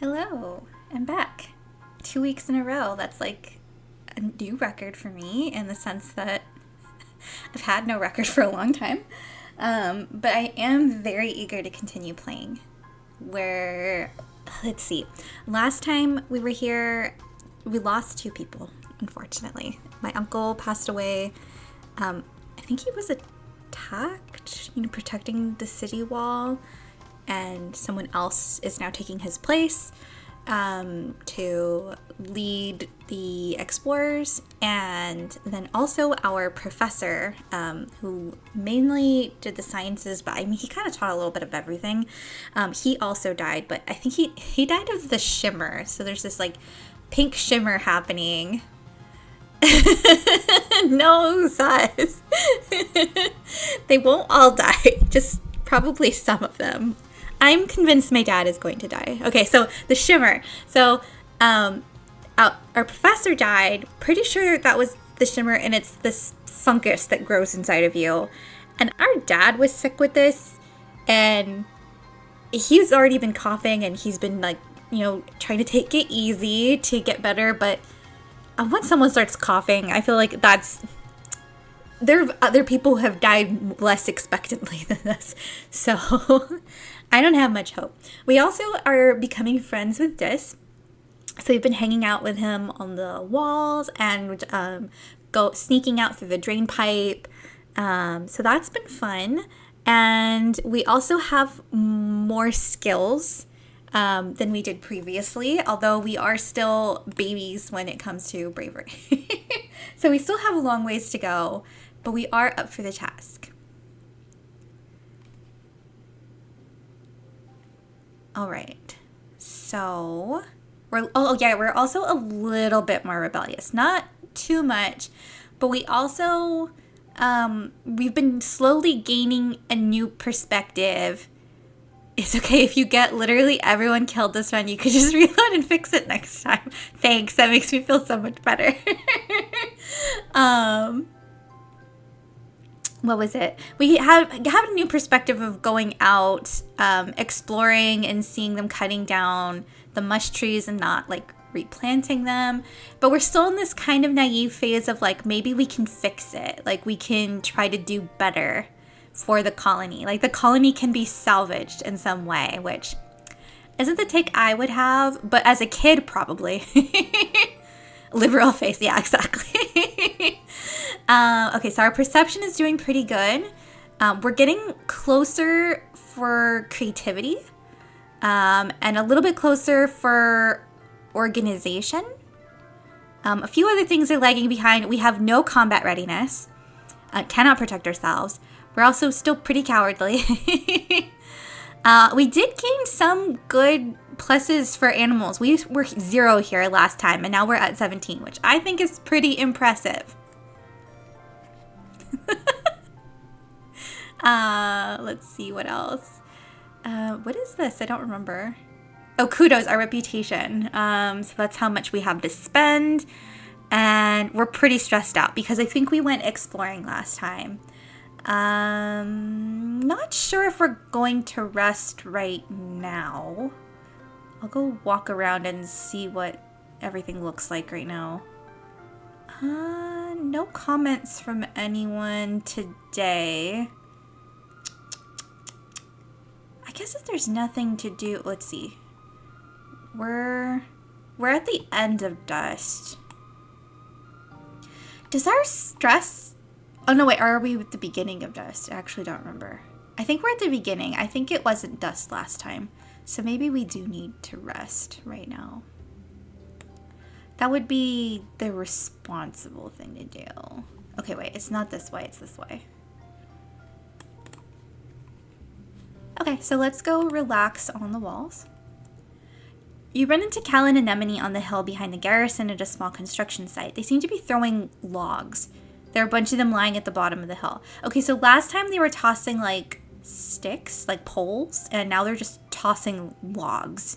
Hello, I'm back. 2 weeks in a row. That's like a new record for me in the sense that I've had no record for a long time. But I am very eager to continue playing. Let's see, last time we were here, we lost two people, unfortunately. My uncle passed away. I think he was attacked, protecting the city wall, and someone else is now taking his place to lead the explorers. And then also our professor, who mainly did the sciences, but I mean, he kind of taught a little bit of everything. He also died, but I think he died of the shimmer. So there's this like pink shimmer happening. No, sus. They won't all die, just probably some of them. I'm convinced my dad is going to die. Okay, so the shimmer. So our professor died. Pretty sure that was the shimmer, and it's this fungus that grows inside of you. And our dad was sick with this, and he's already been coughing, and he's been like, trying to take it easy to get better. But when someone starts coughing, I feel like there are other people who have died less expectantly than this. So I don't have much hope. We also are becoming friends with Dis. So we've been hanging out with him on the walls and sneaking out through the drain pipe. So that's been fun. And we also have more skills than we did previously, although we are still babies when it comes to bravery. So we still have a long ways to go, but we are up for the task. All right, so we're also a little bit more rebellious. Not too much, but we also, we've been slowly gaining a new perspective. It's okay if you get literally everyone killed this run. You could just reload and fix it next time. Thanks, that makes me feel so much better. What was it? We have a new perspective of going out, exploring and seeing them cutting down the mush trees and not like replanting them. But we're still in this kind of naive phase of like, maybe we can fix it. Like we can try to do better for the colony. Like the colony can be salvaged in some way, which isn't the take I would have, but as a kid, probably. Liberal face, yeah, exactly. Okay, so our perception is doing pretty good. We're getting closer for creativity, and a little bit closer for organization. A few other things are lagging behind. We have no combat readiness, cannot protect ourselves. We're also still pretty cowardly. We did gain some good pluses for animals. We were 0 here last time, and now we're at 17, which I think is pretty impressive. Let's see what else. What is this? I don't remember. Oh, kudos, our reputation. So that's how much we have to spend. And we're pretty stressed out because I think we went exploring last time. Not sure if we're going to rest right now. I'll go walk around and see what everything looks like right now. No comments from anyone today. I guess if there's nothing to do, let's see. We're at the end of dust. Does our stress... Oh, no, wait, are we at the beginning of dust? I actually don't remember. I think we're at the beginning. I think it wasn't dust last time. So maybe we do need to rest right now. That would be the responsible thing to do. Okay, wait, it's not this way, it's this way. Okay, so let's go relax on the walls. You run into Cal and Anemone on the hill behind the garrison at a small construction site. They seem to be throwing logs. There are a bunch of them lying at the bottom of the hill. Okay, so last time they were tossing like sticks, like poles, and now they're just tossing logs.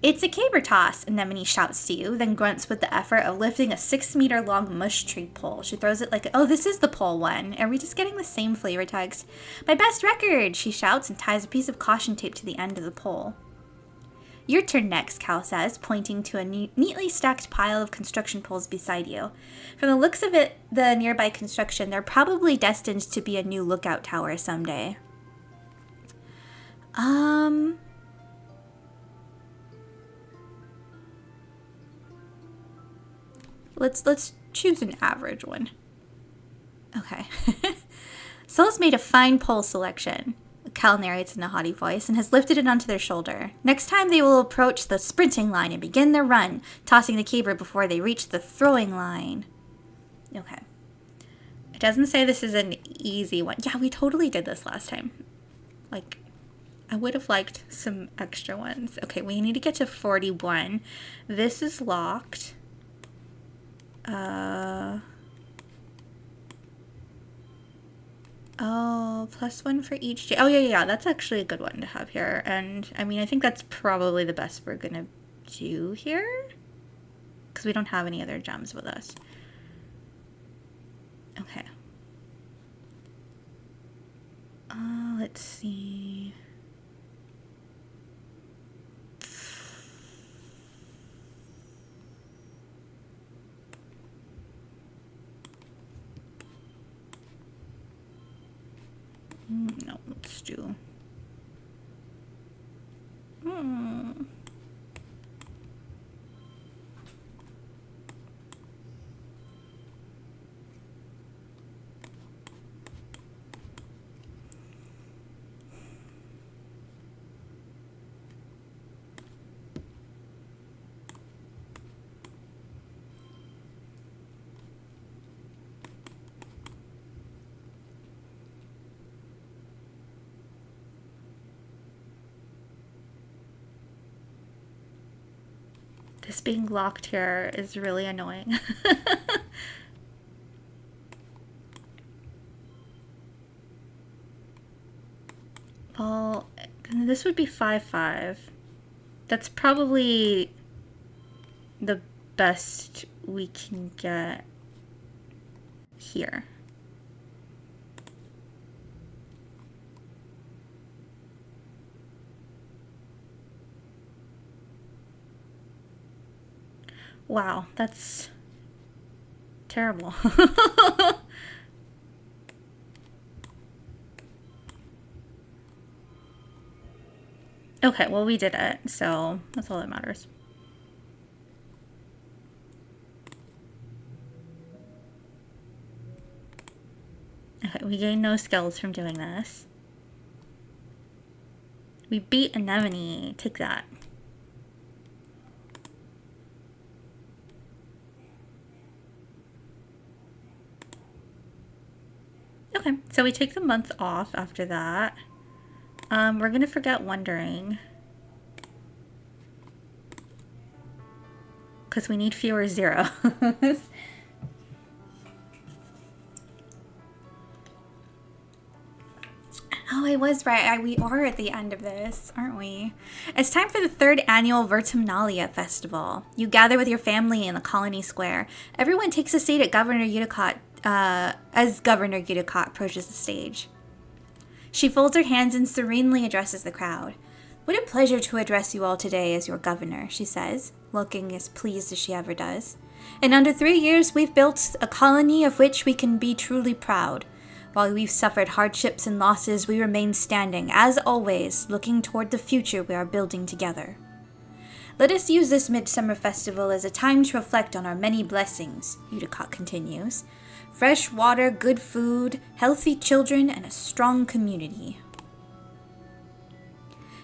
It's a caber toss, Anemone shouts to you, then grunts with the effort of lifting a 6-meter long mush tree pole. She throws it like, oh, this is the pole one. Are we just getting the same flavor text? My best record, she shouts and ties a piece of caution tape to the end of the pole. Your turn next, Cal says, pointing to a neatly stacked pile of construction poles beside you. From the looks of it, the nearby construction, they're probably destined to be a new lookout tower someday. Let's choose an average one. Okay. Sol's made a fine pole selection, Cal narrates in a haughty voice, and has lifted it onto their shoulder. Next time they will approach the sprinting line and begin their run, tossing the caber before they reach the throwing line. Okay. It doesn't say this is an easy one. Yeah, we totally did this last time. Like, I would have liked some extra ones. Okay, we need to get to 41. This is locked. Oh, +1 for each. Oh, yeah. That's actually a good one to have here. And, I mean, I think that's probably the best we're going to do here. Because we don't have any other gems with us. Okay. Let's see. No, let's do. This being locked here is really annoying. Well, this would be 5-5. That's probably the best we can get here. Wow, that's terrible. Okay, well, we did it, so that's all that matters. Okay, we gain no skills from doing this. We beat Anemone. Take that. Okay, so we take the month off after that. We're gonna forget wondering. Because we need fewer zeros. Oh, I was right. We are at the end of this, aren't we? It's time for the 3rd annual Vertumnalia Festival. You gather with your family in the colony square. Everyone takes a seat at Governor Udicott as Governor Udicott approaches the stage. She folds her hands and serenely addresses the crowd. What a pleasure to address you all today as your governor, she says, looking as pleased as she ever does. In under 3 years, we've built a colony of which we can be truly proud. While we've suffered hardships and losses, we remain standing, as always, looking toward the future we are building together. Let us use this midsummer festival as a time to reflect on our many blessings, Udicott continues. Fresh water, good food, healthy children, and a strong community.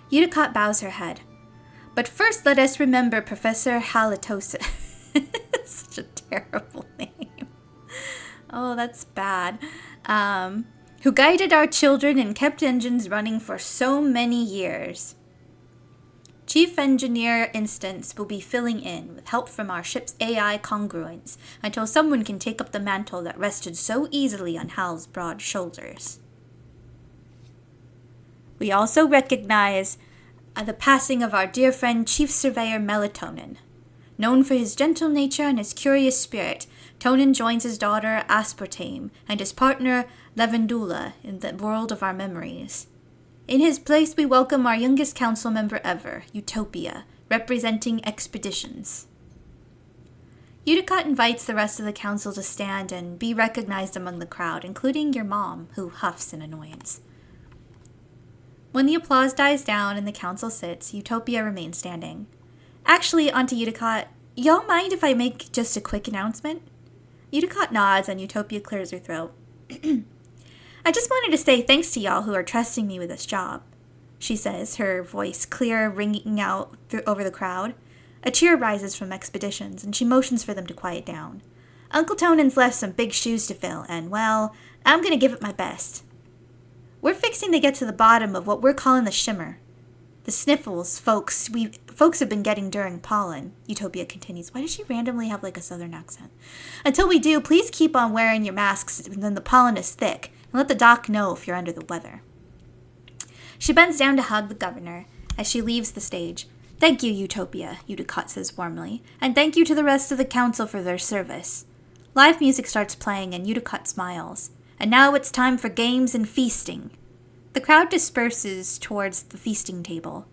Udicott bows her head. But first let us remember Professor Halitosis. Such a terrible name. Oh, that's bad. Who guided our children and kept engines running for so many years. Chief Engineer Instance will be filling in with help from our ship's AI congruence until someone can take up the mantle that rested so easily on Hal's broad shoulders. We also recognize the passing of our dear friend Chief Surveyor Melatonin. Known for his gentle nature and his curious spirit, Tonin joins his daughter Aspartame and his partner Lavendula in the world of our memories. In his place, we welcome our youngest council member ever, Utopia, representing expeditions. Udicott invites the rest of the council to stand and be recognized among the crowd, including your mom, who huffs in annoyance. When the applause dies down and the council sits, Utopia remains standing. Actually, Auntie Udicott, y'all mind if I make just a quick announcement? Udicott nods and Utopia clears her throat. I just wanted to say thanks to y'all who are trusting me with this job, she says, her voice clear, ringing out over the crowd. A cheer rises from Expeditions, and she motions for them to quiet down. Uncle Tonan's left some big shoes to fill, and, well, I'm going to give it my best. We're fixing to get to the bottom of what we're calling the shimmer. The sniffles folks have been getting during pollen, Utopia continues. Why does she randomly have like a southern accent? Until we do, please keep on wearing your masks when the pollen is thick, and let the doc know if you're under the weather. She bends down to hug the governor as she leaves the stage. Thank you, Utopia, Udicott says warmly, and thank you to the rest of the council for their service. Live music starts playing and Udicott smiles. And now it's time for games and feasting. The crowd disperses towards the feasting table,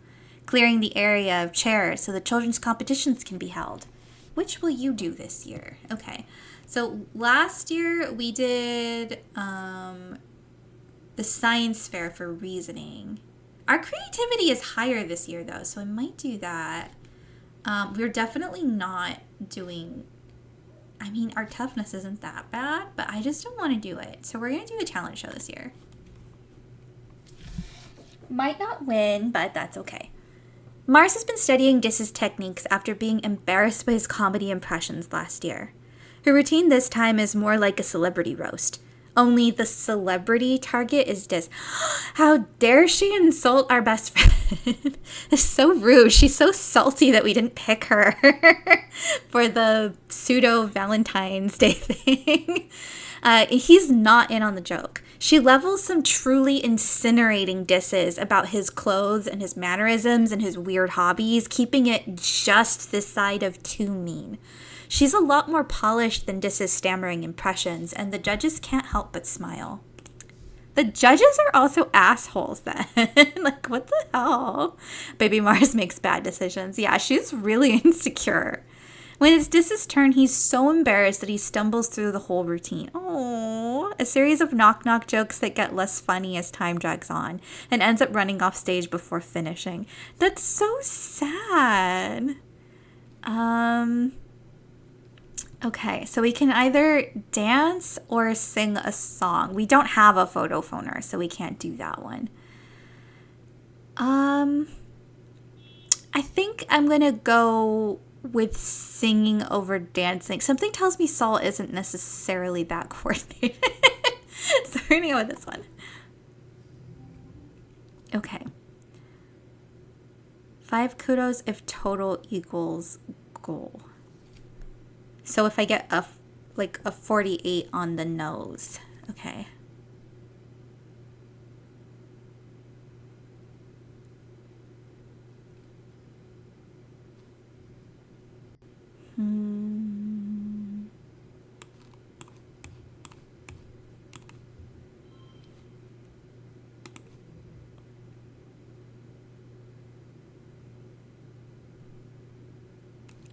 clearing the area of chairs so the children's competitions can be held. Which will you do this year? Okay, so last year we did the science fair for reasoning. Our creativity is higher this year, though, so I might do that. We're definitely not doing... I mean, our toughness isn't that bad, but I just don't want to do it. So we're going to do a talent show this year. Might not win, but that's okay. Mars has been studying Dis's techniques after being embarrassed by his comedy impressions last year. Her routine this time is more like a celebrity roast. Only the celebrity target is Dis. How dare she insult our best friend? It's so rude. She's so salty that we didn't pick her for the pseudo Valentine's Day thing. He's not in on the joke. She levels some truly incinerating disses about his clothes and his mannerisms and his weird hobbies, keeping it just this side of too mean. She's a lot more polished than Dis's stammering impressions, and the judges can't help but smile. The judges are also assholes then. Like, what the hell? Baby Mars makes bad decisions. Yeah, she's really insecure. When it's Dis's turn, he's so embarrassed that he stumbles through the whole routine. Oh, a series of knock-knock jokes that get less funny as time drags on and ends up running off stage before finishing. That's so sad. Okay, so we can either dance or sing a song. We don't have a photo phoner, so we can't do that one. I think I'm going to go with singing over dancing. Something tells me Saul isn't necessarily that coordinated. So we're going to go with this one. Okay. 5 kudos if total equals goal. So if I get a 48 on the nose, okay.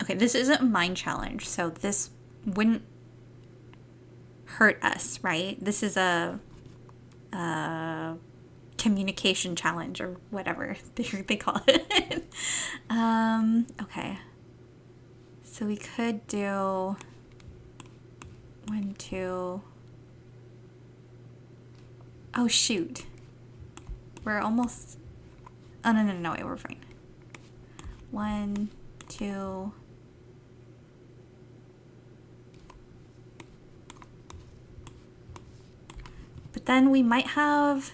Okay, this isn't a mind challenge, so this wouldn't hurt us, right? This is a communication challenge or whatever they call it. Okay. So we could do 1, 2. Oh, shoot. We're almost... Oh, no, wait, we're fine. 1, 2... But then we might have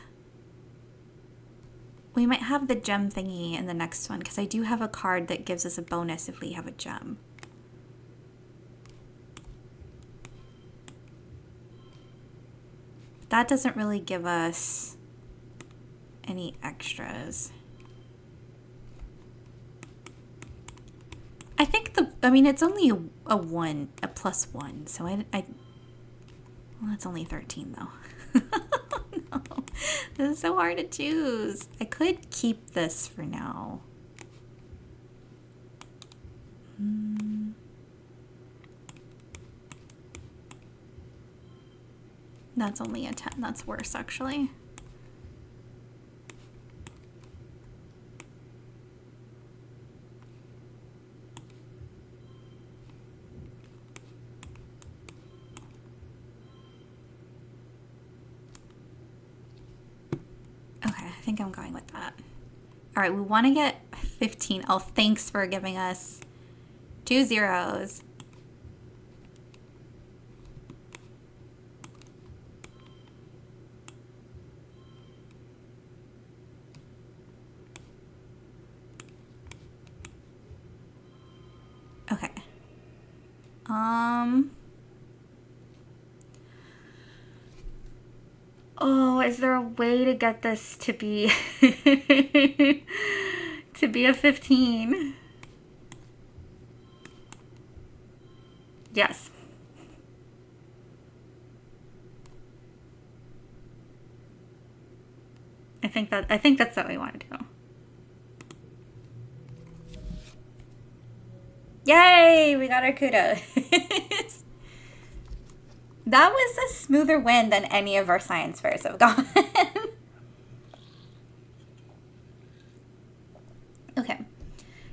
the gem thingy in the next one, because I do have a card that gives us a bonus if we have a gem. That doesn't really give us any extras. I think it's only a +1, so well, that's only 13 though. No, this is so hard to choose. I could keep this for now. That's only a 10. That's worse, actually. Okay, I think I'm going with that. All right, we want to get 15. Oh, thanks for giving us 2 zeros. Okay. Oh, is there a way to get this to be to be a 15? Yes. I think that's what we want to do. Yay! We got our kudos. That was a smoother win than any of our science fairs have gone. Okay.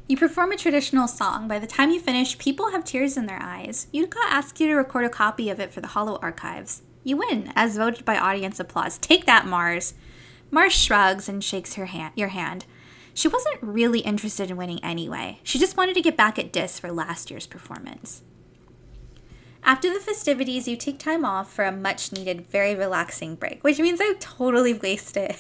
You perform a traditional song. By the time you finish, people have tears in their eyes. Yuka asks you to record a copy of it for the Hollow Archives. You win, as voted by audience applause. Take that, Mars. Mars shrugs and shakes your hand. She wasn't really interested in winning anyway. She just wanted to get back at Dis for last year's performance. After the festivities, you take time off for a much-needed, very relaxing break, which means I totally wasted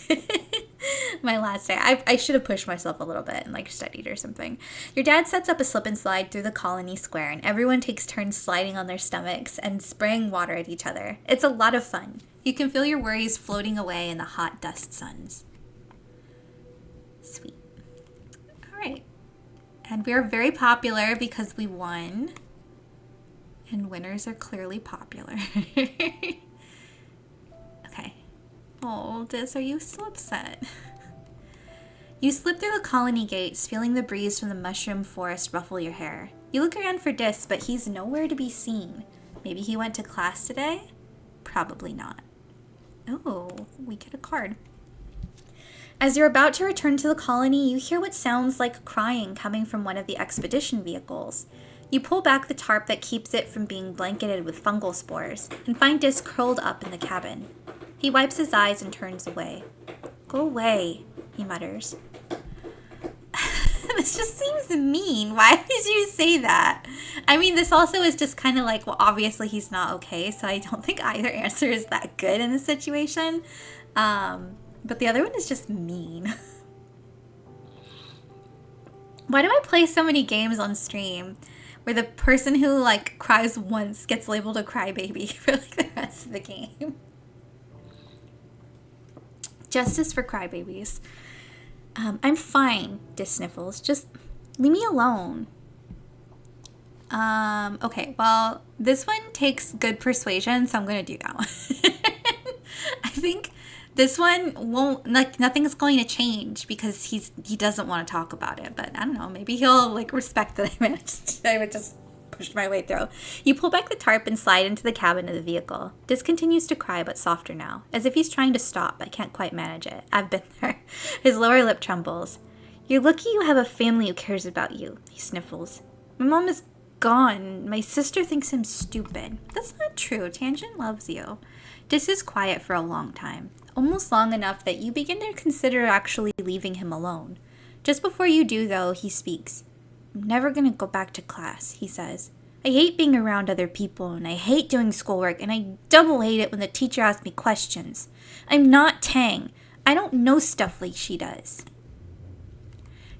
my last day. I should have pushed myself a little bit and studied or something. Your dad sets up a slip and slide through the colony square, and everyone takes turns sliding on their stomachs and spraying water at each other. It's a lot of fun. You can feel your worries floating away in the hot dust suns. Sweet. All right. And we are very popular because we won. And winners are clearly popular. Okay. Oh, Dis, are you still upset? You slip through the colony gates, feeling the breeze from the mushroom forest ruffle your hair. You look around for Dis, but he's nowhere to be seen. Maybe he went to class today? Probably not. Oh, we get a card. As you're about to return to the colony, you hear what sounds like crying coming from one of the expedition vehicles. You pull back the tarp that keeps it from being blanketed with fungal spores, and find Dis curled up in the cabin. He wipes his eyes and turns away. Go away, he mutters. This just seems mean. Why did you say that? I mean, this also is just kind of well, obviously he's not okay, so I don't think either answer is that good in this situation. But the other one is just mean. Why do I play so many games on stream where the person who cries once gets labeled a crybaby for the rest of the game? Justice for crybabies. I'm fine, Dis sniffles. Just leave me alone. Okay, well, this one takes good persuasion, so I'm going to do that one. I think this one won't, nothing's going to change because he doesn't want to talk about it. But I don't know, maybe he'll respect that I would just push my way through. You pull back the tarp and slide into the cabin of the vehicle. Dis continues to cry, but softer now, as if he's trying to stop but can't quite manage it. I've been there. His lower lip trembles. You're lucky you have a family who cares about you, he sniffles. My mom is gone. My sister thinks I'm stupid. That's not true. Tangent loves you. Dis is quiet for a long time. Almost long enough that you begin to consider actually leaving him alone. Just before you do, though, he speaks. I'm never going to go back to class, he says. I hate being around other people, and I hate doing schoolwork, and I double hate it when the teacher asks me questions. I'm not Tang. I don't know stuff like she does.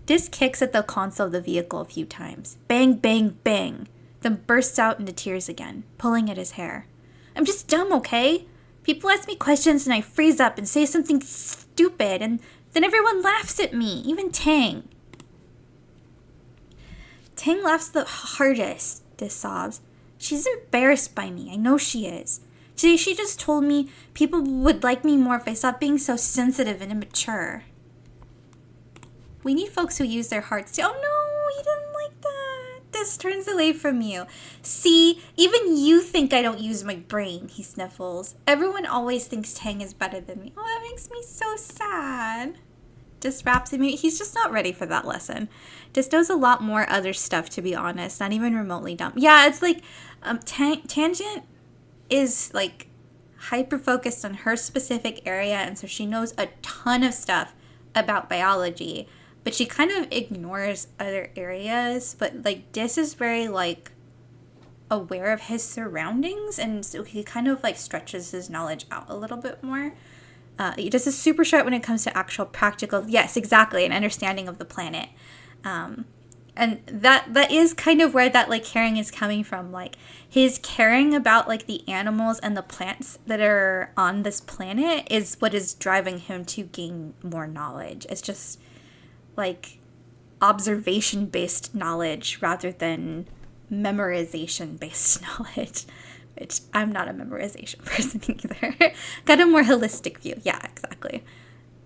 Dis kicks at the console of the vehicle a few times. Bang, bang, bang. Then bursts out into tears again, pulling at his hair. I'm just dumb, okay? People ask me questions and I freeze up and say something stupid, and then everyone laughs at me, even Tang. Tang laughs the hardest, Dis sobs. She's embarrassed by me. I know she is. Today she just told me people would like me more if I stopped being so sensitive and immature. We need folks who use their hearts to... Oh no, he didn't like that. Dis turns away from you. See, even you think I don't use my brain, he sniffles. Everyone always thinks Tang is better than me. Oh, that makes me so sad. Dis wraps him. He's just not ready for that lesson. Dis knows a lot more other stuff, to be honest. Not even remotely dumb. Yeah, it's like Tangent is like hyper-focused on her specific area, and so she knows a ton of stuff about biology. But she kind of ignores other areas. But, like, Dis is very, like, aware of his surroundings. And so he kind of, like, stretches his knowledge out a little bit more. Dis is super sharp when it comes to actual practical, yes, exactly, an understanding of the planet. And that is kind of where that, like, caring is coming from. Like, his caring about, like, the animals and the plants that are on this planet is what is driving him to gain more knowledge. It's just like observation-based knowledge rather than memorization-based knowledge, which I'm not a memorization person either. Got a more holistic view. Yeah, exactly.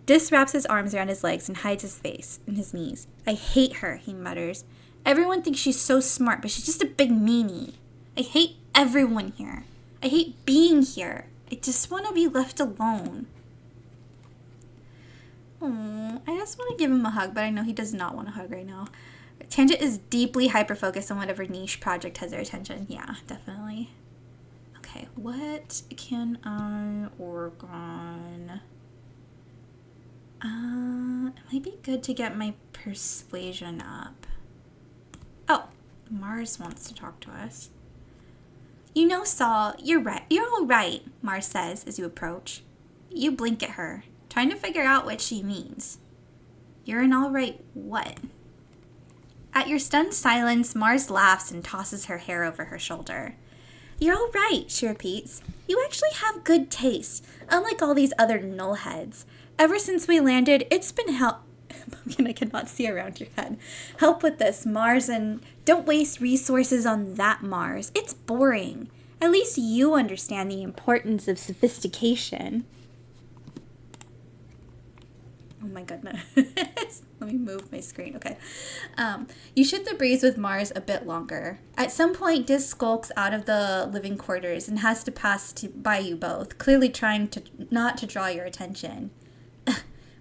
Dis wraps his arms around his legs and hides his face in his knees. I hate her, he mutters. Everyone thinks she's so smart, but she's just a big meanie. I hate everyone here. I hate being here. I just want to be left alone. I just want to give him a hug, but I know he does not want a hug right now. Tangent is deeply hyper-focused on whatever niche project has their attention. Yeah, definitely. Okay, what can I work on? It might be good to get my persuasion up. Oh, Mars wants to talk to us. You know, Saul, you're right. You're all right, Mars says as you approach. You blink at her, trying to figure out what she means. You're an all right what? At your stunned silence, Mars laughs and tosses her hair over her shoulder. You're all right, she repeats. You actually have good taste, unlike all these other nullheads. Ever since we landed, it's been Pumpkin, I cannot see around your head. Help with this, Mars, and don't waste resources on that, Mars. It's boring. At least you understand the importance of sophistication. Oh my goodness. Let me move my screen. Okay. You shoot the breeze with Mars a bit longer. At some point, Dis skulks out of the living quarters and has to pass by you both, clearly trying not to draw your attention.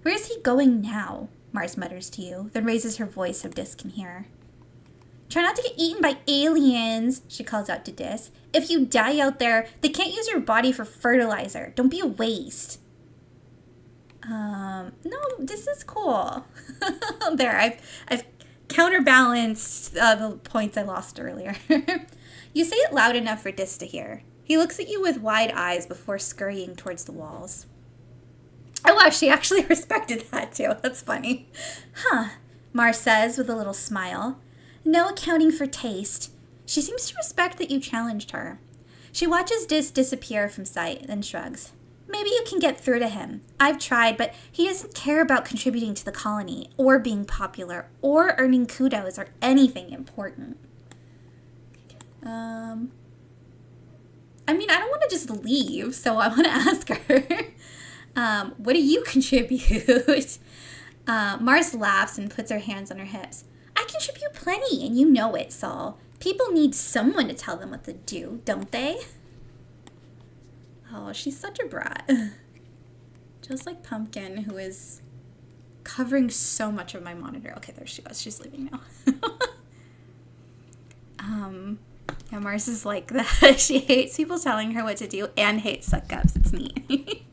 Where's he going now? Mars mutters to you, then raises her voice so Dis can hear. Try not to get eaten by aliens, she calls out to Dis. If you die out there, they can't use your body for fertilizer. Don't be a waste. No, this is cool. There, I've counterbalanced the points I lost earlier. You say it loud enough for Dis to hear. He looks at you with wide eyes before scurrying towards the walls. Oh wow, she actually respected that too. That's funny. Huh, Mars says with a little smile. No accounting for taste. She seems to respect that you challenged her. She watches Dis disappear from sight, then shrugs. Maybe you can get through to him. I've tried, but he doesn't care about contributing to the colony, or being popular, or earning kudos, or anything important. I mean, I don't want to just leave, so I want to ask her. What do you contribute? Mars laughs and puts her hands on her hips. I contribute plenty, and you know it, Saul. People need someone to tell them what to do, don't they? Oh, she's such a brat. Just like Pumpkin, who is covering so much of my monitor. Okay, there she goes. She's leaving now. Yeah, Mars is like that. She hates people telling her what to do and hates suck-ups. It's neat.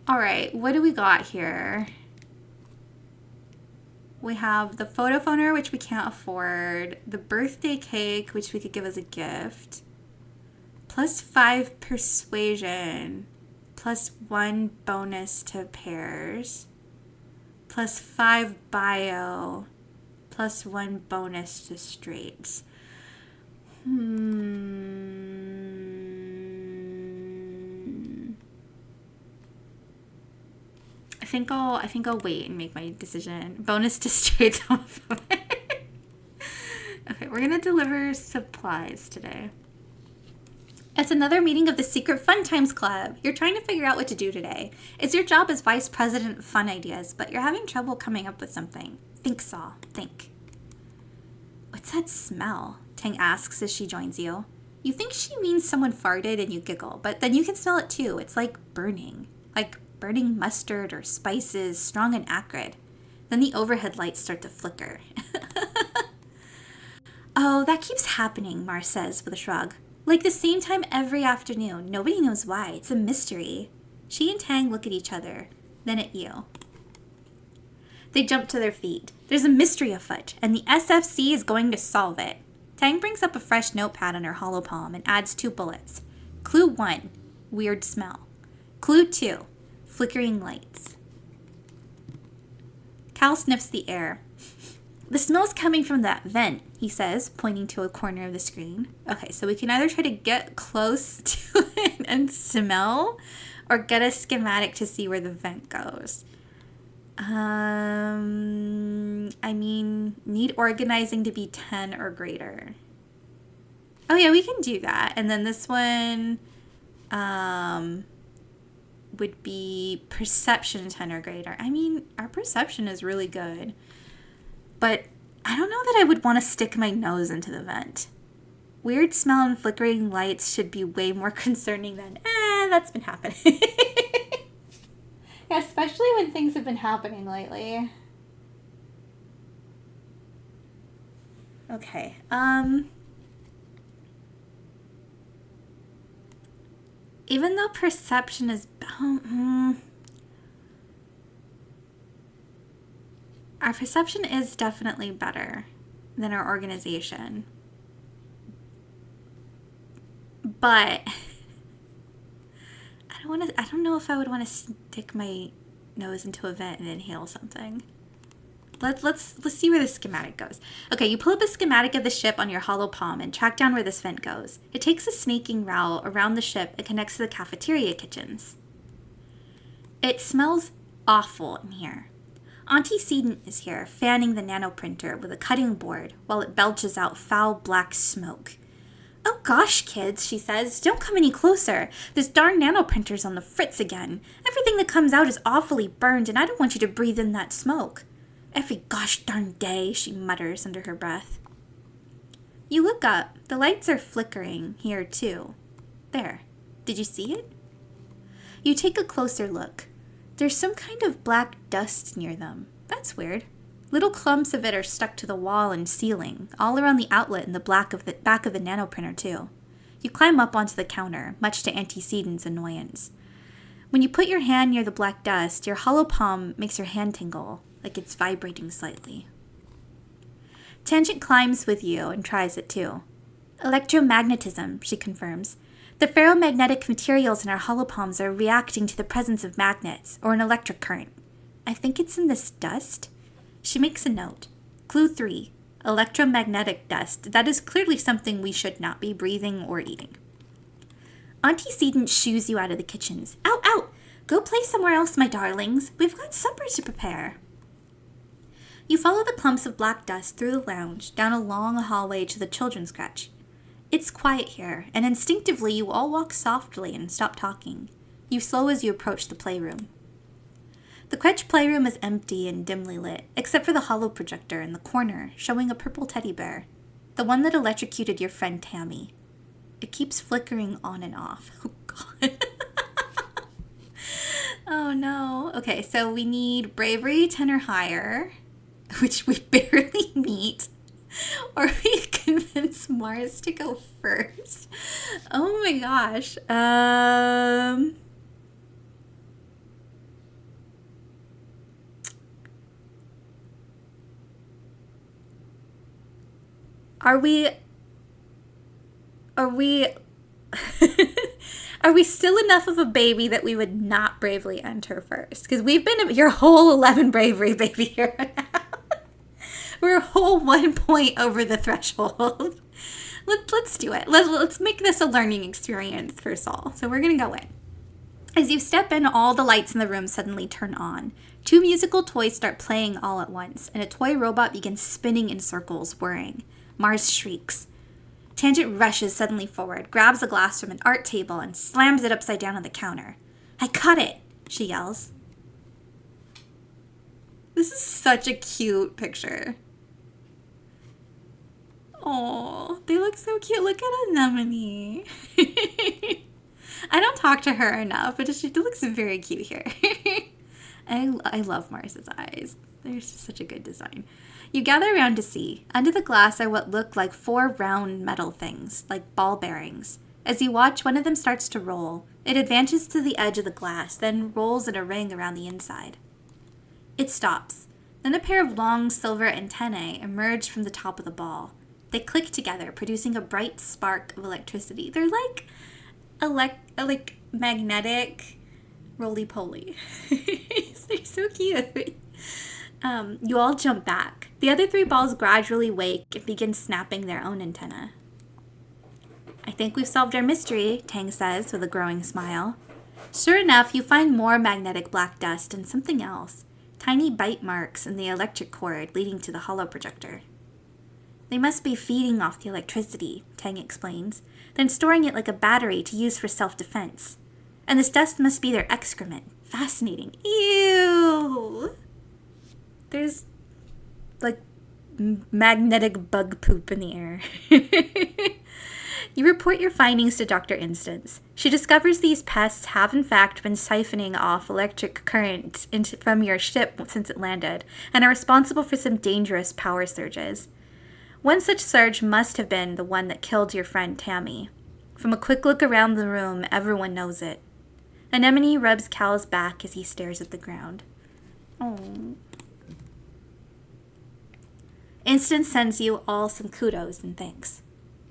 All right, what do we got here? We have the photo phoner, which we can't afford. The birthday cake, which we could give as a gift. +5 persuasion, +1 bonus to pairs, +5 bio, +1 bonus to straights. I think I'll wait and make my decision. Bonus to straights. Okay, we're gonna deliver supplies today. It's another meeting of the Secret Fun Times Club. You're trying to figure out what to do today. It's your job as Vice President of Fun Ideas, but you're having trouble coming up with something. Think, Saul. Think. What's that smell? Tang asks as she joins you. You think she means someone farted and you giggle, but then you can smell it too. It's like burning mustard or spices, strong and acrid. Then the overhead lights start to flicker. Oh, that keeps happening, Mars says with a shrug. Like the same time every afternoon. Nobody knows why. It's a mystery. She and Tang look at each other, then at you. They jump to their feet. There's a mystery afoot, and the SFC is going to solve it. Tang brings up a fresh notepad on her hollow palm and adds 2 bullets. Clue 1, weird smell. Clue 2, flickering lights. Cal sniffs the air. The smell's coming from that vent, he says, pointing to a corner of the screen. Okay, so we can either try to get close to it and smell, or get a schematic to see where the vent goes. I mean, need organizing to be 10 or greater. Oh yeah, we can do that. And then this one would be perception 10 or greater. I mean, our perception is really good. But I don't know that I would want to stick my nose into the vent. Weird smell and flickering lights should be way more concerning than, that's been happening. Yeah, especially when things have been happening lately. Okay, even though perception is, our perception is definitely better than our organization. But I don't know if I would want to stick my nose into a vent and inhale something. Let's see where the schematic goes. Okay, you pull up a schematic of the ship on your hollow palm and track down where this vent goes. It takes a snaking route around the ship and connects to the cafeteria kitchens. It smells awful in here. Auntie Seton is here, fanning the nanoprinter with a cutting board while it belches out foul black smoke. Oh gosh, kids, she says, don't come any closer. This darn nanoprinter's on the fritz again. Everything that comes out is awfully burned, and I don't want you to breathe in that smoke. Every gosh darn day, she mutters under her breath. You look up. The lights are flickering here, too. There. Did you see it? You take a closer look. There's some kind of black dust near them. That's weird. Little clumps of it are stuck to the wall and ceiling, all around the outlet and the back of the nanoprinter, too. You climb up onto the counter, much to Auntie Seton's annoyance. When you put your hand near the black dust, your hollow palm makes your hand tingle, like it's vibrating slightly. Tangent climbs with you and tries it, too. Electromagnetism, she confirms. The ferromagnetic materials in our hollow palms are reacting to the presence of magnets, or an electric current. I think it's in this dust. She makes a note. Clue 3. Electromagnetic dust. That is clearly something we should not be breathing or eating. Auntie Seton shoos you out of the kitchens. Out, out! Go play somewhere else, my darlings. We've got supper to prepare. You follow the clumps of black dust through the lounge, down a long hallway to the children's crèche. It's quiet here, and instinctively you all walk softly and stop talking. You slow as you approach the playroom. The crèche playroom is empty and dimly lit, except for the hollow projector in the corner, showing a purple teddy bear, the one that electrocuted your friend Tammy. It keeps flickering on and off. Oh, God. Oh, no. Okay, so we need bravery 10 or higher, which we barely meet, or we convince Mars to go first. Oh, my gosh. Are we are we still enough of a baby that we would not bravely enter first? Because we've been your whole 11 bravery baby here now. We're a whole 1 point over the threshold. Let's do it. Let's make this a learning experience for Saul. So we're gonna go in. As you step in, all the lights in the room suddenly turn on. 2 musical toys start playing all at once, and a toy robot begins spinning in circles, whirring. Mars shrieks. Tangent rushes suddenly forward, grabs a glass from an art table, and slams it upside down on the counter. I caught it, she yells. This is such a cute picture. Oh, they look so cute. Look at Anemone. I don't talk to her enough, but she looks very cute here. I love Mars's eyes. They're just such a good design. You gather around to see. Under the glass are what look like 4 round metal things, like ball bearings. As you watch, one of them starts to roll. It advances to the edge of the glass, then rolls in a ring around the inside. It stops. Then a pair of long silver antennae emerge from the top of the ball. They click together, producing a bright spark of electricity. They're like magnetic roly-poly. They're so cute. You all jump back. The other 3 balls gradually wake and begin snapping their own antenna. I think we've solved our mystery, Tang says with a growing smile. Sure enough, you find more magnetic black dust and something else. Tiny bite marks in the electric cord leading to the hollow projector. They must be feeding off the electricity, Tang explains, then storing it like a battery to use for self-defense. And this dust must be their excrement. Fascinating. Ew! There's, like, magnetic bug poop in the air. You report your findings to Dr. Instance. She discovers these pests have in fact been siphoning off electric current from your ship since it landed, and are responsible for some dangerous power surges. One such surge must have been the one that killed your friend Tammy. From a quick look around the room, everyone knows it. Anemone rubs Cal's back as he stares at the ground. Oh. Instance sends you all some kudos and thanks.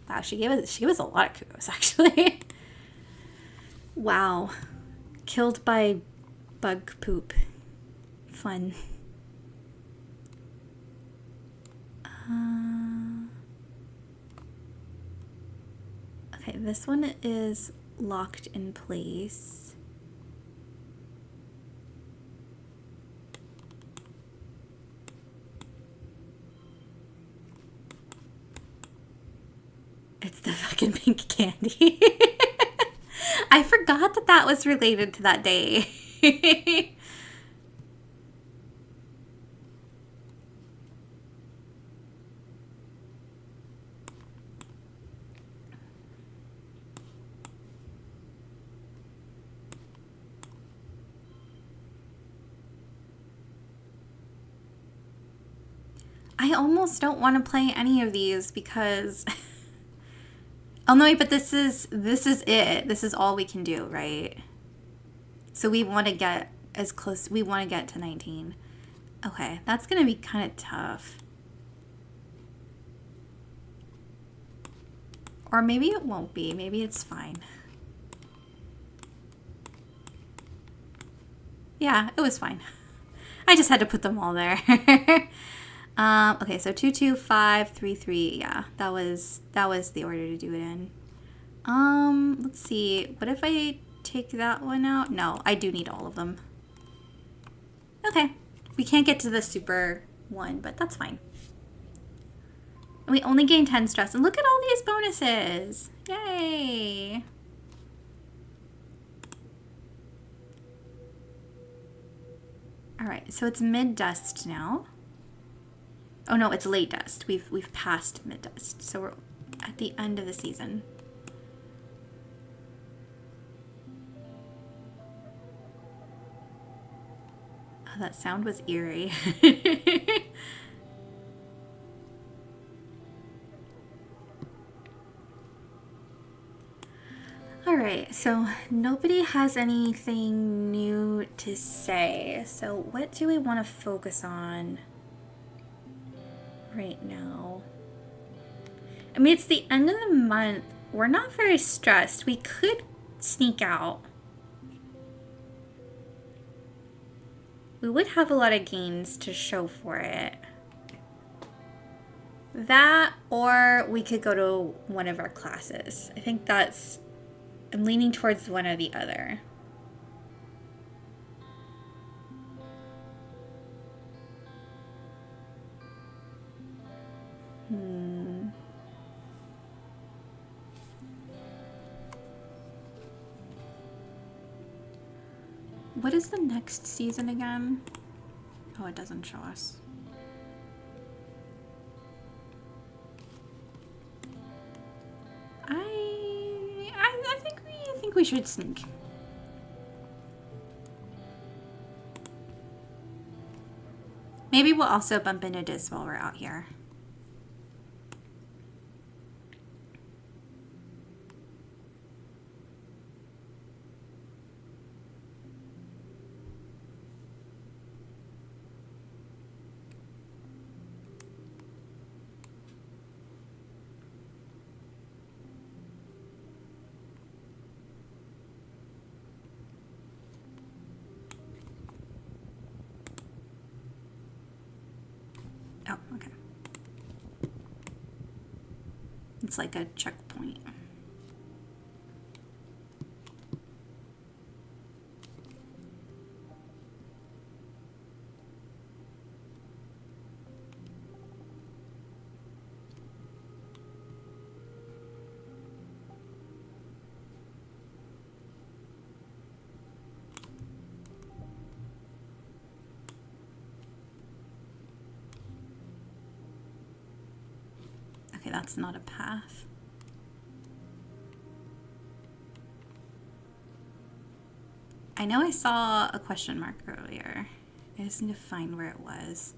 Wow, she gave us a lot of kudos, actually. Wow. Killed by bug poop. Fun. Okay, this one is locked in place. It's the fucking pink candy. I forgot that that was related to that day. I almost don't want to play any of these because... Oh no, but this is it. This is all we can do, right? So we want to get as close. We want to get to 19. Okay, that's going to be kind of tough. Or maybe it won't be. Maybe it's fine. Yeah, it was fine. I just had to put them all there. Okay, so 2, 2, 5, 3, 3. Yeah, that was the order to do it in. Let's see. What if I take that one out? No, I do need all of them. Okay, we can't get to the super one, but that's fine. And we only gain 10 stress. And look at all these bonuses. Yay! All right, so it's mid-dust now. Oh no, it's late dust. We've passed mid-dust, so we're at the end of the season. Oh, that sound was eerie. All right, so nobody has anything new to say. So what do we want to focus on right now? I mean, it's the end of the month. We're not very stressed. We could sneak out. We would have a lot of gains to show for it. That, or we could go to one of our classes. I think that's... I'm leaning towards one or the other. What is the next season again? Oh, it doesn't show us. we should sneak. Maybe we'll also bump into Diz while we're out here. Oh, okay. It's like a checkpoint. Okay, that's not a path. I know I saw a question mark earlier. I just need to find where it was.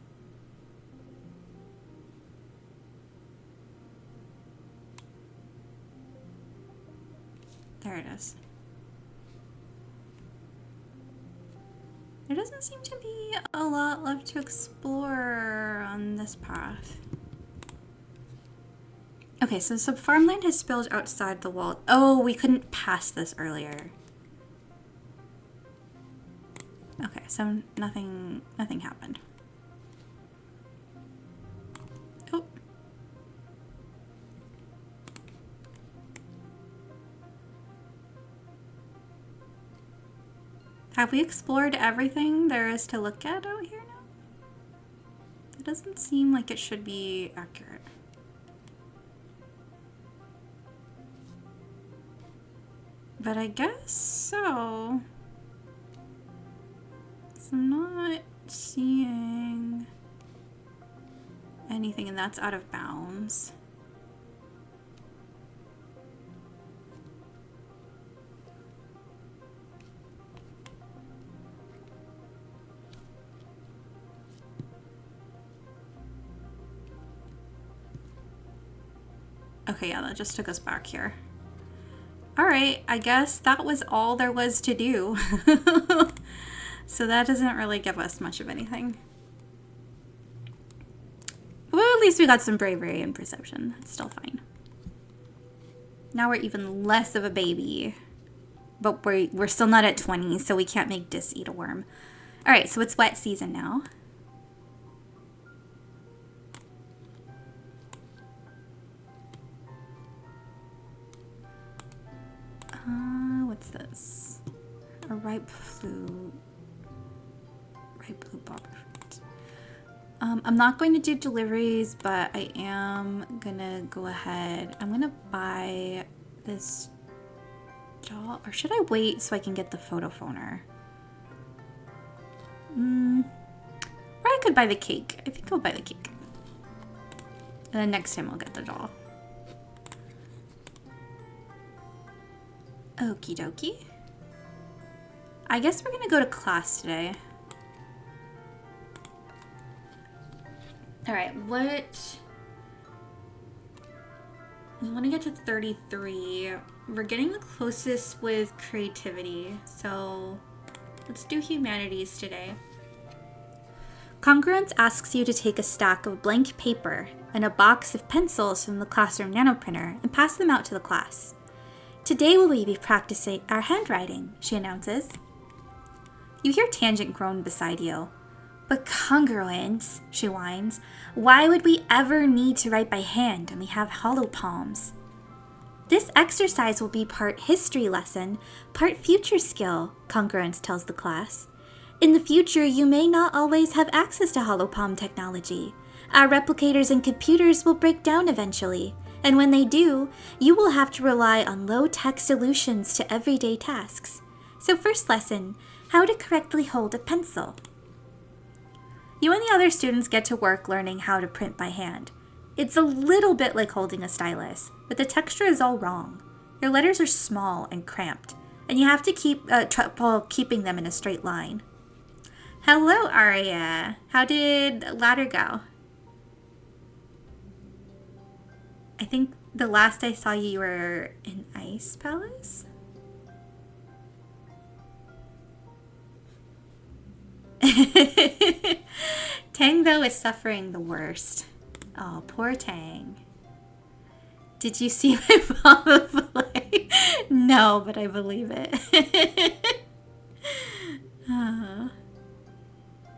There it is. There doesn't seem to be a lot left to explore on this path. Okay, so some farmland has spilled outside the wall. Oh, we couldn't pass this earlier. Okay, so nothing happened. Oh. Have we explored everything there is to look at out here now? It doesn't seem like it should be accurate. But I guess so. So I'm not seeing anything, and that's out of bounds. Okay, yeah, that just took us back here. All right, I guess that was all there was to do. So that doesn't really give us much of anything. Well, at least we got some bravery and perception. That's still fine. Now we're even less of a baby. But we're still not at 20, so we can't make Dis eat a worm. All right, so it's wet season now. What's this? A ripe blue bobber fruit. I'm not going to do deliveries, but I am gonna go ahead. I'm gonna buy this doll, or should I wait so I can get the photo phoner? Or I could buy the cake. I think I'll buy the cake. And then next time I'll get the doll. Okie dokie. I guess we're gonna go to class today. All right, what? We want to get to 33. We're getting the closest with creativity, so let's do humanities today. Congruence asks you to take a stack of blank paper and a box of pencils from the classroom nanoprinter and pass them out to the class. Today we will be practicing our handwriting, she announces. You hear Tangent groan beside you. But Congruence, she whines, why would we ever need to write by hand when we have hollow palms? This exercise will be part history lesson, part future skill, Congruence tells the class. In the future, you may not always have access to hollow palm technology. Our replicators and computers will break down eventually, and when they do, you will have to rely on low-tech solutions to everyday tasks. So first lesson, how to correctly hold a pencil. You and the other students get to work learning how to print by hand. It's a little bit like holding a stylus, but the texture is all wrong. Your letters are small and cramped. And you have to keep trouble keeping them in a straight line. Hello, Arya. How did ladder go? I think the last I saw you were in Ice Palace? Tang, though, is suffering the worst. Oh, poor Tang. Did you see my mama play? No, but I believe it. Oh.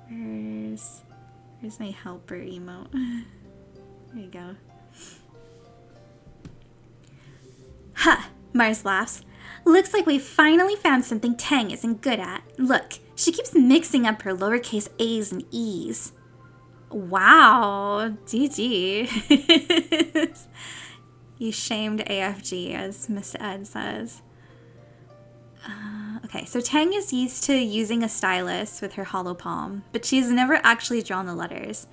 Where's my helper emote? There you go. Ha! Mars laughs. Looks like we finally found something Tang isn't good at. Look, she keeps mixing up her lowercase a's and e's. Wow, GG. You shamed AFG, as Mr. Ed says. Okay, so Tang is used to using a stylus with her hollow palm, but she's never actually drawn the letters.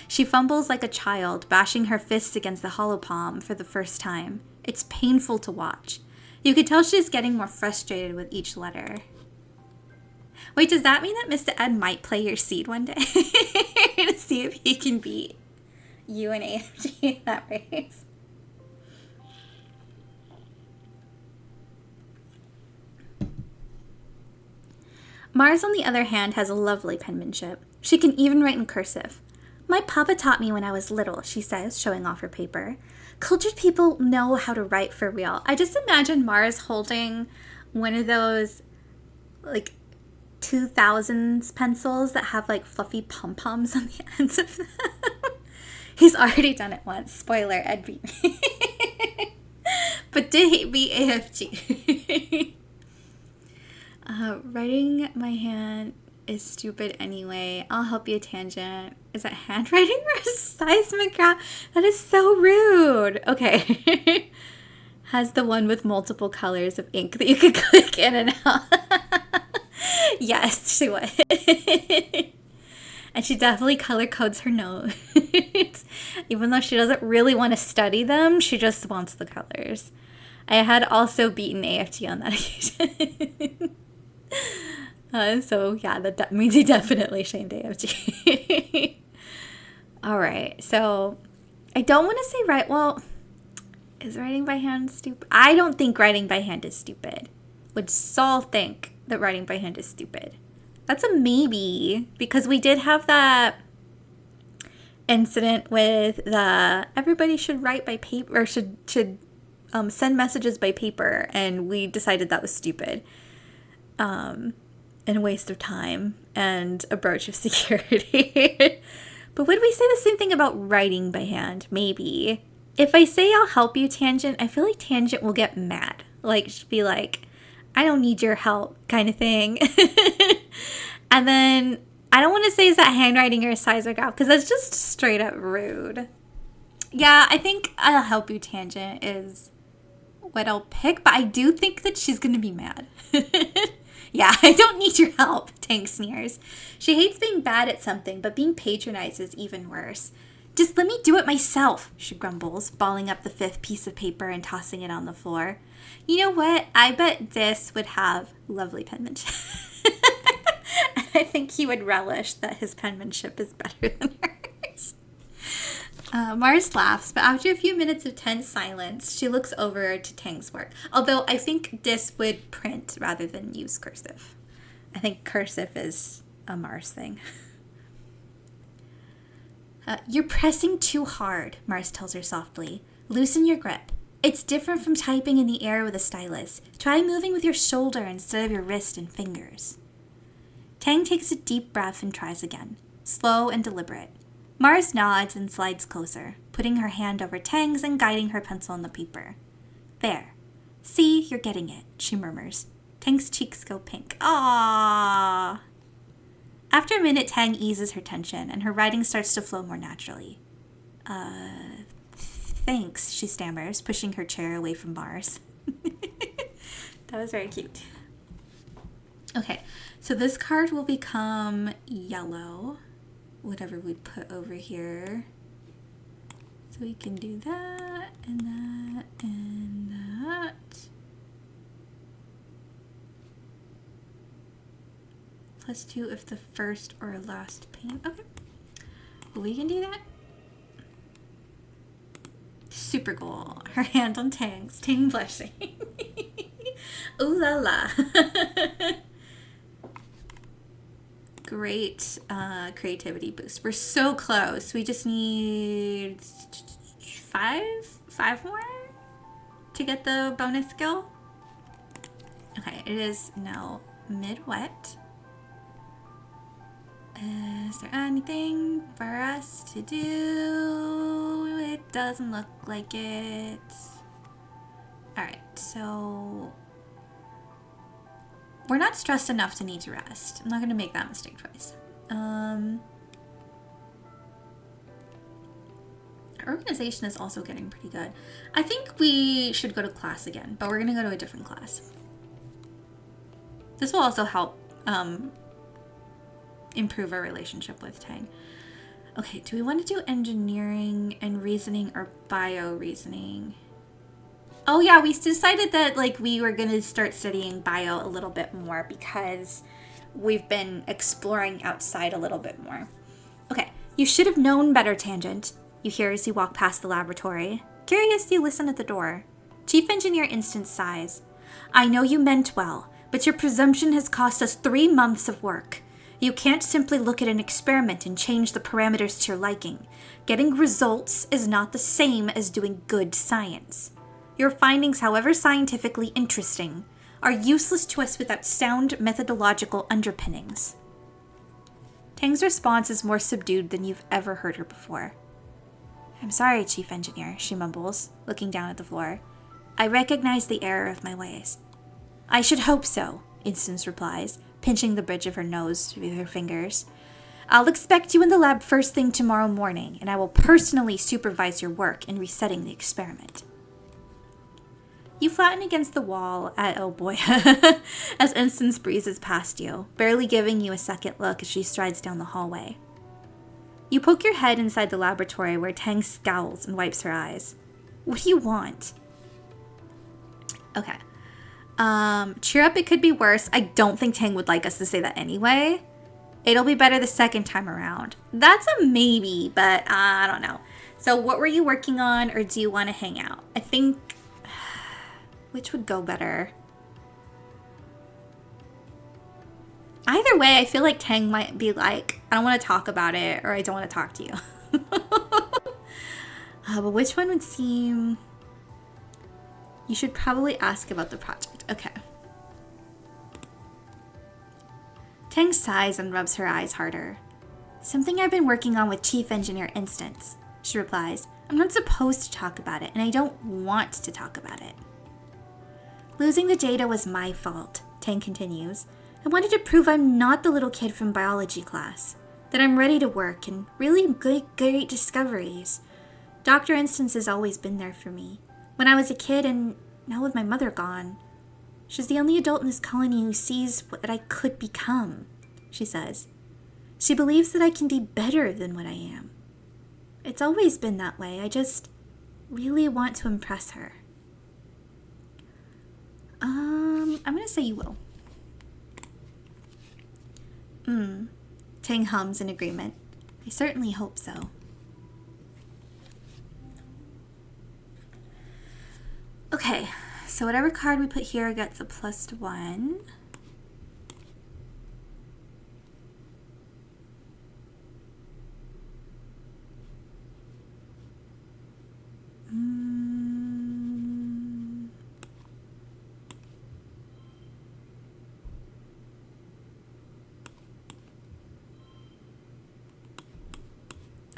She fumbles like a child, bashing her fists against the hollow palm for the first time. It's painful to watch. You could tell she's getting more frustrated with each letter. Wait, does that mean that Mr. Ed might play your seed one day? To see if he can beat you and AFG in that race? Mars, on the other hand, has a lovely penmanship. She can even write in cursive. My papa taught me when I was little, she says, showing off her paper. Cultured people know how to write for real. I just imagine Mars holding one of those, like, 2000s pencils that have, like, fluffy pom-poms on the ends of them. He's already done it once. Spoiler, Ed beat me. But did he beat AFG? Writing my hand is stupid anyway. I'll help you, Tangent. Is that handwriting or seismograph? That is so rude. Okay. Has the one with multiple colors of ink that you could click in and out. Yes, she would. And she definitely color codes her notes. Even though she doesn't really want to study them, she just wants the colors. I had also beaten AFT on that occasion. So yeah, that means he definitely shamed AFG. All right, so I don't want to say is writing by hand stupid? I don't think writing by hand is stupid. Would Saul think that writing by hand is stupid? That's a maybe, because we did have that incident with everybody should write by paper, or should send messages by paper, and we decided that was stupid. And a waste of time and a breach of security. But would we say the same thing about writing by hand? Maybe. If I say I'll help you, Tangent, I feel like Tangent will get mad. Like, she'll be like, I don't need your help, kind of thing. And then I don't want to say is that handwriting or a seismograph, because that's just straight up rude. Yeah, I think I'll help you, Tangent, is what I'll pick, but I do think that she's going to be mad. Yeah, I don't need your help, Tang sneers. She hates being bad at something, but being patronized is even worse. Just let me do it myself, she grumbles, balling up the 5th piece of paper and tossing it on the floor. You know what? I bet this would have lovely penmanship. And I think he would relish that his penmanship is better than hers. Mars laughs, but after a few minutes of tense silence, she looks over to Tang's work. Although I think this would print rather than use cursive. I think cursive is a Mars thing. You're pressing too hard, Mars tells her softly. Loosen your grip. It's different from typing in the air with a stylus. Try moving with your shoulder instead of your wrist and fingers. Tang takes a deep breath and tries again, slow and deliberate. Mars nods and slides closer, putting her hand over Tang's and guiding her pencil on the paper. There. See, you're getting it, she murmurs. Tang's cheeks go pink. Aww. After a minute, Tang eases her tension, and her writing starts to flow more naturally. Thanks, she stammers, pushing her chair away from Mars. That was very cute. Okay, so this card will become yellow. Whatever we put over here. So we can do that, and that, and that. +2 if the first or last pain. Okay. We can do that. Super cool. Her hand on Tang's. Tang blushing. Ooh la la. Great creativity boost. We're so close. We just need five more to get the bonus skill. Okay, it is now mid-wet. Is there anything for us to do? It doesn't look like it. Alright, so we're not stressed enough to need to rest. I'm not going to make that mistake twice. Our organization is also getting pretty good. I think we should go to class again, but we're going to go to a different class. This will also help improve our relationship with Tang. Okay, do we want to do engineering and reasoning or bio reasoning? Oh yeah, we decided that like we were going to start studying bio a little bit more because we've been exploring outside a little bit more. Okay, you should have known better, Tangent, you hear as you walk past the laboratory. Curious, you listen at the door. Chief Engineer Instance sighs. I know you meant well, but your presumption has cost us 3 months of work. You can't simply look at an experiment and change the parameters to your liking. Getting results is not the same as doing good science. Your findings, however scientifically interesting, are useless to us without sound methodological underpinnings. Tang's response is more subdued than you've ever heard her before. I'm sorry, Chief Engineer, she mumbles, looking down at the floor. I recognize the error of my ways. I should hope so, Instance replies, pinching the bridge of her nose with her fingers. I'll expect you in the lab first thing tomorrow morning, and I will personally supervise your work in resetting the experiment. You flatten against the wall oh boy, as Instance breezes past you, barely giving you a second look as she strides down the hallway. You poke your head inside the laboratory where Tang scowls and wipes her eyes. What do you want? Okay. Cheer up, it could be worse. I don't think Tang would like us to say that anyway. It'll be better the second time around. That's a maybe, but I don't know. So what were you working on, or do you want to hang out? I think... which would go better? Either way, I feel like Tang might be like, I don't want to talk about it, or I don't want to talk to you. But which one would seem... You should probably ask about the project. Okay. Tang sighs and rubs her eyes harder. Something I've been working on with Chief Engineer Instance, she replies. I'm not supposed to talk about it, and I don't want to talk about it. Losing the data was my fault, Tang continues. I wanted to prove I'm not the little kid from biology class, that I'm ready to work and really great discoveries. Dr. Instance has always been there for me. When I was a kid and now with my mother gone. She's the only adult in this colony who sees what I could become, she says. She believes that I can be better than what I am. It's always been that way. I just really want to impress her. I'm going to say you will. Tang hums in agreement. I certainly hope so. Okay, so whatever card we put here gets a +1.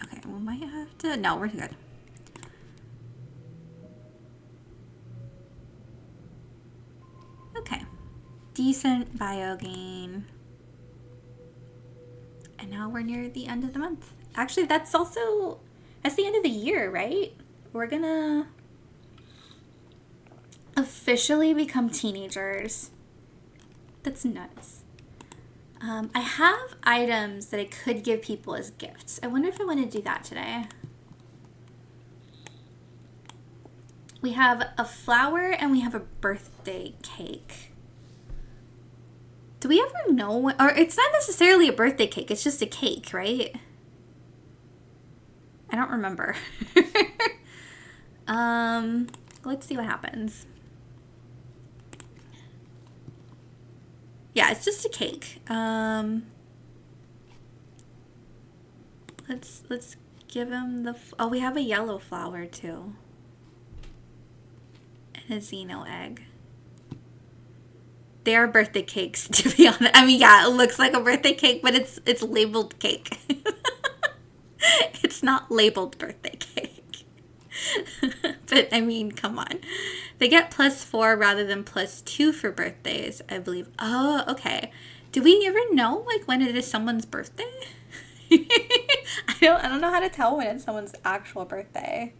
Okay, we might have to... No, we're good. Okay, decent bio gain. And now we're near the end of the month. Actually, that's the end of the year, right? We're gonna officially become teenagers. That's nuts. I have items that I could give people as gifts. I wonder if I want to do that today. We have a flower and we have a birthday cake. Do we ever know when, or it's not necessarily a birthday cake, it's just a cake, right? I don't remember. Let's see what happens. Yeah, it's just a cake. Let's give him the, oh, we have a yellow flower too. And a Xeno egg. They are birthday cakes, to be honest. I mean, yeah, it looks like a birthday cake, but it's labeled cake. It's not labeled birthday cake. But I mean, come on. They get +4 rather than +2 for birthdays, I believe. Oh, okay. Do we ever know like when it is someone's birthday? I don't know how to tell when it's someone's actual birthday.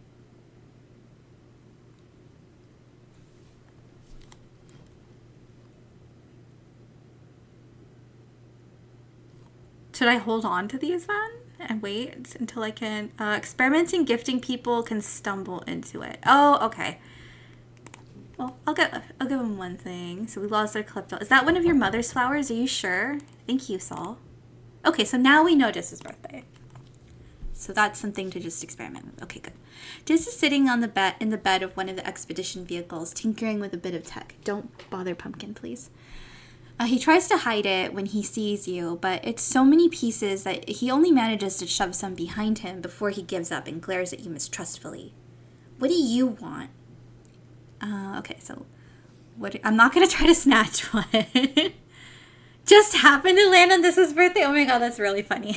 Should I hold on to these then and wait until I can? Experimenting gifting people can stumble into it. Oh, okay. Well, I'll give him one thing. So we lost our klepto. Is that one of your mother's flowers? Are you sure? Thank you, Saul. Okay, so now we know Dis's birthday. So that's something to just experiment with. Okay, good. Dis is sitting on the in the bed of one of the expedition vehicles, tinkering with a bit of tech. Don't bother, Pumpkin, please. He tries to hide it when he sees you, but it's so many pieces that he only manages to shove some behind him before he gives up and glares at you mistrustfully. What do you want? Okay, so I'm not going to try to snatch one. Just happened to land on Dis's birthday? Oh my god, that's really funny.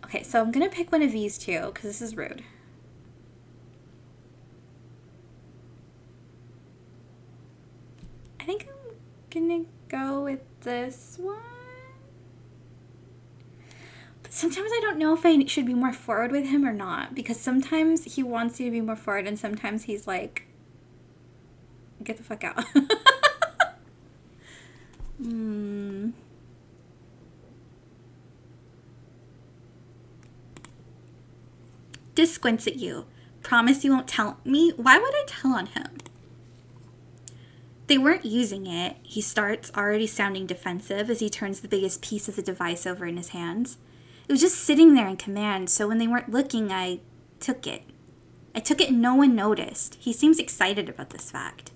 Okay, so I'm going to pick one of these two, because this is rude. I think I'm gonna go with this one. But sometimes I don't know if I should be more forward with him or not, because sometimes he wants you to be more forward and sometimes he's like, get the fuck out. Dis squints at you. Promise you won't tell me? Why would I tell on him? They weren't using it. He starts, already sounding defensive as he turns the biggest piece of the device over in his hands. It was just sitting there in command, so when they weren't looking, I took it. I took it and no one noticed. He seems excited about this fact.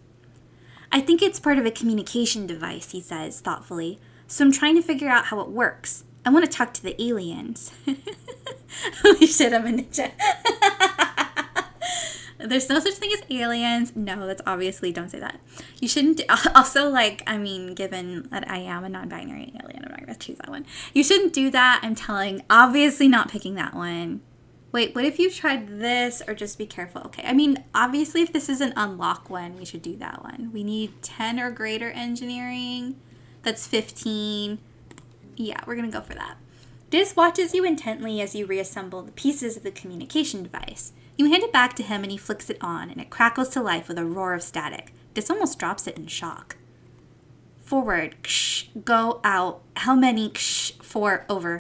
I think it's part of a communication device, he says, thoughtfully, so I'm trying to figure out how it works. I want to talk to the aliens. Holy shit, I'm a ninja. There's no such thing as aliens. No, that's obviously, don't say that. You shouldn't, also, like, I mean, given that I am a non-binary alien, I'm not going to choose that one. You shouldn't do that. I'm telling, obviously not picking that one. Wait, what if you tried this or just be careful? Okay, I mean, obviously if this is an unlock one, we should do that one. We need 10 or greater engineering. That's 15. Yeah, we're going to go for that. Dis watches you intently as you reassemble the pieces of the communication device. You hand it back to him and he flicks it on, and it crackles to life with a roar of static. Dis almost drops it in shock. Forward, ksh, go out. How many? Ksh, 4, over.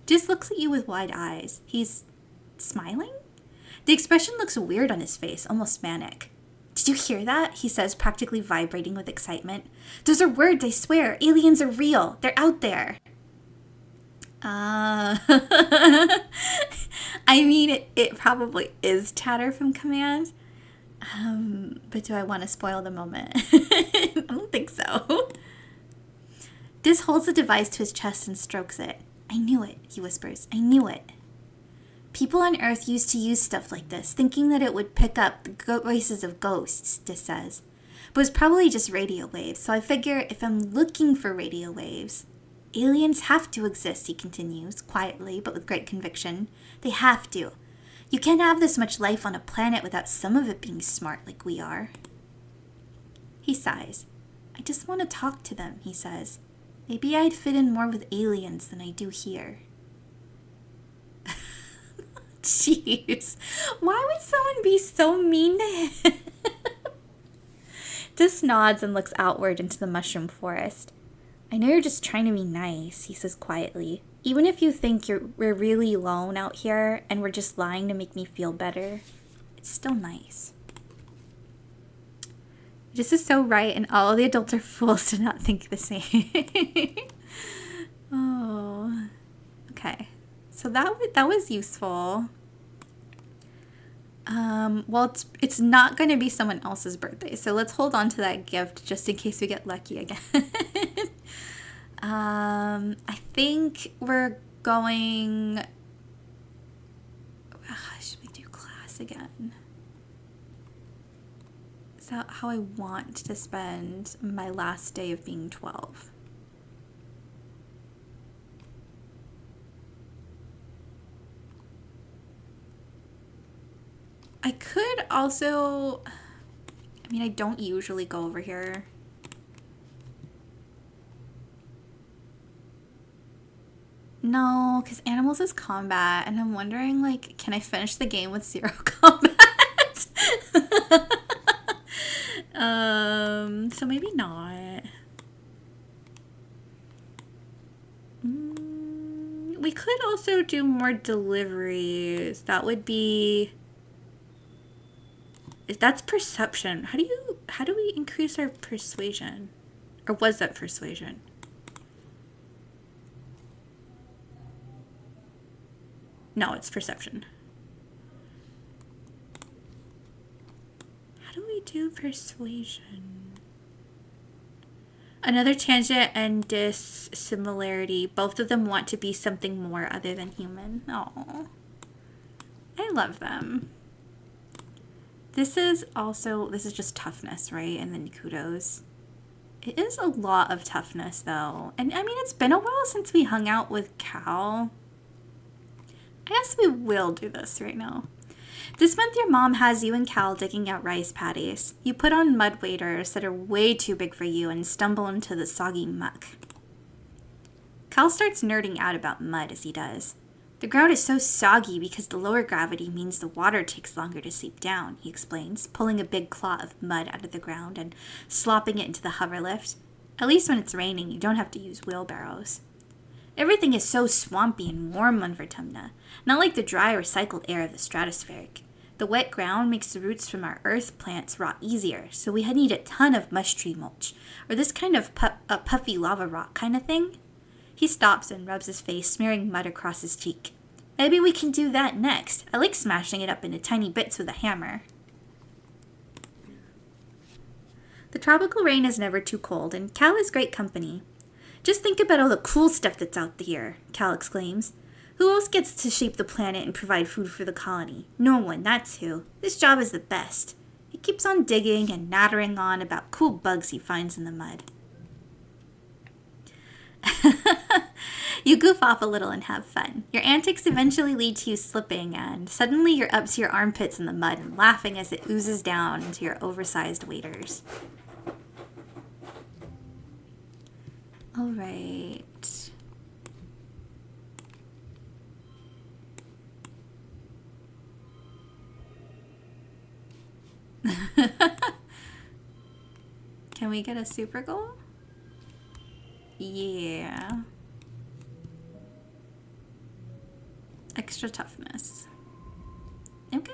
Dis looks at you with wide eyes. He's smiling? The expression looks weird on his face, almost manic. Did you hear that? He says, practically vibrating with excitement. Those are words, I swear. Aliens are real. They're out there. I mean, it probably is chatter from command. But do I want to spoil the moment? I don't think so. Dis holds the device to his chest and strokes it. I knew it, he whispers. I knew it. People on Earth used to use stuff like this, thinking that it would pick up the voices of ghosts, Dis says. But it was probably just radio waves, so I figure if I'm looking for radio waves... Aliens have to exist, he continues, quietly but with great conviction. They have to. You can't have this much life on a planet without some of it being smart like we are. He sighs. I just want to talk to them, he says. Maybe I'd fit in more with aliens than I do here. Jeez. Why would someone be so mean to him? Dis nods and looks outward into the mushroom forest. I know you're just trying to be nice, he says quietly. Even if you think we're really alone out here and we're just lying to make me feel better, it's still nice. This is so right, and all the adults are fools to not think the same. Oh, okay. So that was useful. Well, it's not going to be someone else's birthday, so let's hold on to that gift just in case we get lucky again. I think we're going... should we do class again? Is that how I want to spend my last day of being 12? I could also... I mean, I don't usually go over here. No, because animals is combat, and I'm wondering, like, can I finish the game with 0 combat? So maybe not. We could also do more deliveries. That would be... That's perception. How do we increase our persuasion? Or was that persuasion? No, it's perception. How do we do persuasion? Another tangent and dissimilarity. Both of them want to be something more other than human. Oh, I love them. This is just toughness, right? And then kudos. It is a lot of toughness, though. And I mean, it's been a while since we hung out with Cal. I guess we will do this right now. This month your mom has you and Cal digging out rice paddies. You put on mud waders that are way too big for you and stumble into the soggy muck. Cal starts nerding out about mud as he does. The ground is so soggy because the lower gravity means the water takes longer to seep down, he explains, pulling a big clot of mud out of the ground and slopping it into the hover lift. At least when it's raining, you don't have to use wheelbarrows. Everything is so swampy and warm on Vertumna, not like the dry, recycled air of the stratospheric. The wet ground makes the roots from our earth plants rot easier, so we need a ton of mush tree mulch, or this kind of puffy lava rock kind of thing. He stops and rubs his face, smearing mud across his cheek. Maybe we can do that next. I like smashing it up into tiny bits with a hammer. The tropical rain is never too cold, and Cal is great company. Just think about all the cool stuff that's out here, Cal exclaims. Who else gets to shape the planet and provide food for the colony? No one, that's who. This job is the best. He keeps on digging and nattering on about cool bugs he finds in the mud. You goof off a little and have fun. Your antics eventually lead to you slipping, and suddenly you're up to your armpits in the mud and laughing as it oozes down into your oversized waders. All right. Can we get a super goal? Yeah. Extra toughness. Okay.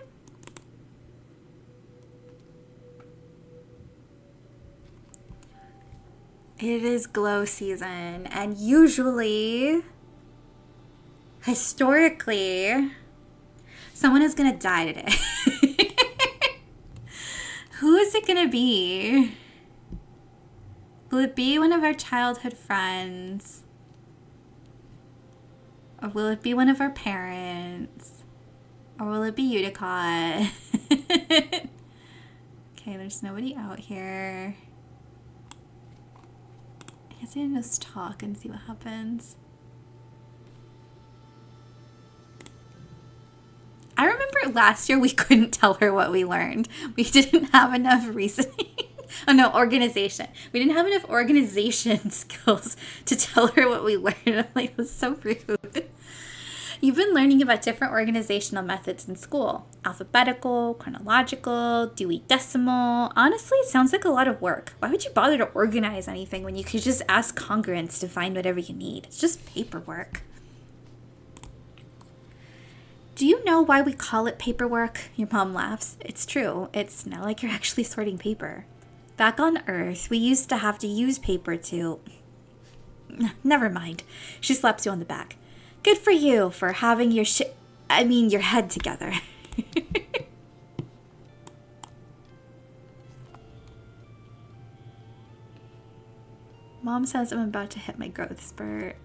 It is glow season, and usually, historically, someone is gonna die today. Who is it gonna be? Will it be one of our childhood friends? Or will it be one of our parents? Or will it be Utica? Okay, there's nobody out here. I guess I can just talk and see what happens. I remember last year we couldn't tell her what we learned. We didn't have enough reasoning. Oh no, organization. We didn't have enough organization skills to tell her what we learned. I'm like, it was so rude. You've been learning about different organizational methods in school. Alphabetical, chronological, Dewey Decimal. Honestly, it sounds like a lot of work. Why would you bother to organize anything when you could just ask congruence to find whatever you need? It's just paperwork. Do you know why we call it paperwork? Your mom laughs. It's true. It's not like you're actually sorting paper. Back on Earth, we used to have to use paper to... Never mind. She slaps you on the back. Good for you for having your your head together. Mom says I'm about to hit my growth spurt.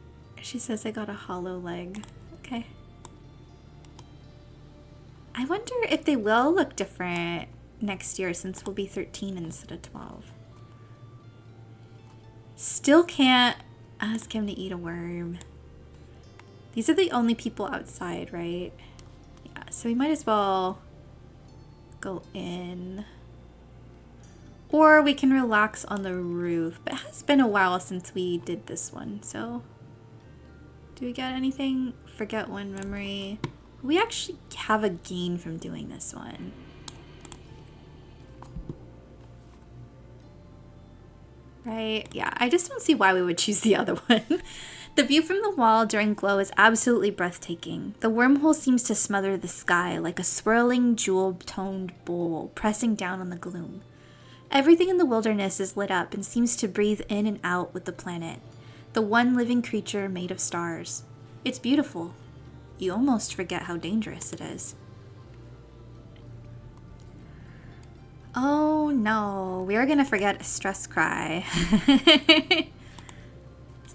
She says I got a hollow leg. Okay. I wonder if they will look different next year since we'll be 13 instead of 12. Still can't ask him to eat a worm. These are the only people outside, right? Yeah, so we might as well go in. Or we can relax on the roof. But it has been a while since we did this one, so... Do we get anything? Forget one memory. We actually have a gain from doing this one. Right? Yeah, I just don't see why we would choose the other one. The view from the wall during glow is absolutely breathtaking. The wormhole seems to smother the sky like a swirling jewel-toned bowl pressing down on the gloom. Everything in the wilderness is lit up and seems to breathe in and out with the planet, the one living creature made of stars. It's beautiful. You almost forget how dangerous it is. Oh no, we are gonna forget a stress cry.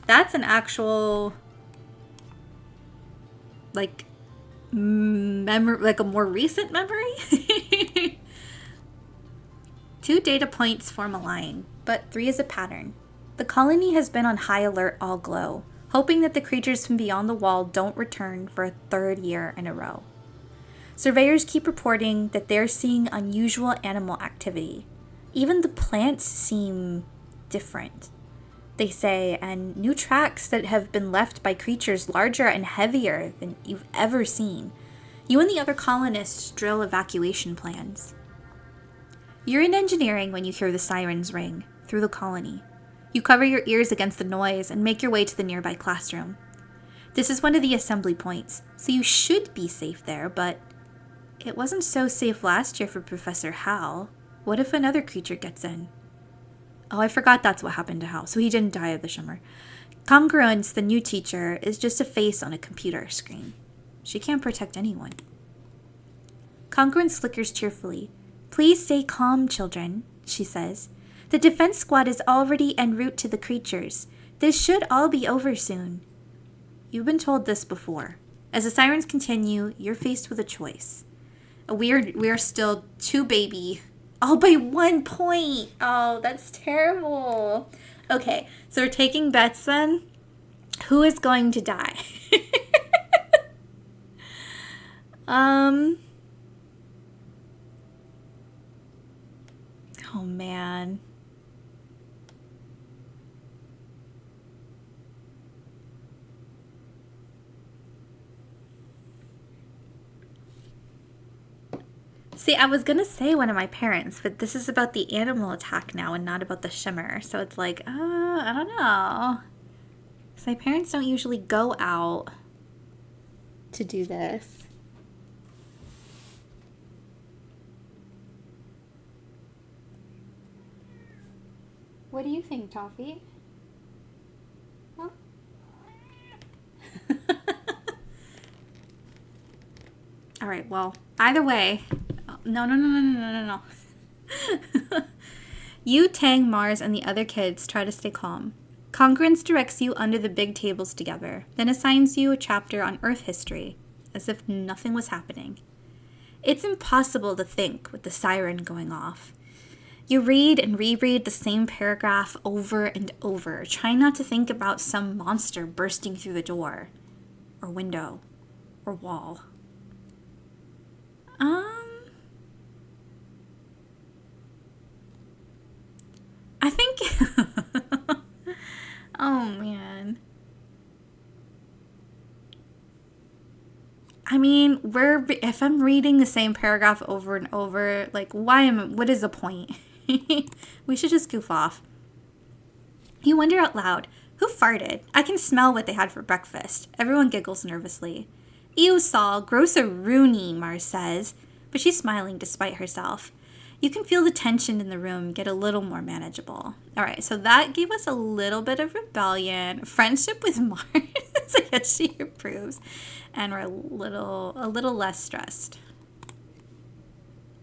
That's an actual, like, memory, like a more recent memory. 2 data points form a line, but 3 is a pattern. The colony has been on high alert all glow, hoping that the creatures from beyond the wall don't return for a 3rd year in a row. Surveyors keep reporting that they're seeing unusual animal activity. Even the plants seem different, they say, and new tracks that have been left by creatures larger and heavier than you've ever seen. You and the other colonists drill evacuation plans. You're in engineering when you hear the sirens ring through the colony. You cover your ears against the noise and make your way to the nearby classroom. This is one of the assembly points, so you should be safe there, but it wasn't so safe last year for Professor Hal. What if another creature gets in? Oh, I forgot that's what happened to Hal, so he didn't die of the shimmer. Congruence, the new teacher, is just a face on a computer screen. She can't protect anyone. Congruence flickers cheerfully. Please stay calm, children, she says. The defense squad is already en route to the creatures. This should all be over soon. You've been told this before. As the sirens continue, you're faced with a choice. We are still 2 baby. All by 1 point. Oh, that's terrible. Okay, so we're taking bets then. Who is going to die? Oh man. See, I was gonna say one of my parents, but this is about the animal attack now and not about the shimmer. So it's like, I don't know. Because my parents don't usually go out to do this. What do you think, Toffee? Huh? All right, well, either way. No. You, Tang, Mars, and the other kids try to stay calm. Congruence directs you under the big tables together, then assigns you a chapter on Earth history, as if nothing was happening. It's impossible to think with the siren going off. You read and reread the same paragraph over and over, trying not to think about some monster bursting through the door, or window, or wall. I think... Oh, man. I mean, if I'm reading the same paragraph over and over, like, what is the point? We should just goof off. You wonder out loud, who farted? I can smell what they had for breakfast. Everyone giggles nervously. Ew, Saul, gross-a-rooney, Mars says, but she's smiling despite herself. You can feel the tension in the room get a little more manageable. All right, so that gave us a little bit of rebellion, friendship with Mars. I guess she approves, and we're a little less stressed.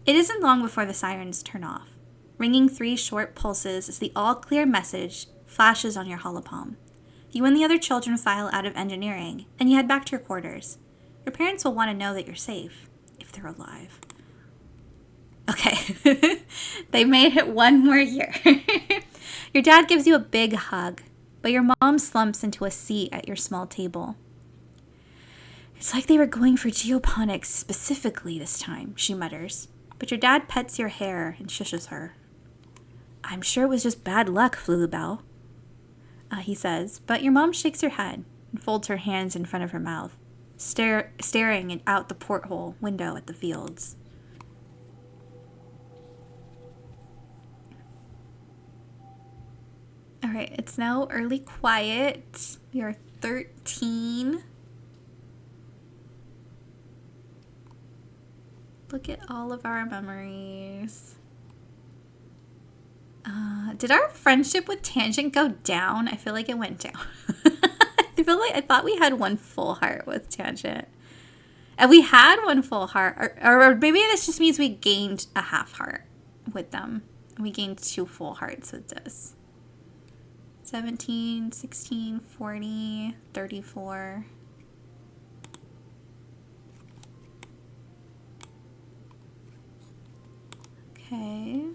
It isn't long before the sirens turn off. Ringing 3 short pulses as the all-clear message flashes on your holopalm. You and the other children file out of engineering, and you head back to your quarters. Your parents will want to know that you're safe, if they're alive. Okay, they made it 1 more year. Your dad gives you a big hug, but your mom slumps into a seat at your small table. It's like they were going for geoponics specifically this time, she mutters, but your dad pets your hair and shushes her. I'm sure it was just bad luck, Flulubel, he says, but your mom shakes her head and folds her hands in front of her mouth, staring out the porthole window at the fields. All right, it's now early quiet. We are 13. Look at all of our memories. Did our friendship with Tangent go down? I feel like it went down. I thought we had 1 full heart with Tangent. And we had 1 full heart. Or maybe this just means we gained a half heart with them. We gained 2 full hearts with this. 17, 16, 40, 34. Okay.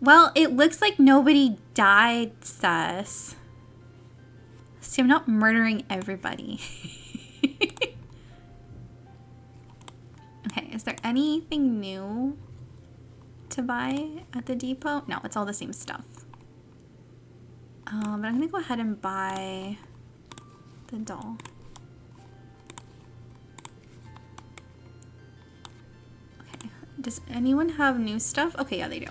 Well, it looks like nobody died, sus. See, I'm not murdering everybody. Okay, is there anything new to buy at the depot? No, it's all the same stuff. But I'm going to go ahead and buy the doll. Okay, does anyone have new stuff? Okay, yeah, they do.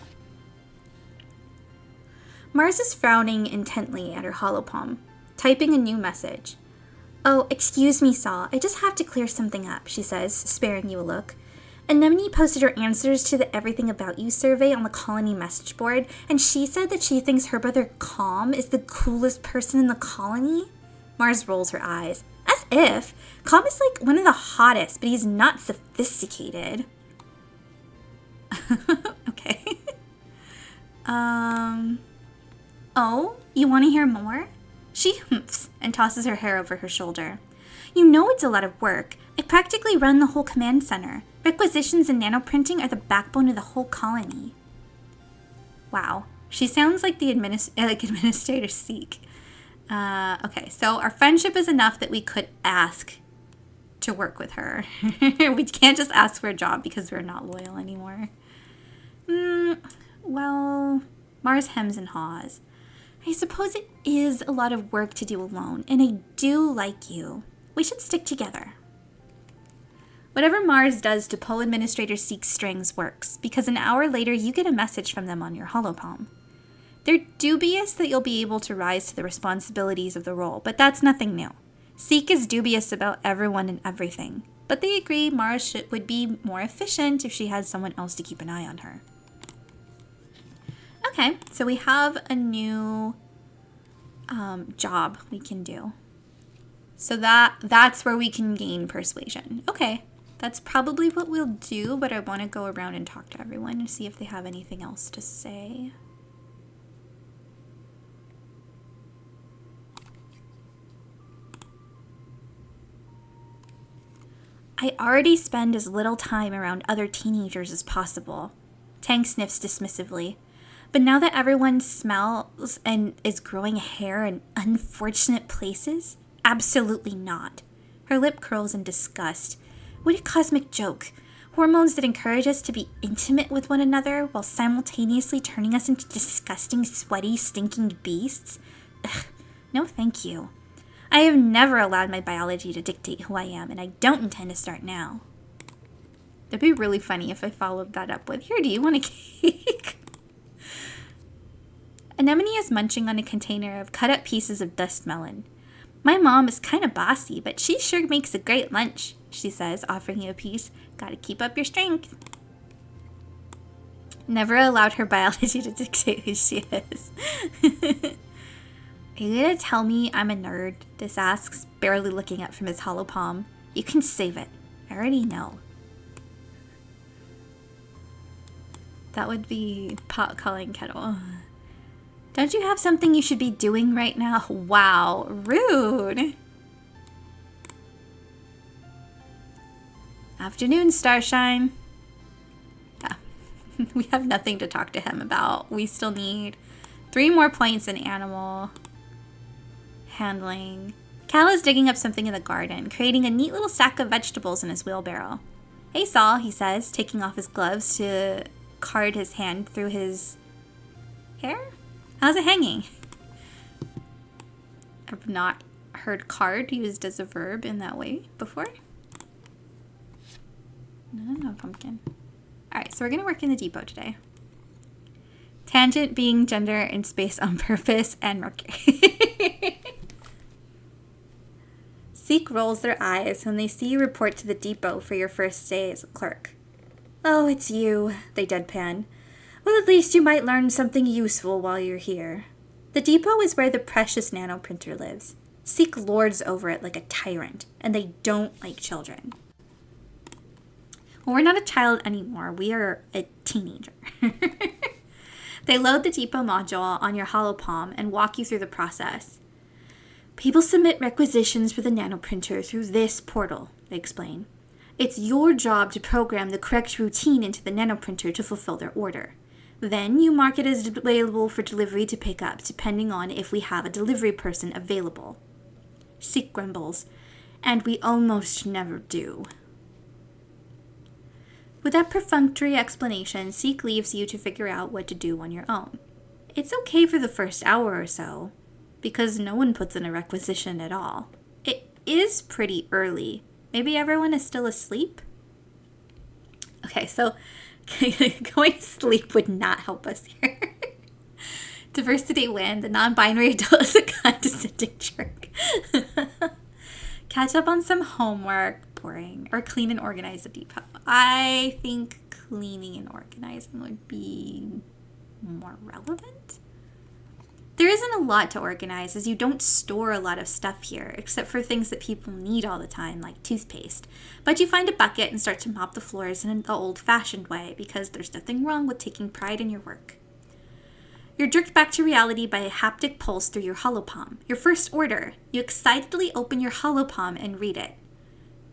Mars is frowning intently at her holopalm, typing a new message. Oh, excuse me, Saul. I just have to clear something up, she says, sparing you a look. Anemone posted her answers to the Everything About You survey on the colony message board, and she said that she thinks her brother Calm is the coolest person in the colony. Mars rolls her eyes. As if. Calm is like one of the hottest, but he's not sophisticated. Okay. Oh, you want to hear more? She humphs and tosses her hair over her shoulder. You know it's a lot of work. I practically run the whole command center. Requisitions and nanoprinting are the backbone of the whole colony. Wow. She sounds like the Administrator Seek. Okay, so our friendship is enough that we could ask to work with her. We can't just ask for a job because we're not loyal anymore. Well, Mars hems and haws. I suppose it is a lot of work to do alone, and I do like you. We should stick together. Whatever Mars does to pull Administrator Seek's strings works, because an hour later you get a message from them on your holopalm. They're dubious that you'll be able to rise to the responsibilities of the role, but that's nothing new. Seek is dubious about everyone and everything, but they agree Mars would be more efficient if she had someone else to keep an eye on her. Okay, so we have a new job we can do. So that's where we can gain persuasion. Okay, that's probably what we'll do, but I want to go around and talk to everyone and see if they have anything else to say. I already spend as little time around other teenagers as possible. Tang sniffs dismissively. But now that everyone smells and is growing hair in unfortunate places, absolutely not. Her lip curls in disgust. What a cosmic joke. Hormones that encourage us to be intimate with one another while simultaneously turning us into disgusting, sweaty, stinking beasts. Ugh, no thank you. I have never allowed my biology to dictate who I am, and I don't intend to start now. That'd be really funny if I followed that up with, here, do you want a cake? Anemone is munching on a container of cut-up pieces of dust melon. My mom is kind of bossy, but she sure makes a great lunch, she says, offering you a piece. Gotta keep up your strength. Never allowed her biology to dictate who she is. Are you gonna tell me I'm a nerd? Dis asks, barely looking up from his hollow palm. You can save it. I already know. That would be pot calling kettle. Don't you have something you should be doing right now? Wow, rude. Afternoon, Starshine. Yeah, we have nothing to talk to him about. We still need 3 more points in animal handling. Cal is digging up something in the garden, creating a neat little stack of vegetables in his wheelbarrow. Hey, Saul, he says, taking off his gloves to card his hand through his hair? How's it hanging? I've not heard card used as a verb in that way before. No, pumpkin. Alright, so we're going to work in the depot today. Tangent being gender in space on purpose and Mercury. Zeke rolls their eyes when they see you report to the depot for your first day as a clerk. Oh, it's you, they deadpan. Well, at least you might learn something useful while you're here. The depot is where the precious nanoprinter lives. Zeke lords over it like a tyrant, and they don't like children. Well, we're not a child anymore. We are a teenager. They load the depot module on your hollow palm and walk you through the process. People submit requisitions for the nanoprinter through this portal, they explain. It's your job to program the correct routine into the nanoprinter to fulfill their order. Then you mark it as available for delivery to pick up, depending on if we have a delivery person available. Zeke grumbles, and we almost never do. With that perfunctory explanation, Zeke leaves you to figure out what to do on your own. It's okay for the first hour or so, because no one puts in a requisition at all. It is pretty early. Maybe everyone is still asleep? Okay, so going to sleep would not help us here. Diversity win. The non-binary adult is a condescending jerk. Catch up on some homework. Boring. Or clean and organize the depot. I think cleaning and organizing would be more relevant. There isn't a lot to organize, as you don't store a lot of stuff here, except for things that people need all the time, like toothpaste. But you find a bucket and start to mop the floors in the old-fashioned way, because there's nothing wrong with taking pride in your work. You're jerked back to reality by a haptic pulse through your hollow palm. Your first order. You excitedly open your hollow palm and read it.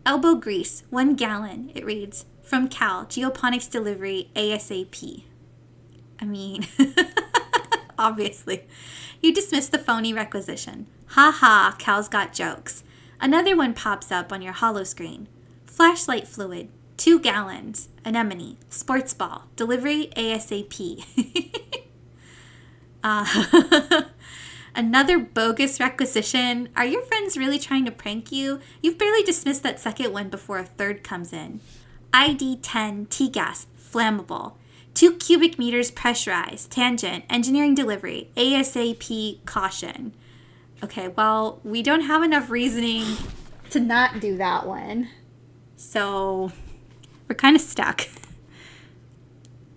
Elbow grease, 1 gallon, it reads. From Cal, geoponics delivery, ASAP. I mean... Obviously. You dismiss the phony requisition. Ha ha, Cal's got jokes. Another one pops up on your hollow screen. Flashlight fluid, 2 gallons, anemone, sports ball, delivery ASAP. Another bogus requisition. Are your friends really trying to prank you? You've barely dismissed that second one before a third comes in. ID 10, T-gas, flammable. 2 cubic meters pressurized, tangent, engineering delivery, ASAP, caution. Okay, well, we don't have enough reasoning to not do that one. So, we're kind of stuck.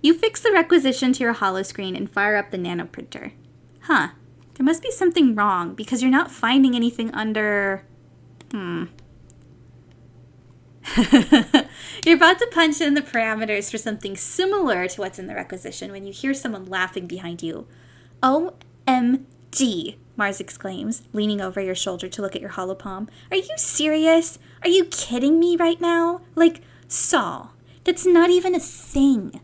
You fix the requisition to your hollow screen and fire up the nanoprinter. Huh, there must be something wrong because you're not finding anything under... You're about to punch in the parameters for something similar to what's in the requisition when you hear someone laughing behind you. OMG, Mars exclaims, leaning over your shoulder to look at your hollow palm. Are you serious? Are you kidding me right now? Like, Saul, that's not even a thing.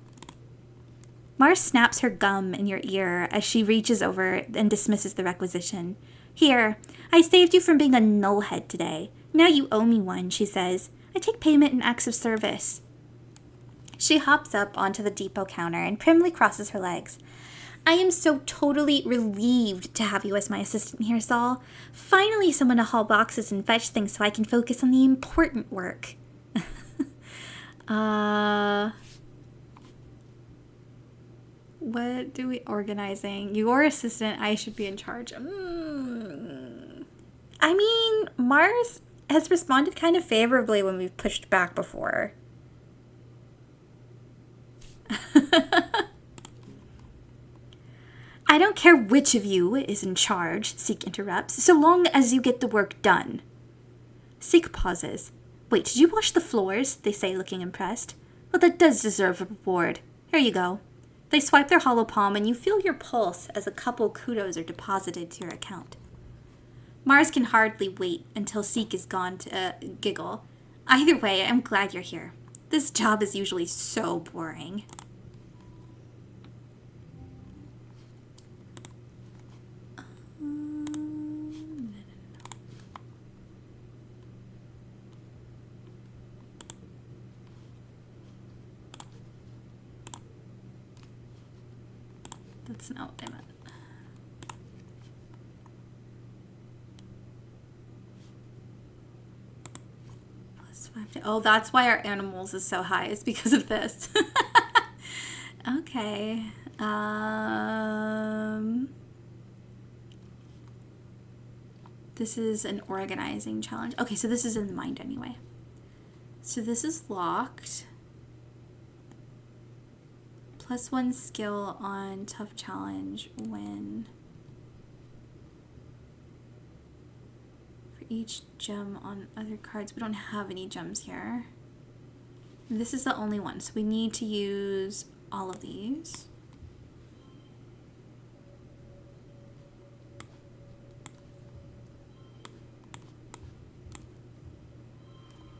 Mars snaps her gum in your ear as she reaches over and dismisses the requisition. Here, I saved you from being a nullhead today. Now you owe me one, she says. I take payment in acts of service. She hops up onto the depot counter and primly crosses her legs. I am so totally relieved to have you as my assistant here, Saul. Finally someone to haul boxes and fetch things so I can focus on the important work. What do we... Organizing. Your assistant, I should be in charge. I mean, Mars has responded kind of favorably when we've pushed back before. I don't care which of you is in charge, Seek interrupts, so long as you get the work done. Seek pauses. Wait, did you wash the floors? They say, looking impressed. Well, that does deserve a reward. Here you go. They swipe their hollow palm and you feel your pulse as a couple kudos are deposited to your account. Mars can hardly wait until Seek is gone to giggle. Either way, I'm glad you're here. This job is usually so boring. That's not what I meant. Oh, that's why our animals is so high. It's because of this. Okay. This is an organizing challenge. Okay, so this is in the mind anyway. So this is locked. +1 skill on tough challenge when... each gem on other cards. We don't have any gems here. This is the only one, so we need to use all of these.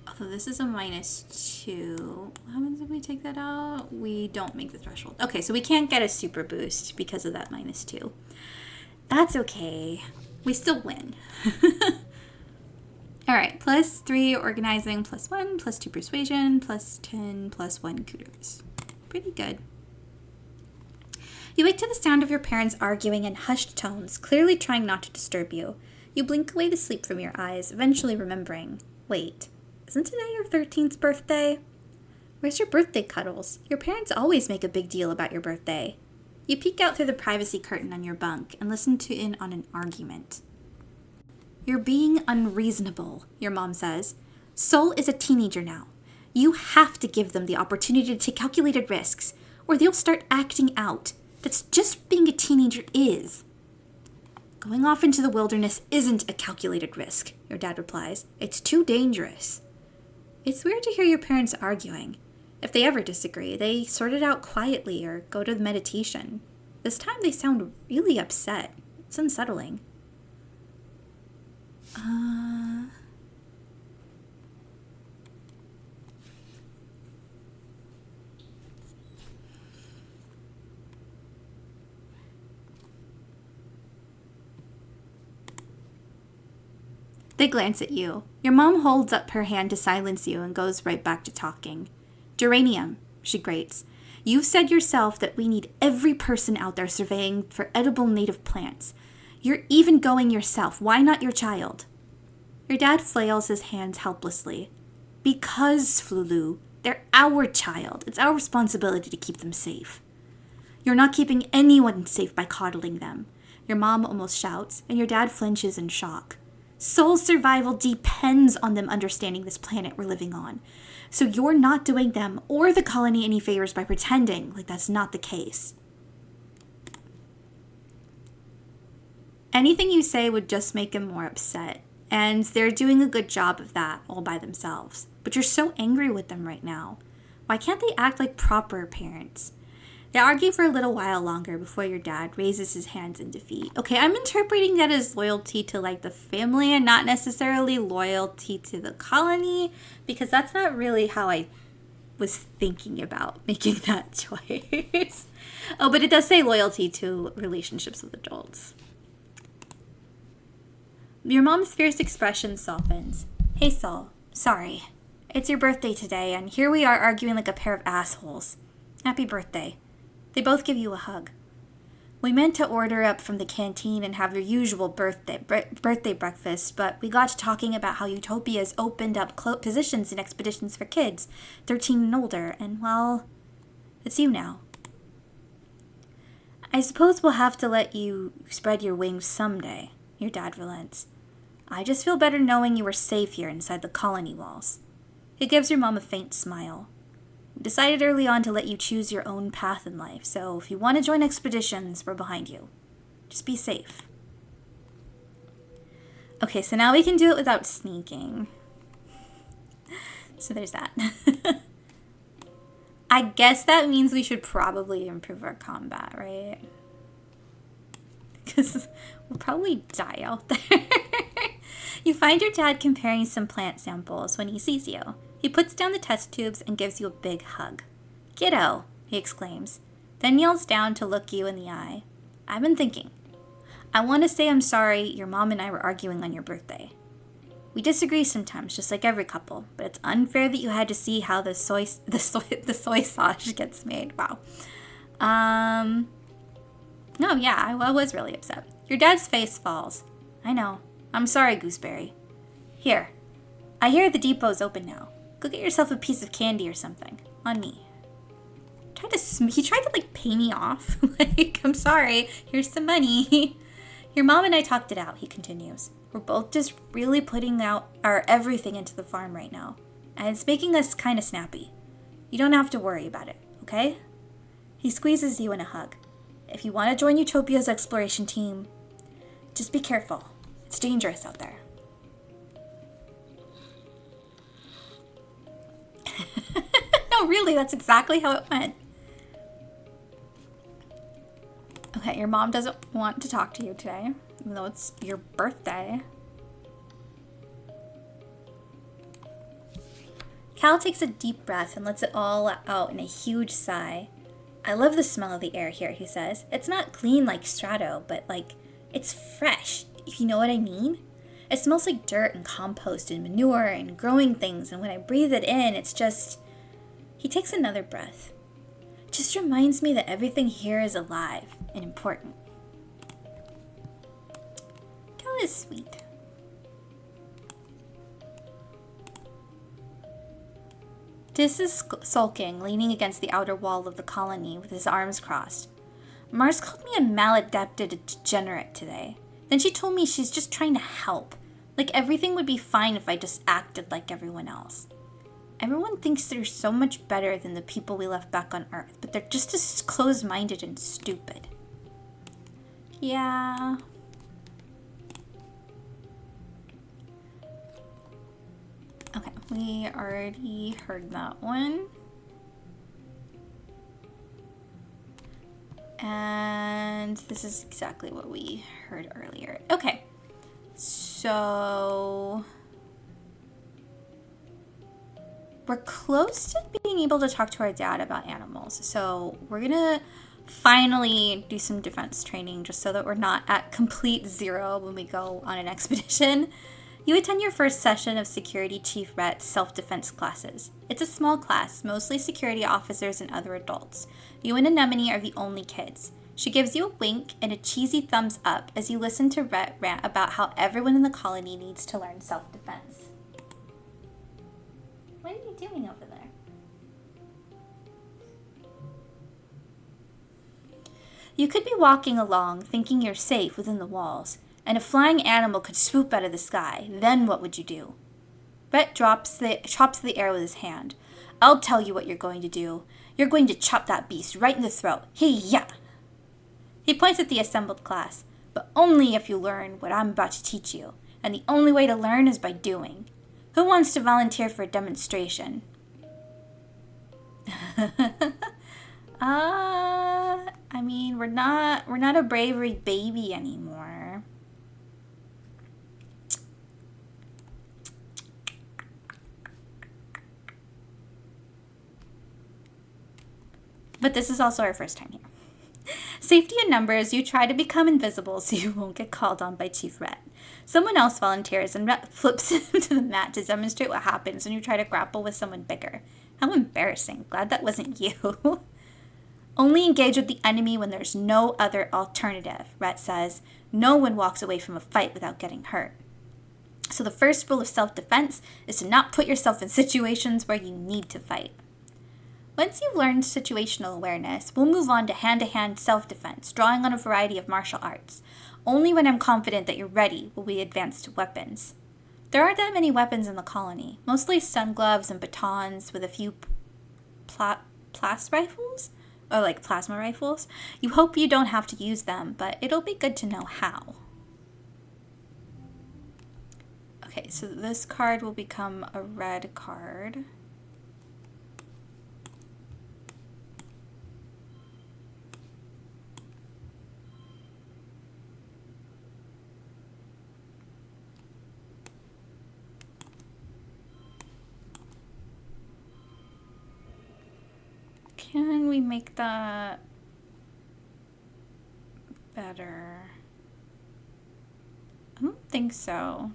Although this is a -2. How much did we take that out? We don't make the threshold. Okay, so we can't get a super boost because of that -2. That's okay. We still win. All right, +3 organizing, +1, +2 persuasion, +10, +1 kudos. Pretty good. You wake to the sound of your parents arguing in hushed tones, clearly trying not to disturb you. You blink away the sleep from your eyes, eventually remembering. Wait, isn't today your 13th birthday? Where's your birthday cuddles? Your parents always make a big deal about your birthday. You peek out through the privacy curtain on your bunk and listen in on an argument. You're being unreasonable, your mom says. Sol is a teenager now. You have to give them the opportunity to take calculated risks, or they'll start acting out. That's just being a teenager is. Going off into the wilderness isn't a calculated risk, your dad replies. It's too dangerous. It's weird to hear your parents arguing. If they ever disagree, they sort it out quietly or go to the meditation. This time they sound really upset. It's unsettling. They glance at you. Your mom holds up her hand to silence you and goes right back to talking. Geranium, she grates. You've said yourself that we need every person out there surveying for edible native plants. You're even going yourself. Why not your child? Your dad flails his hands helplessly. Because, Flulu, they're our child. It's our responsibility to keep them safe. You're not keeping anyone safe by coddling them. Your mom almost shouts, and your dad flinches in shock. Sol's survival depends on them understanding this planet we're living on. So you're not doing them or the colony any favors by pretending like that's not the case. Anything you say would just make him more upset, and they're doing a good job of that all by themselves. But you're so angry with them right now. Why can't they act like proper parents? They argue for a little while longer before your dad raises his hands in defeat. Okay, I'm interpreting that as loyalty to like the family and not necessarily loyalty to the colony, because that's not really how I was thinking about making that choice. Oh, but it does say loyalty to relationships with adults. Your mom's fierce expression softens. Hey, Sol. Sorry. It's your birthday today, and here we are arguing like a pair of assholes. Happy birthday. They both give you a hug. We meant to order up from the canteen and have your usual birthday breakfast, but we got to talking about how Utopia's opened up positions in expeditions for kids, 13 and older, and, well, it's you now. I suppose we'll have to let you spread your wings someday, your dad relents. I just feel better knowing you were safe here inside the colony walls. He gives your mom a faint smile. We decided early on to let you choose your own path in life, so if you want to join expeditions, we're behind you. Just be safe. Okay, so now we can do it without sneaking. So there's that. I guess that means we should probably improve our combat, right? Because we'll probably die out there. You find your dad comparing some plant samples when he sees you. He puts down the test tubes and gives you a big hug. "Kiddo," he exclaims, then kneels down to look you in the eye. "I've been thinking. I want to say I'm sorry your mom and I were arguing on your birthday. We disagree sometimes, just like every couple, but it's unfair that you had to see how the soy sauce gets made." Wow. No, yeah, I was really upset. Your dad's face falls. "I know. I'm sorry, Gooseberry. Here, I hear the depot's open now. Go get yourself a piece of candy or something. On me." He tried to like pay me off. Like, "I'm sorry. Here's some money." "Your mom and I talked it out," he continues. "We're both just really putting out our everything into the farm right now. And it's making us kind of snappy. You don't have to worry about it, okay?" He squeezes you in a hug. "If you want to join Utopia's exploration team, just be careful. It's dangerous out there." No, really, that's exactly how it went. Okay, your mom doesn't want to talk to you today, even though it's your birthday. Cal takes a deep breath and lets it all out in a huge sigh. "I love the smell of the air here," he says. "It's not clean like Strato, but like, it's fresh, if you know what I mean? It smells like dirt and compost and manure and growing things, and when I breathe it in, it's just..." He takes another breath. "Just reminds me that everything here is alive and important." Cal is sweet. Dis is sulking, leaning against the outer wall of the colony with his arms crossed. "Mars called me a maladapted degenerate today. Then she told me she's just trying to help. Like everything would be fine if I just acted like everyone else. Everyone thinks they're so much better than the people we left back on Earth, but they're just as close-minded and stupid." Yeah. Okay, we already heard that one. And this is exactly what we heard earlier. Okay, so we're close to being able to talk to our dad about animals. So we're gonna finally do some defense training just so that we're not at complete zero when we go on an expedition. You attend your first session of Security Chief Rhett's self-defense classes. It's a small class, mostly security officers and other adults. You and Anemone are the only kids. She gives you a wink and a cheesy thumbs up as you listen to Rhett rant about how everyone in the colony needs to learn self-defense. What are you doing over there? You could be walking along thinking you're safe within the walls, and a flying animal could swoop out of the sky. Then what would you do? Rhett chops the air with his hand. "I'll tell you what you're going to do. You're going to chop that beast right in the throat. Hey-ya!" He points at the assembled class. "But only if you learn what I'm about to teach you. And the only way to learn is by doing. Who wants to volunteer for a demonstration?" I mean, we're not a bravery baby anymore. But this is also our first time here. Safety in numbers, you try to become invisible so you won't get called on by Chief Rhett. Someone else volunteers and Rhett flips him to the mat to demonstrate what happens when you try to grapple with someone bigger. How embarrassing. Glad that wasn't you. "Only engage with the enemy when there's no other alternative," Rhett says. "No one walks away from a fight without getting hurt. So the first rule of self-defense is to not put yourself in situations where you need to fight." Once you've learned situational awareness, we'll move on to hand-to-hand self-defense, drawing on a variety of martial arts. Only when I'm confident that you're ready will we advance to weapons. There aren't that many weapons in the colony, mostly stun gloves and batons with a few plasma rifles. You hope you don't have to use them, but it'll be good to know how. Okay, so this card will become a red card. Can we make that better? I don't think so.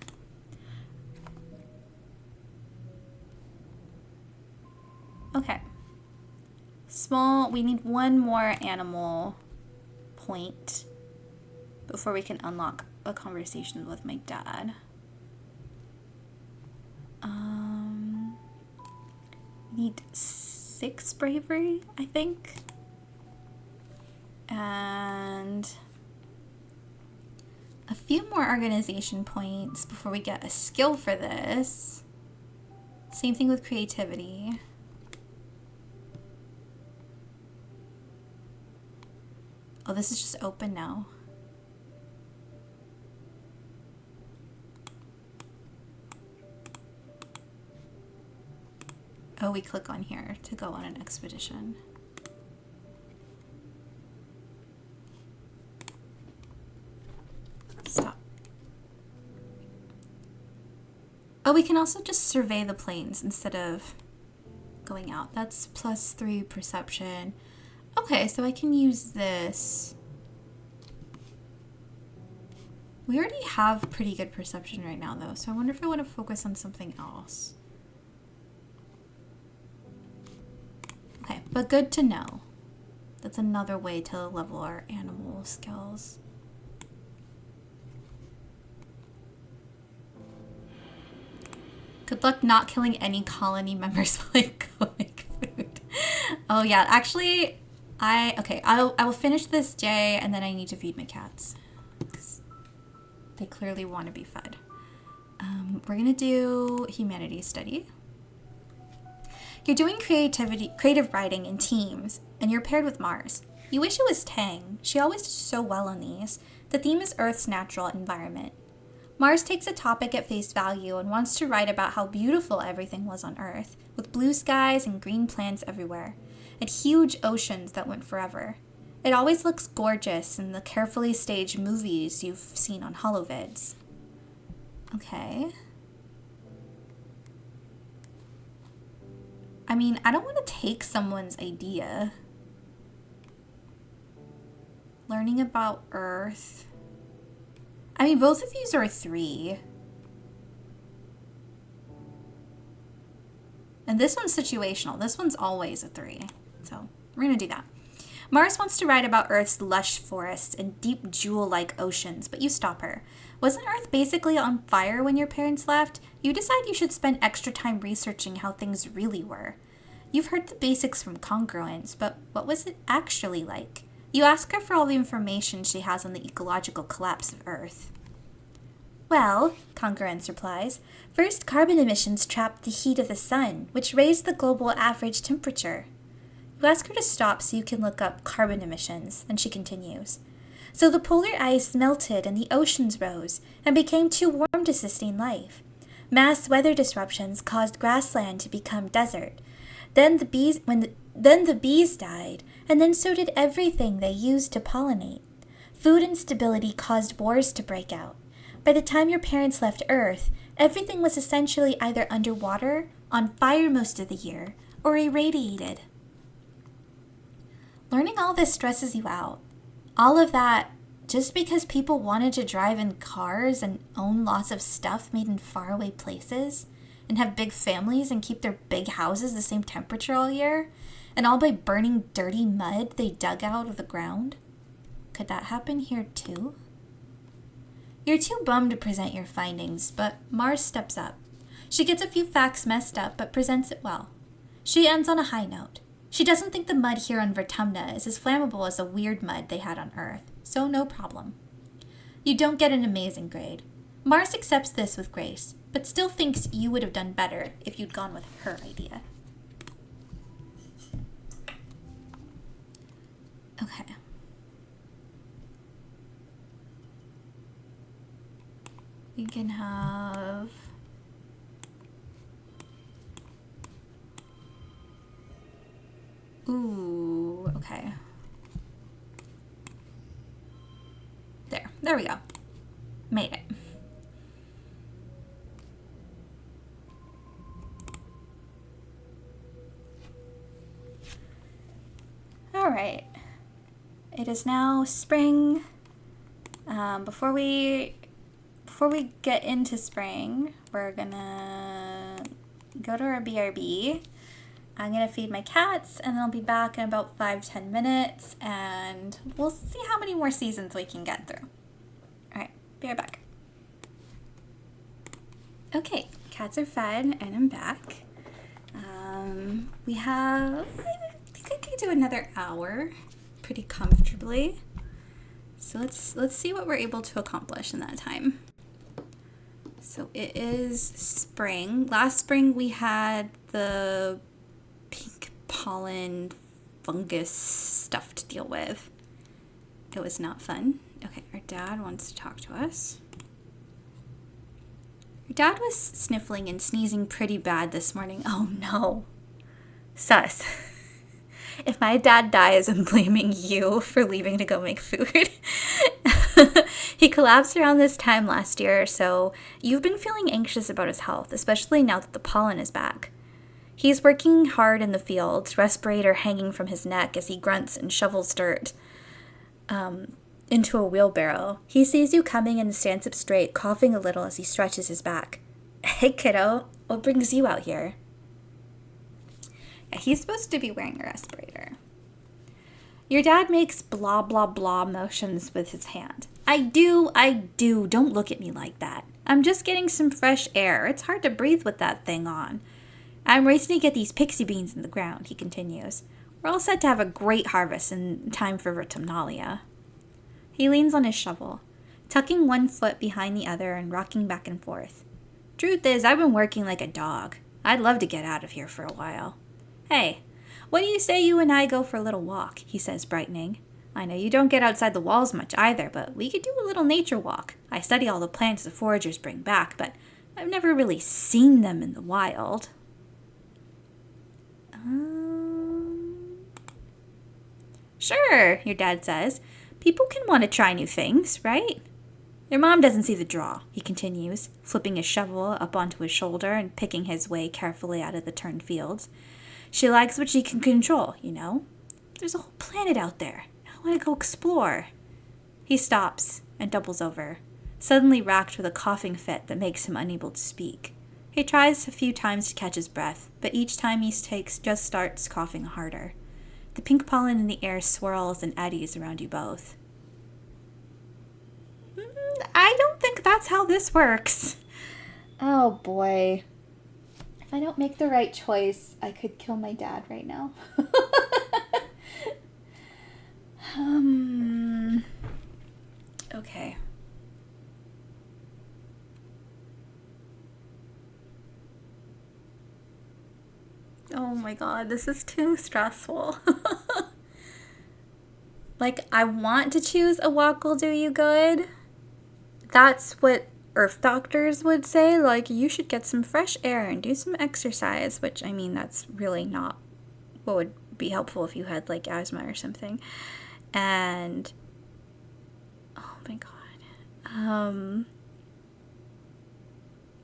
Okay. Small, we need one more animal point before we can unlock a conversation with my dad. Need 6 bravery, I think. And a few more organization points before we get a skill for this. Same thing with creativity. Oh, this is just open now. Oh, we click on here to go on an expedition. Stop. Oh, we can also just survey the plains instead of going out. That's +3 perception. Okay, so I can use this. We already have pretty good perception right now, though, so I wonder if I want to focus on something else. Okay, but good to know. That's another way to level our animal skills. Good luck not killing any colony members while I go make food. Oh yeah, actually, I will finish this day and then I need to feed my cats. 'Cause they clearly want to be fed. We're gonna do humanities study. You're doing creative writing in teams, and you're paired with Mars. You wish it was Tang. She always does so well on these. The theme is Earth's natural environment. Mars takes a topic at face value and wants to write about how beautiful everything was on Earth, with blue skies and green plants everywhere, and huge oceans that went forever. It always looks gorgeous in the carefully staged movies you've seen on holovids. Okay. I mean, I don't want to take someone's idea. Learning about Earth. I mean, both of these are a 3. And this one's situational. This one's always a 3. So we're going to do that. Mars wants to write about Earth's lush forests and deep jewel-like oceans, but you stop her. Wasn't Earth basically on fire when your parents left? You decide you should spend extra time researching how things really were. You've heard the basics from congruence, but what was it actually like? You ask her for all the information she has on the ecological collapse of Earth. Well, congruence replies, first carbon emissions trapped the heat of the sun, which raised the global average temperature. You ask her to stop so you can look up carbon emissions, and she continues. So the polar ice melted and the oceans rose and became too warm to sustain life. Mass weather disruptions caused grassland to become desert. Then the bees died, and then so did everything they used to pollinate. Food instability caused wars to break out. By the time your parents left Earth, everything was essentially either underwater, on fire most of the year, or irradiated. Learning all this stresses you out. All of that just because people wanted to drive in cars and own lots of stuff made in faraway places, and have big families and keep their big houses the same temperature all year, and all by burning dirty mud they dug out of the ground? Could that happen here too? You're too bummed to present your findings, but Mars steps up. She gets a few facts messed up, but presents it well. She ends on a high note. She doesn't think the mud here on Vertumna is as flammable as the weird mud they had on Earth, so no problem. You don't get an amazing grade. Mars accepts this with grace, but still thinks you would have done better if you'd gone with her idea. Okay. We can have... Ooh, okay. There we go. Made it. All right. It is now spring. Before we get into spring, we're gonna go to our BRB. I'm gonna feed my cats, and then I'll be back in about 5-10 minutes, and we'll see how many more seasons we can get through. All right, be right back. Okay, cats are fed, and I'm back. We have, I think I could do another hour pretty comfortably. So let's see what we're able to accomplish in that time. So it is spring. Last spring we had the pink pollen fungus stuff to deal with. It was not fun. Okay, our dad wants to talk to us. Your dad was sniffling and sneezing pretty bad this morning. Oh no. Sus. If my dad dies, I'm blaming you for leaving to go make food. He collapsed around this time last year, so you've been feeling anxious about his health, especially now that the pollen is back. He's working hard in the fields, respirator hanging from his neck as he grunts and shovels dirt into a wheelbarrow. He sees you coming and stands up straight, coughing a little as he stretches his back. Hey kiddo, what brings you out here? Yeah, he's supposed to be wearing a respirator. Your dad makes blah blah blah motions with his hand. I do, don't look at me like that. I'm just getting some fresh air. It's hard to breathe with that thing on. I'm racing to get these pixie beans in the ground, he continues. We're all set to have a great harvest in time for Vertumnalia. He leans on his shovel, tucking one foot behind the other and rocking back and forth. Truth is, I've been working like a dog. I'd love to get out of here for a while. Hey, what do you say you and I go for a little walk, he says, brightening. I know you don't get outside the walls much either, but we could do a little nature walk. I study all the plants the foragers bring back, but I've never really seen them in the wild. Sure, your dad says. People can want to try new things, right? Your mom doesn't see the draw, he continues, flipping his shovel up onto his shoulder and picking his way carefully out of the turned fields. She likes what she can control, you know? There's a whole planet out there. I want to go explore. He stops and doubles over, suddenly racked with a coughing fit that makes him unable to speak. He tries a few times to catch his breath, but each time he just starts coughing harder. The pink pollen in the air swirls and eddies around you both. I don't think that's how this works. Oh boy. If I don't make the right choice, I could kill my dad right now. Okay. Oh my god, this is too stressful. Like, I want to choose a walk will do you good. That's what Earth doctors would say. Like, you should get some fresh air and do some exercise, which, I mean, that's really not what would be helpful if you had, like, asthma or something. And, oh my god.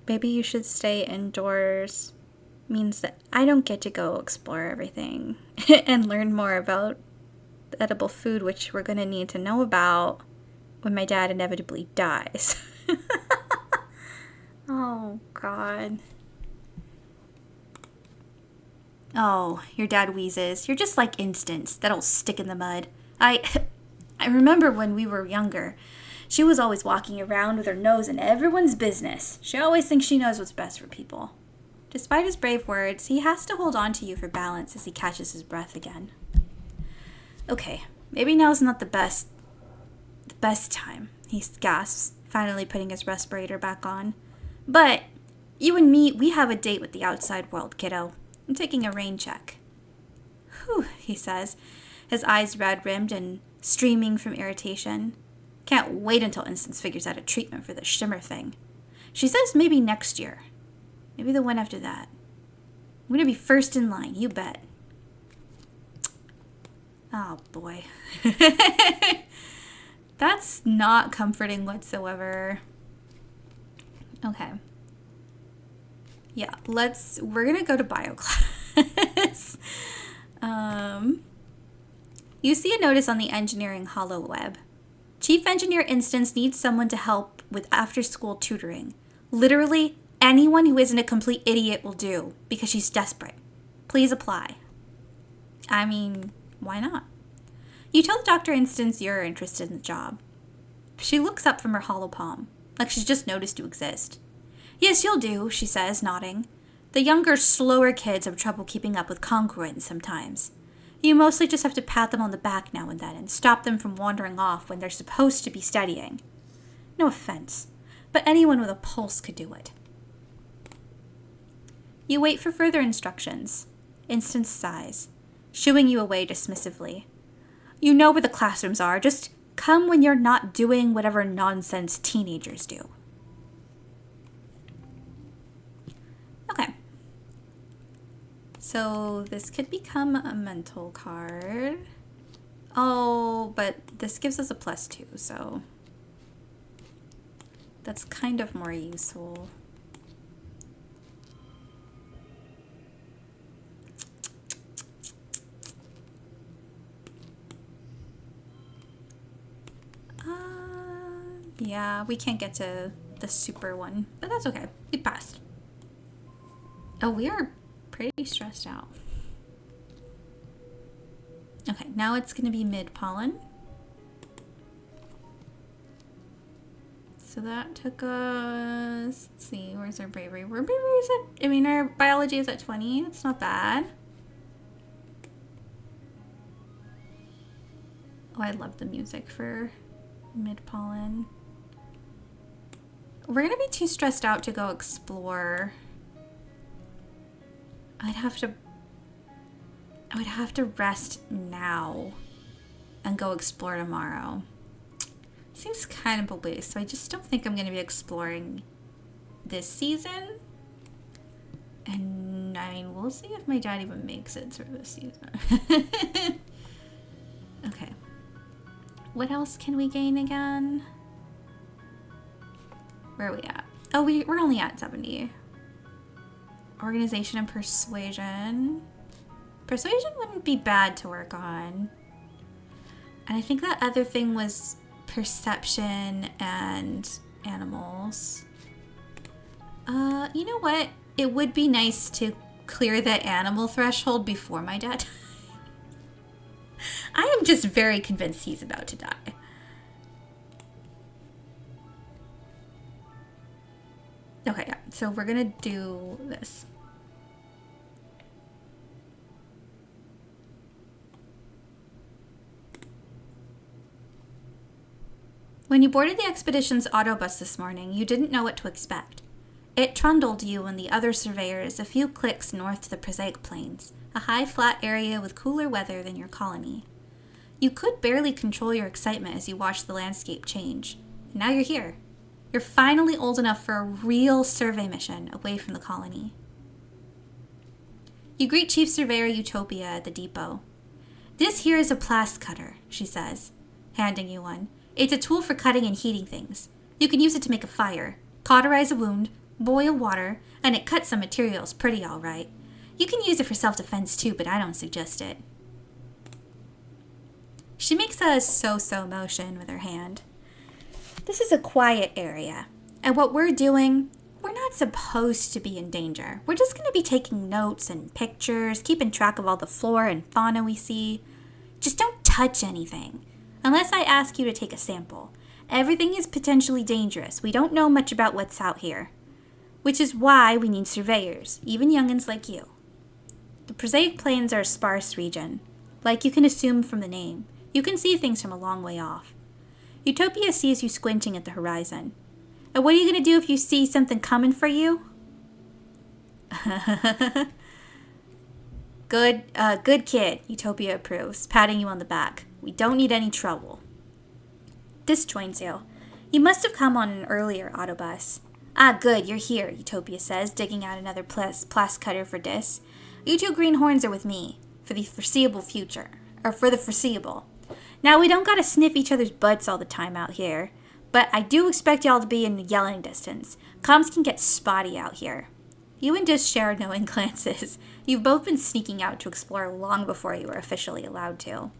Maybe you should stay indoors means that I don't get to go explore everything and learn more about edible food, which we're going to need to know about when my dad inevitably dies. Oh, God. Oh, your dad wheezes. You're just like Instance. That'll stick in the mud. I remember when we were younger, she was always walking around with her nose in everyone's business. She always thinks she knows what's best for people. Despite his brave words, he has to hold on to you for balance as he catches his breath again. Okay, maybe now's not the best time, he gasps, finally putting his respirator back on. But you and me, we have a date with the outside world, kiddo. I'm taking a rain check. Whew, he says, his eyes red-rimmed and streaming from irritation. Can't wait until Instance figures out a treatment for this shimmer thing. She says maybe next year. Maybe the one after that. I'm gonna be first in line, you bet. Oh boy. That's not comforting whatsoever. Okay. Yeah, we're gonna go to bio class. You see a notice on the engineering holo web. Chief Engineer Instance needs someone to help with after-school tutoring. Literally, anyone who isn't a complete idiot will do, because she's desperate. Please apply. I mean, why not? You tell Dr. Instance you're interested in the job. She looks up from her hollow palm, like she's just noticed you exist. Yes, you'll do, she says, nodding. The younger, slower kids have trouble keeping up with congruence sometimes. You mostly just have to pat them on the back now and then and stop them from wandering off when they're supposed to be studying. No offense, but anyone with a pulse could do it. You wait for further instructions. Instance sighs, shooing you away dismissively. You know where the classrooms are. Just come when you're not doing whatever nonsense teenagers do. Okay. So this could become a mental card. Oh, but this gives us a +2, so that's kind of more useful. Yeah, we can't get to the super one, but that's okay. We passed. Oh, we are pretty stressed out. Okay, now it's going to be mid-pollen. So that took us, let's see, where's our bravery? Our bravery is at, our biology is at 20. It's not bad. Oh, I love the music for mid-pollen. We're gonna be too stressed out to go explore. I would have to rest now and go explore tomorrow. Seems kind of a waste, so I just don't think I'm gonna be exploring this season. And we'll see if my dad even makes it through this season. Okay. What else can we gain again? Where are we at? Oh, we're only at 70. Organization and persuasion. Persuasion wouldn't be bad to work on. And I think that other thing was perception and animals. You know what? It would be nice to clear that animal threshold before my dad dies. I am just very convinced he's about to die. Okay, yeah, so we're gonna do this. When you boarded the expedition's autobus this morning, you didn't know what to expect. It trundled you and the other surveyors a few clicks north to the Prosaic Plains, a high, flat area with cooler weather than your colony. You could barely control your excitement as you watched the landscape change. And now you're here. You're finally old enough for a real survey mission away from the colony. You greet Chief Surveyor Utopia at the depot. This here is a plast cutter, she says, handing you one. It's a tool for cutting and heating things. You can use it to make a fire, cauterize a wound, boil water, and it cuts some materials pretty all right. You can use it for self-defense too, but I don't suggest it. She makes a so-so motion with her hand. This is a quiet area, and what we're doing, we're not supposed to be in danger. We're just going to be taking notes and pictures, keeping track of all the flora and fauna we see. Just don't touch anything, unless I ask you to take a sample. Everything is potentially dangerous. We don't know much about what's out here. Which is why we need surveyors, even young'uns like you. The prosaic plains are a sparse region. Like you can assume from the name, you can see things from a long way off. Utopia sees you squinting at the horizon. And what are you going to do if you see something coming for you? Good kid, Utopia approves, patting you on the back. We don't need any trouble. This joins you. You must have come on an earlier autobus. Ah, good, you're here, Utopia says, digging out another plas cutter for Dis. You two greenhorns are with me, for the foreseeable future. Or for the foreseeable. Now, we don't gotta sniff each other's butts all the time out here, but I do expect y'all to be in yelling distance. Comms can get spotty out here. You and Dis share knowing glances. You've both been sneaking out to explore long before you were officially allowed to.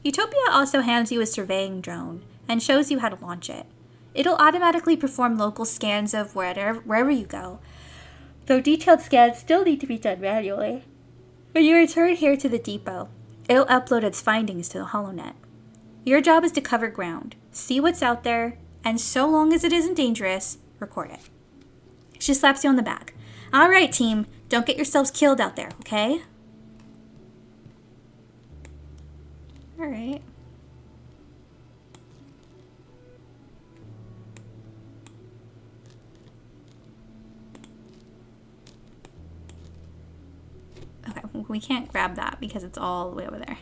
Utopia also hands you a surveying drone and shows you how to launch it. It'll automatically perform local scans of wherever you go, though detailed scans still need to be done manually. When you return here to the depot, it'll upload its findings to the HoloNet. Your job is to cover ground, see what's out there, and so long as it isn't dangerous, record it. She slaps you on the back. All right, team, don't get yourselves killed out there, okay? All right. Okay, we can't grab that because it's all the way over there.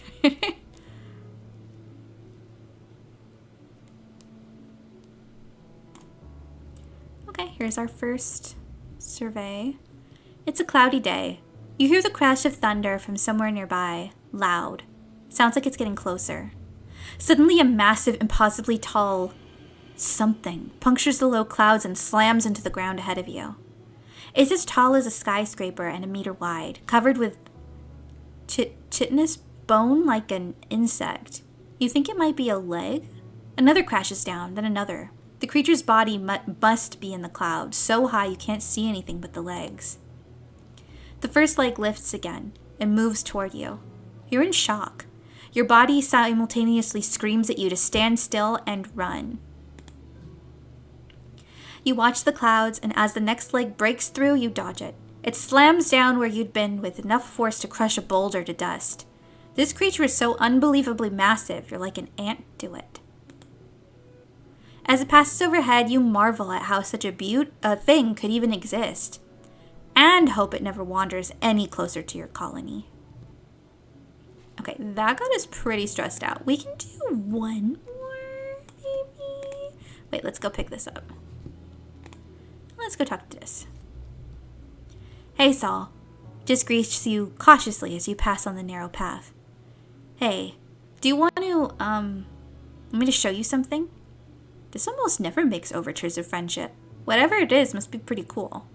Okay, here's our first survey. It's a cloudy day. You hear the crash of thunder from somewhere nearby, loud. Sounds like it's getting closer. Suddenly a massive, impossibly tall something punctures the low clouds and slams into the ground ahead of you. It's as tall as a skyscraper and 1 meter wide, covered with chitinous bone like an insect. You think it might be a leg? Another crashes down, then another. The creature's body must be in the clouds, so high you can't see anything but the legs. The first leg lifts again and moves toward you. You're in shock. Your body simultaneously screams at you to stand still and run. You watch the clouds, and as the next leg breaks through, you dodge it. It slams down where you'd been with enough force to crush a boulder to dust. This creature is so unbelievably massive, you're like an ant to it. As it passes overhead, you marvel at how such a thing could even exist, and hope it never wanders any closer to your colony. Okay, that got us pretty stressed out. We can do one more, maybe? Wait, let's go pick this up. Let's go talk to this. Hey, Saul. Just greets you cautiously as you pass on the narrow path. Hey, do you want to, want me to show you something? This almost never makes overtures of friendship. Whatever it is must be pretty cool.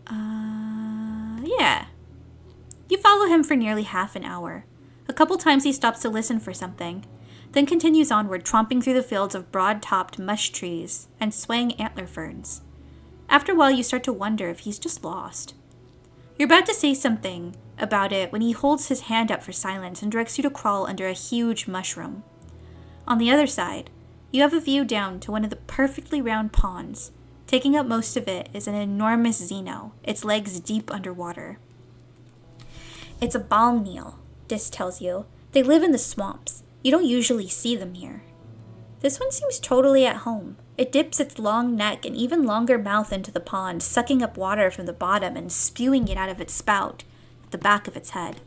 Yeah. You follow him for nearly half an hour. A couple times he stops to listen for something, then continues onward, tromping through the fields of broad-topped mush trees and swaying antler ferns. After a while, you start to wonder if he's just lost. You're about to say something about it when he holds his hand up for silence and directs you to crawl under a huge mushroom. On the other side, you have a view down to one of the perfectly round ponds. Taking up most of it is an enormous xeno, its legs deep underwater. It's a balm meal, Dis tells you. They live in the swamps. You don't usually see them here. This one seems totally at home. It dips its long neck and even longer mouth into the pond, sucking up water from the bottom and spewing it out of its spout at the back of its head.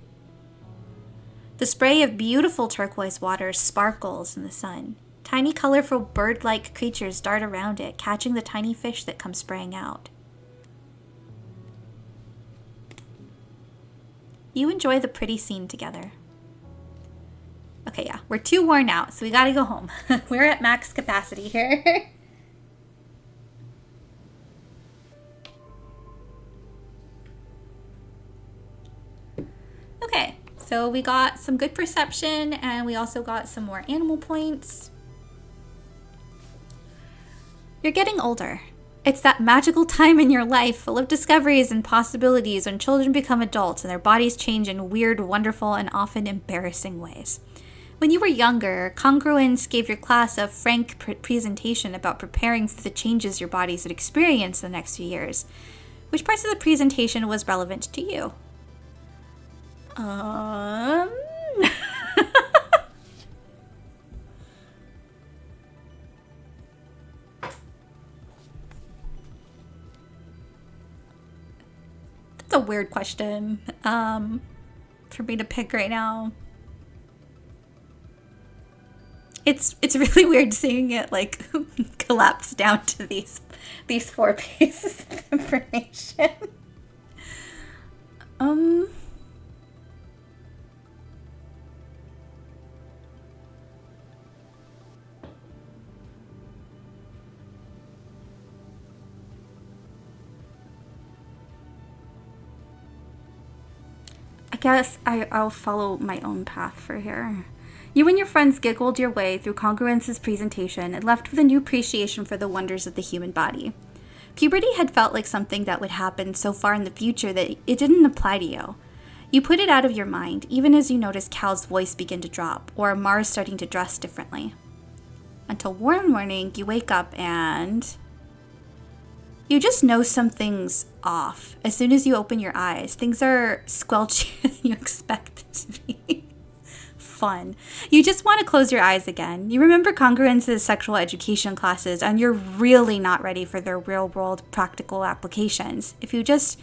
The spray of beautiful turquoise water sparkles in the sun. Tiny, colorful bird-like creatures dart around it, catching the tiny fish that come spraying out. You enjoy the pretty scene together. Okay, yeah, we're too worn out, so we gotta go home. We're at max capacity here. Okay, so we got some good perception, and we also got some more animal points. You're getting older. It's that magical time in your life full of discoveries and possibilities when children become adults and their bodies change in weird, wonderful, and often embarrassing ways. When you were younger, congruence gave your class a frank presentation about preparing for the changes your bodies would experience in the next few years. Which parts of the presentation was relevant to you? Um... That's a weird question for me to pick right now. It's really weird seeing it like collapse down to these four pieces of information. I guess I'll follow my own path for here. You and your friends giggled your way through Congruence's presentation and left with a new appreciation for the wonders of the human body. Puberty had felt like something that would happen so far in the future that it didn't apply to you. You put it out of your mind, even as you noticed Cal's voice begin to drop, or Mars starting to dress differently. Until one morning, you wake up and... you just know something's off. As soon as you open your eyes, things are squelchier than you expect it to be. Fun. You just want to close your eyes again. You remember Congruence's sexual education classes, and you're really not ready for their real-world practical applications. If you just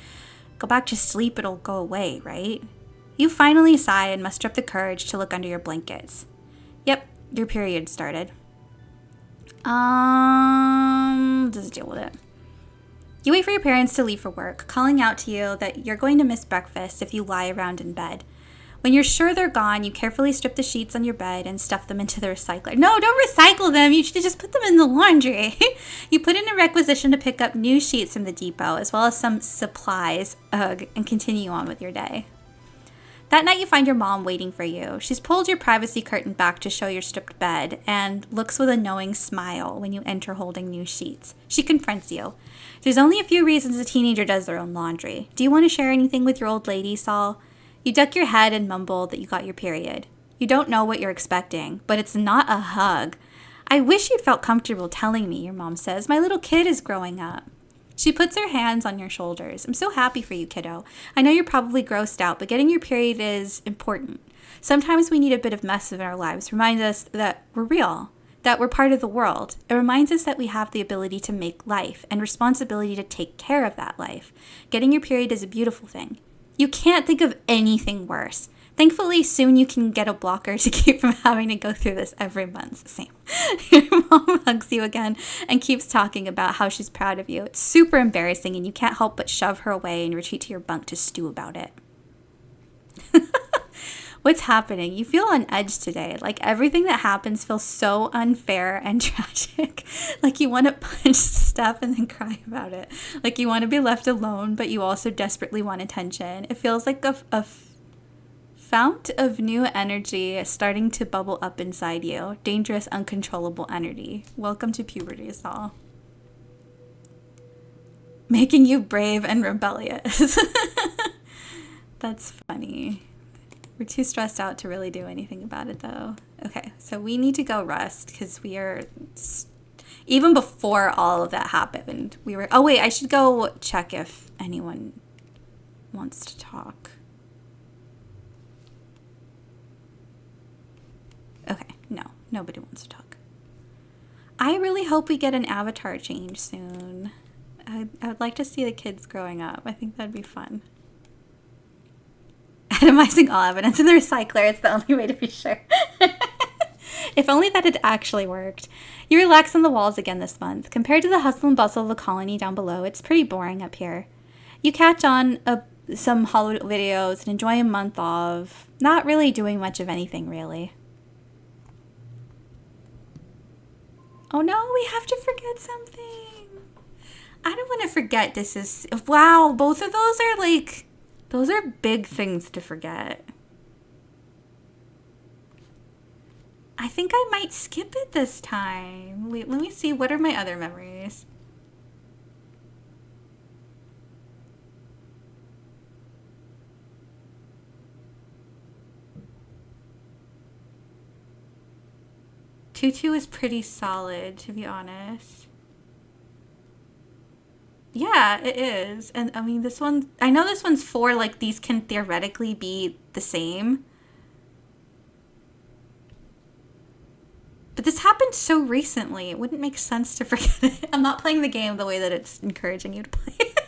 go back to sleep, it'll go away, right? You finally sigh and muster up the courage to look under your blankets. Yep, your period started. Just deal with it. You wait for your parents to leave for work, calling out to you that you're going to miss breakfast if you lie around in bed. When you're sure they're gone, you carefully strip the sheets on your bed and stuff them into the recycler. No, don't recycle them. You should just put them in the laundry. You put in a requisition to pick up new sheets from the depot, as well as some supplies, and continue on with your day. That night you find your mom waiting for you. She's pulled your privacy curtain back to show your stripped bed and looks with a knowing smile when you enter holding new sheets. She confronts you. There's only a few reasons a teenager does their own laundry. Do you want to share anything with your old lady, Saul? You duck your head and mumble that you got your period. You don't know what you're expecting, but it's not a hug. I wish you'd felt comfortable telling me, your mom says. My little kid is growing up. She puts her hands on your shoulders. I'm so happy for you, kiddo. I know you're probably grossed out, but getting your period is important. Sometimes we need a bit of mess in our lives. Reminds us that we're real, that we're part of the world. It reminds us that we have the ability to make life and responsibility to take care of that life. Getting your period is a beautiful thing. You can't think of anything worse. Thankfully, soon you can get a blocker to keep from having to go through this every month. Same. Your mom hugs you again and keeps talking about how she's proud of you. It's super embarrassing and you can't help but shove her away and retreat to your bunk to stew about it. What's happening? You feel on edge today. Like everything that happens feels so unfair and tragic. Like you want to punch stuff and then cry about it. Like you want to be left alone, but you also desperately want attention. It feels like a fount of new energy starting to bubble up inside you. Dangerous, uncontrollable energy. Welcome to puberty, Saul. Making you brave and rebellious. That's funny. We're too stressed out to really do anything about it, though. Okay, so we need to go rest because we are... even before all of that happened, we were... oh, wait, I should go check if anyone wants to talk. Okay, no, nobody wants to talk. I really hope we get an avatar change soon. I would like to see the kids growing up. I think that'd be fun. Atomizing all evidence in the recycler. It's the only way to be sure. If only that had actually worked. You relax on the walls again this month. Compared to the hustle and bustle of the colony down below, it's pretty boring up here. You catch on some hollow videos and enjoy a month of not really doing much of anything, really. Oh no, we have to forget something. I don't want to forget this is... wow, both of those are like... those are big things to forget. I think I might skip it this time. Wait, let me see. What are my other memories? Tutu is pretty solid, to be honest. Yeah, it is. And I mean, this one, I know this one's 4, like, these can theoretically be the same. But this happened so recently, it wouldn't make sense to forget it. I'm not playing the game the way that it's encouraging you to play it.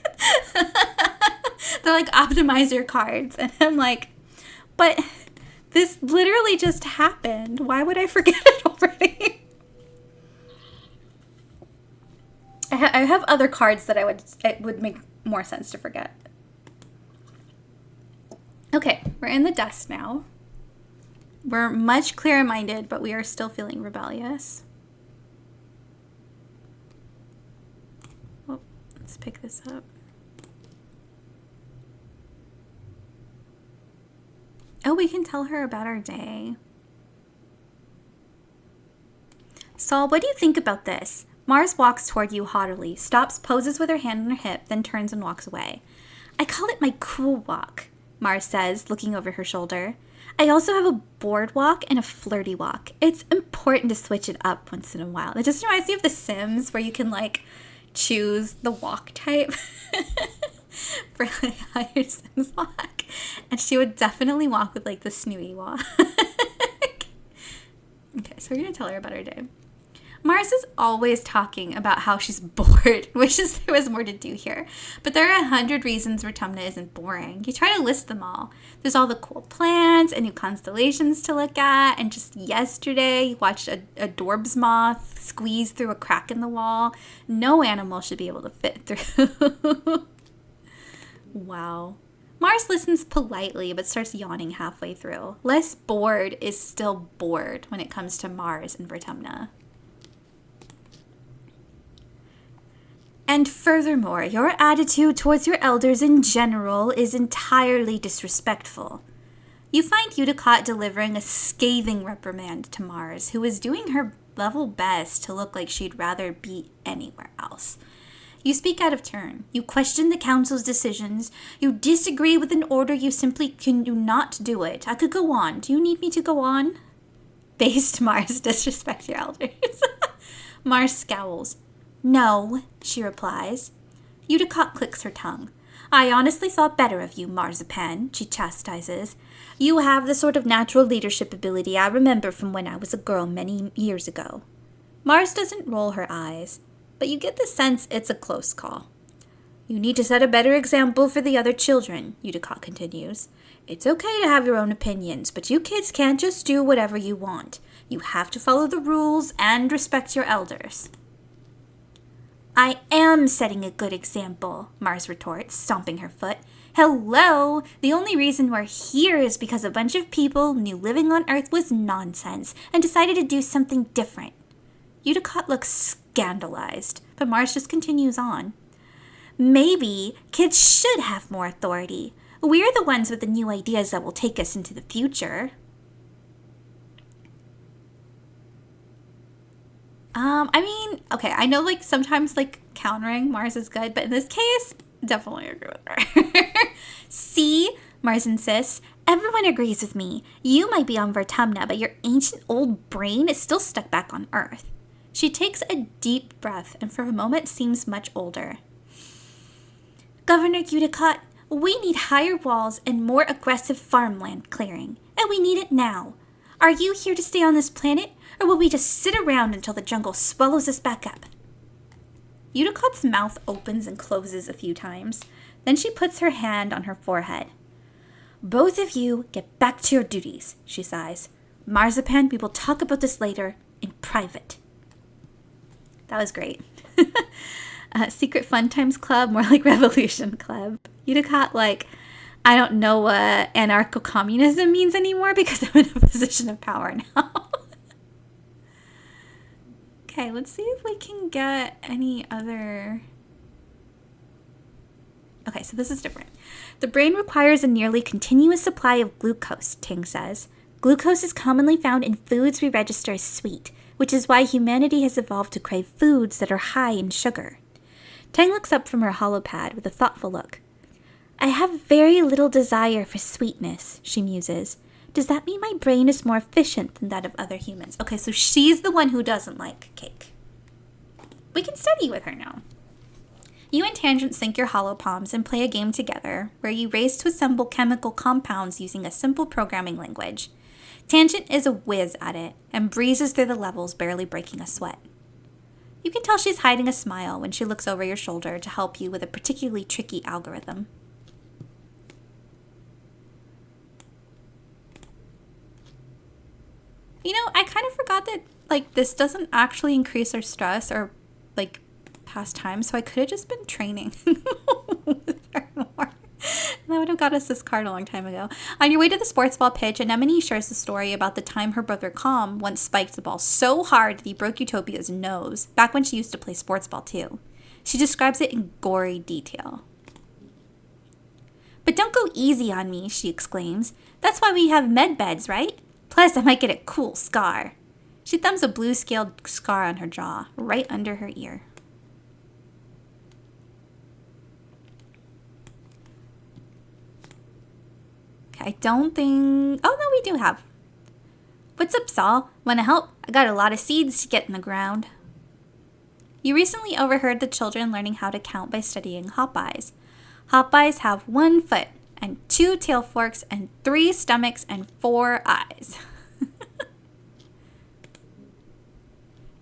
They're like, optimize your cards. And I'm like, but this literally just happened. Why would I forget it already? I have other cards that it would make more sense to forget. Okay, we're in the dust now. We're much clearer-minded, but we are still feeling rebellious. Oh, let's pick this up. Oh, we can tell her about our day. Saul, what do you think about this? Mars walks toward you haughtily, stops, poses with her hand on her hip, then turns and walks away. I call it my cool walk, Mars says, looking over her shoulder. I also have a bored walk and a flirty walk. It's important to switch it up once in a while. It just reminds me of The Sims, where you can, like, choose the walk type for, like, how your Sims walk. And she would definitely walk with, like, the snooty walk. Okay, so we're going to tell her about her day. Mars is always talking about how she's bored, wishes there was more to do here. But there are 100 reasons Vertumna isn't boring. You try to list them all. There's all the cool plants and new constellations to look at. And just yesterday, you watched a Dorbs moth squeeze through a crack in the wall. No animal should be able to fit through. Wow. Mars listens politely, but starts yawning halfway through. Less bored is still bored when it comes to Mars and Vertumna. And furthermore, your attitude towards your elders in general is entirely disrespectful. You find Udicott delivering a scathing reprimand to Mars, who is doing her level best to look like she'd rather be anywhere else. You speak out of turn. You question the council's decisions. You disagree with an order you simply can do not do it. I could go on. Do you need me to go on? Based Mars disrespect your elders. Mars scowls. No, she replies. Udicott clicks her tongue. I honestly thought better of you, Marzipan, she chastises. You have the sort of natural leadership ability I remember from when I was a girl many years ago. Mars doesn't roll her eyes, but you get the sense it's a close call. You need to set a better example for the other children, Udicott continues. It's okay to have your own opinions, but you kids can't just do whatever you want. You have to follow the rules and respect your elders. I am setting a good example, Mars retorts, stomping her foot. Hello! The only reason we're here is because a bunch of people knew living on Earth was nonsense and decided to do something different. Udicott looks scandalized, but Mars just continues on. Maybe kids should have more authority. We're the ones with the new ideas that will take us into the future. Okay, I know, like, sometimes, like, countering Mars is good, but in this case, definitely agree with her. See, Mars insists, everyone agrees with me. You might be on Vertumna, but your ancient old brain is still stuck back on Earth. She takes a deep breath and for a moment seems much older. Governor Udicott, we need higher walls and more aggressive farmland clearing, and we need it now. Are you here to stay on this planet, or will we just sit around until the jungle swallows us back up? Udicott's mouth opens and closes a few times. Then she puts her hand on her forehead. Both of you get back to your duties, she sighs. Marzipan, we will talk about this later in private. That was great. Secret Fun Times Club, more like Revolution Club. Udicott, like, I don't know what anarcho-communism means anymore because I'm in a position of power now. Okay, let's see if we can get any other... Okay, so this is different. The brain requires a nearly continuous supply of glucose, Ting says. Glucose is commonly found in foods we register as sweet, which is why humanity has evolved to crave foods that are high in sugar. Tang looks up from her holopad with a thoughtful look. I have very little desire for sweetness, she muses. Does that mean my brain is more efficient than that of other humans? Okay, so she's the one who doesn't like cake. We can study with her now. You and Tangent sync your hollow palms and play a game together where you race to assemble chemical compounds using a simple programming language. Tangent is a whiz at it and breezes through the levels, barely breaking a sweat. You can tell she's hiding a smile when she looks over your shoulder to help you with a particularly tricky algorithm. You know, I kind of forgot that, this doesn't actually increase our stress or, past time, so I could have just been training with her more. That would have got us this card a long time ago. On your way to the sports ball pitch, Anemone shares the story about the time her brother Calm once spiked the ball so hard that he broke Utopia's nose, back when she used to play sports ball too. She describes it in gory detail. But don't go easy on me, she exclaims. That's why we have med beds, right? Plus, I might get a cool scar. She thumbs a blue scaled scar on her jaw, right under her ear. Okay, I don't think... Oh, no, we do have. What's up, Saul? Want to help? I got a lot of seeds to get in the ground. You recently overheard the children learning how to count by studying hop-eyes. Hop-eyes have 1 foot and 2 tail forks and 3 stomachs and 4 eyes.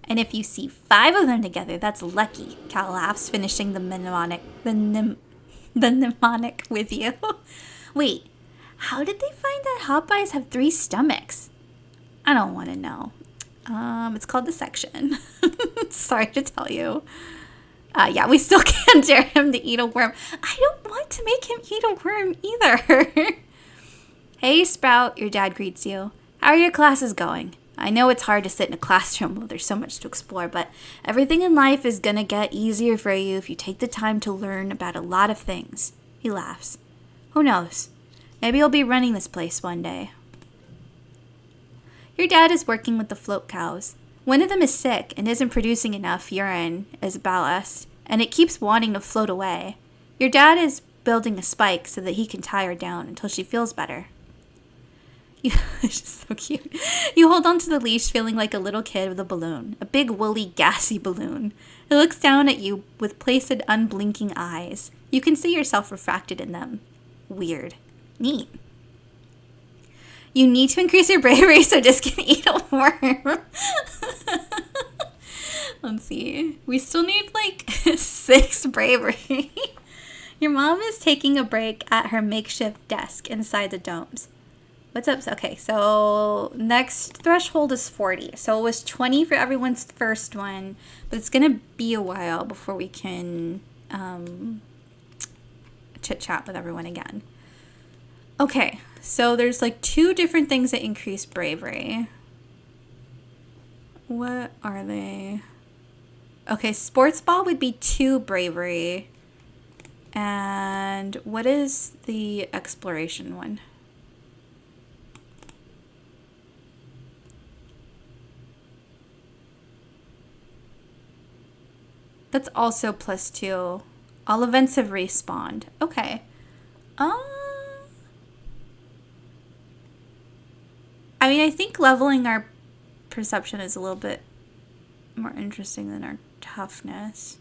And if you see 5 of them together, that's lucky, Cal laughs, finishing the mnemonic with you. Wait, how did they find that hop-eyes have 3 stomachs? I don't want to know. It's called dissection. Sorry to tell you. Yeah, we still can't dare him to eat a worm. I don't want to make him eat a worm either. Hey, Sprout, your dad greets you. How are your classes going? I know it's hard to sit in a classroom while there's so much to explore, but everything in life is gonna get easier for you if you take the time to learn about a lot of things. He laughs. Who knows? Maybe you'll be running this place one day. Your dad is working with the float cows. One of them is sick and isn't producing enough urine as ballast, and it keeps wanting to float away. Your dad is building a spike so that he can tie her down until she feels better. It's just so cute. You hold onto the leash feeling like a little kid with a balloon, a big woolly gassy balloon. It looks down at you with placid unblinking eyes. You can see yourself refracted in them. Weird. Neat. You need to increase your bravery so Disc can eat a worm. Let's see. We still need 6 bravery. Your mom is taking a break at her makeshift desk inside the domes. What's up? Okay, so next threshold is 40. So it was 20 for everyone's first one, but it's going to be a while before we can chit-chat with everyone again. Okay, so there's 2 different things that increase bravery. What are they? Okay, sports ball would be 2 bravery. And what is the exploration one? That's also +2. All events have respawned. Okay. I mean, I think leveling our perception is a little bit more interesting than our toughness.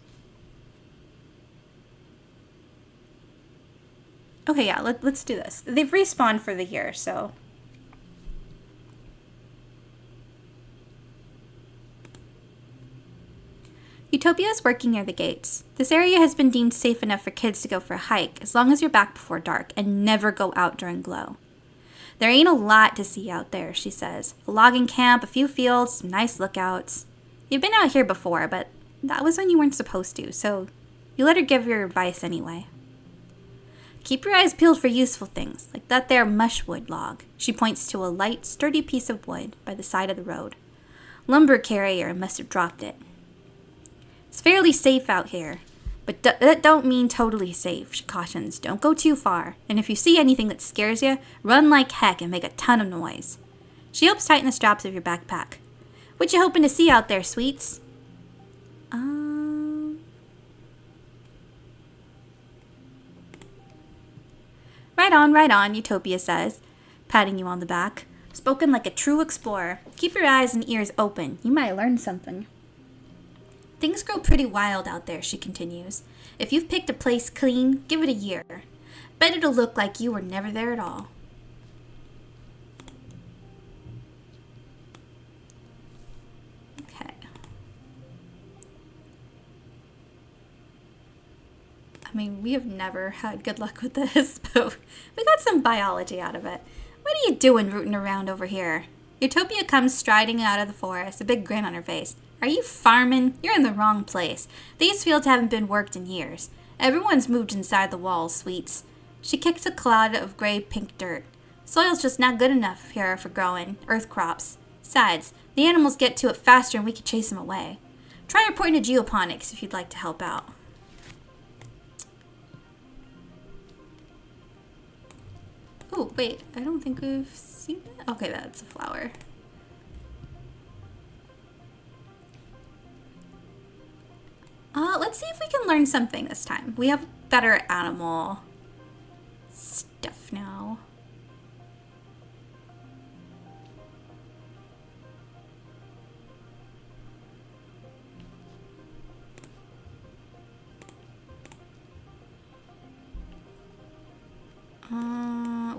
Okay, yeah, let's do this. They've respawned for the year, so... Utopia is working near the gates. This area has been deemed safe enough for kids to go for a hike, as long as you're back before dark, and never go out during glow. There ain't a lot to see out there, she says. A logging camp, a few fields, some nice lookouts. You've been out here before, but that was when you weren't supposed to, so you let her give your advice anyway. Keep your eyes peeled for useful things, like that there mushwood log. She points to a light, sturdy piece of wood by the side of the road. Lumber carrier must have dropped it. It's fairly safe out here, but that don't mean totally safe, she cautions. Don't go too far, and if you see anything that scares you, run like heck and make a ton of noise. She helps tighten the straps of your backpack. What you hoping to see out there, sweets? Right on, Utopia says. patting you on the back. Spoken like a true explorer. Keep your eyes and ears open. You might learn something. Things grow pretty wild out there, she continues. If you've picked a place clean, give it a year. Bet it'll look like you were never there at all. Okay. I mean, we have never had good luck with this, but we got some biology out of it. What are you doing rooting around over here? Utopia comes striding out of the forest, a big grin on her face. Are you farming? You're in the wrong place. These fields haven't been worked in years. Everyone's moved inside the walls, sweets. She kicks a clod of gray-pink dirt. Soil's just not good enough here for growing earth crops. Besides, the animals get to it faster and we can chase them away. Try reporting to geoponics if you'd like to help out. Oh, wait, I don't think we've seen that. Okay, that's a flower. Let's see if we can learn something this time. We have better animal stuff now.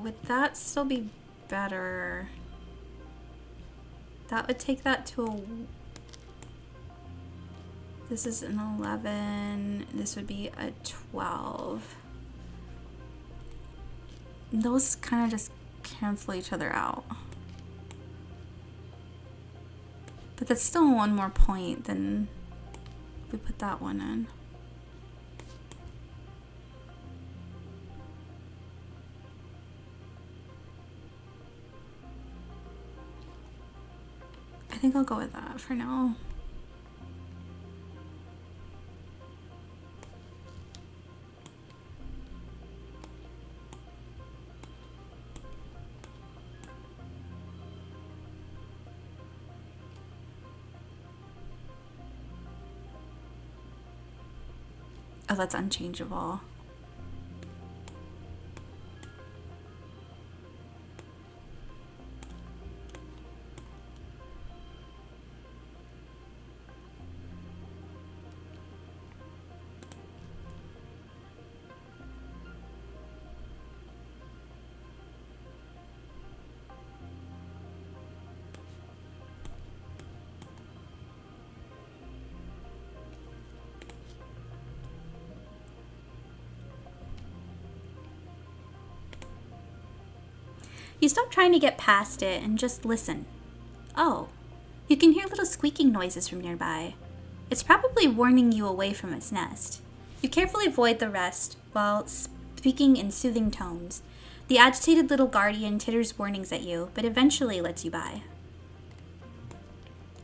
Would that still be better? That would take that to a... This is an 11. This would be a 12. Those kind of just cancel each other out. But that's still one more point than if we put that one in. I think I'll go with that for now. Oh, that's unchangeable. You stop trying to get past it and just listen. Oh, you can hear little squeaking noises from nearby. It's probably warning you away from its nest. You carefully avoid the rest while speaking in soothing tones. The agitated little guardian titters warnings at you, but eventually lets you by.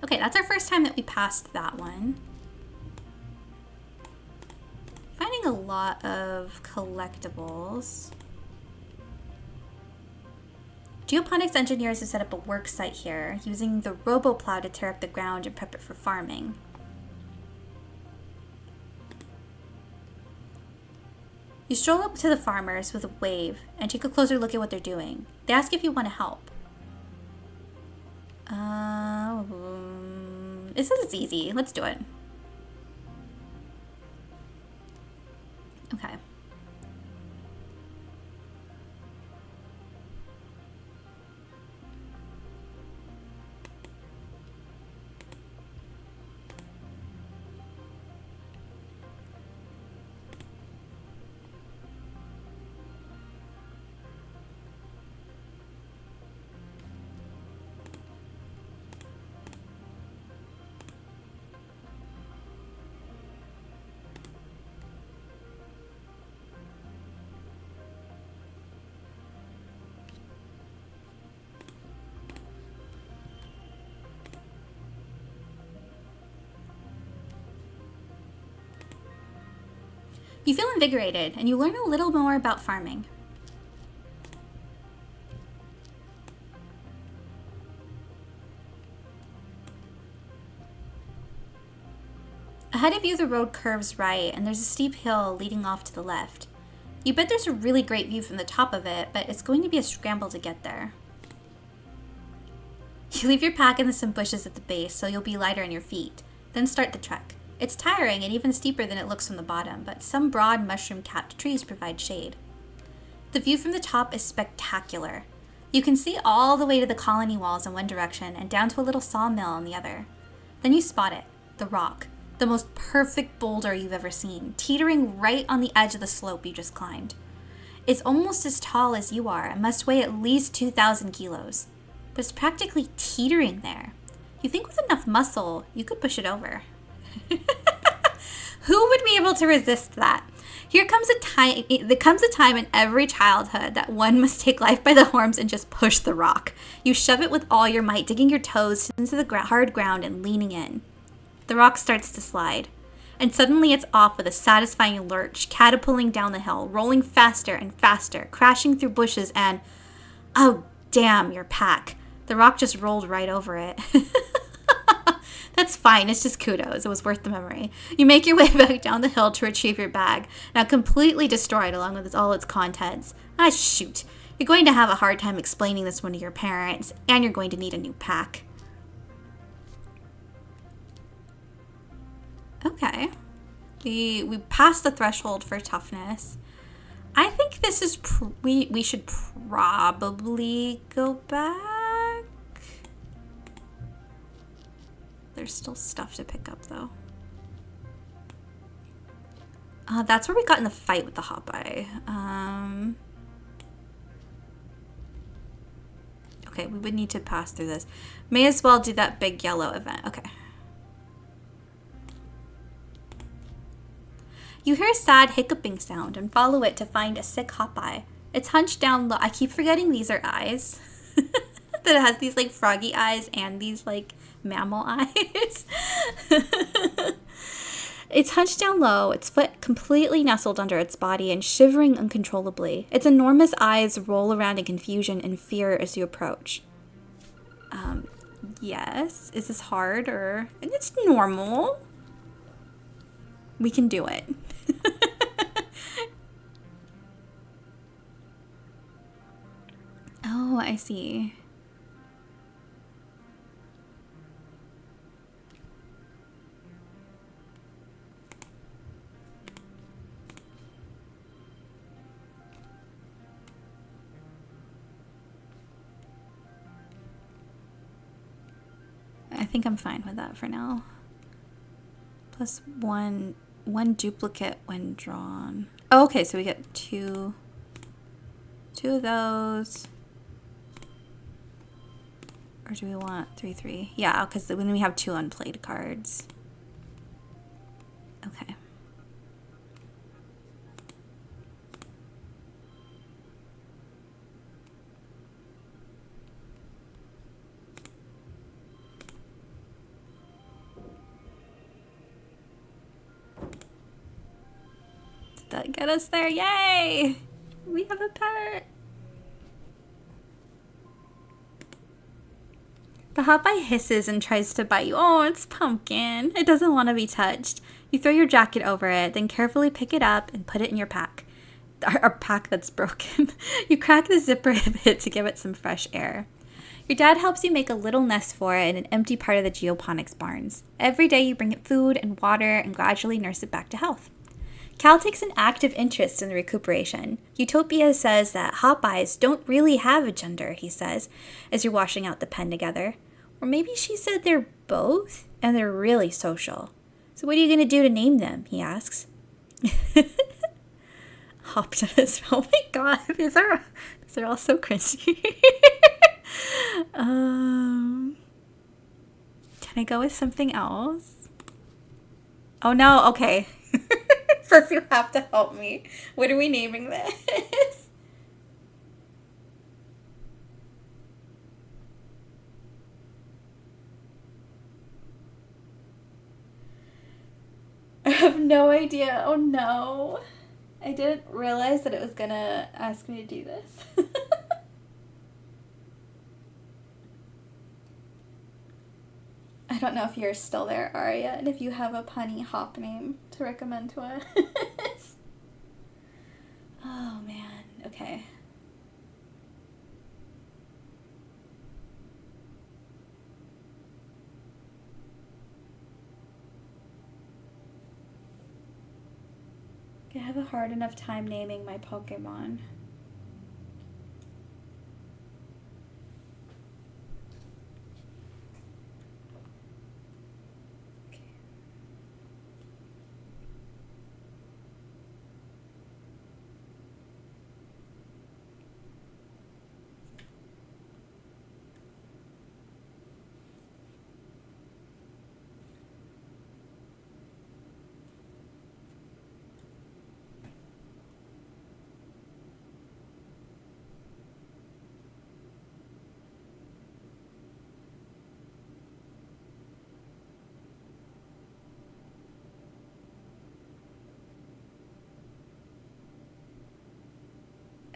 Okay, that's our first time that we passed that one. Finding a lot of collectibles. Geoponics engineers have set up a work site here, using the robo-plow to tear up the ground and prep it for farming. You stroll up to the farmers with a wave and take a closer look at what they're doing. They ask if you want to help. It says it's easy. Let's do it. Okay. You feel invigorated, and you learn a little more about farming. Ahead of you, the road curves right, and there's a steep hill leading off to the left. You bet there's a really great view from the top of it, but it's going to be a scramble to get there. You leave your pack in some bushes at the base so you'll be lighter on your feet. Then start the trek. It's tiring and even steeper than it looks from the bottom, but some broad mushroom-capped trees provide shade. The view from the top is spectacular. You can see all the way to the colony walls in one direction and down to a little sawmill on the other. Then you spot it, the rock, the most perfect boulder you've ever seen, teetering right on the edge of the slope you just climbed. It's almost as tall as you are and must weigh at least 2,000 kilos. But it's practically teetering there. You think with enough muscle, you could push it over. Who would be able to resist that? There comes a time in every childhood that one must take life by the horns and just push the rock. You shove it with all your might, digging your toes into the hard ground and leaning in. The rock starts to slide, and suddenly it's off with a satisfying lurch, catapulting down the hill, rolling faster and faster, crashing through bushes, and oh damn, your pack. The rock just rolled right over it. That's fine, it's just kudos. It was worth the memory. You make your way back down the hill to retrieve your bag, now completely destroyed along with all its contents. Ah, shoot. You're going to have a hard time explaining this one to your parents, and you're going to need a new pack. Okay. We passed the threshold for toughness. I think this is... we should probably go back. There's still stuff to pick up, though. That's where we got in the fight with the Hopeye. Okay, we would need to pass through this. May as well do that big yellow event. Okay. You hear a sad hiccuping sound and follow it to find a sick Hopeye. It's hunched down low. I keep forgetting these are eyes. That it has these like froggy eyes and these like mammal eyes. It's hunched down low, its foot completely nestled under its body and shivering uncontrollably. Its enormous eyes roll around in confusion and fear as you approach. Yes. Is this hard or... It's normal. We can do it. Oh, I see. I think I'm fine with that for now. Plus one duplicate when drawn. Oh, okay, so we get two of those. Or do we want 3? Yeah, because when we have 2 unplayed cards. Okay. Did that get us there? Yay! We have a pet! The Hopeye hisses and tries to bite you. Oh, it's Pumpkin. It doesn't want to be touched. You throw your jacket over it, then carefully pick it up and put it in your pack. Our pack that's broken. You crack the zipper a bit to give it some fresh air. Your dad helps you make a little nest for it in an empty part of the geoponics barns. Every day you bring it food and water and gradually nurse it back to health. Cal takes an active interest in the recuperation. Utopia says that Hopeyes don't really have a gender, he says, as you're washing out the pen together. Or maybe she said they're both, and they're really social. So what are you going to do to name them, he asks. Optimus. Oh my god, these are all so cringy. Can I go with something else? Oh no, okay. Says you have to help me. What are we naming this? I have no idea. Oh no. I didn't realize that it was gonna ask me to do this. I don't know if you're still there, Aria, and if you have a punny hop name to recommend to us. have a hard enough time naming my Pokemon.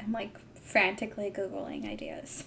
I'm like frantically Googling ideas.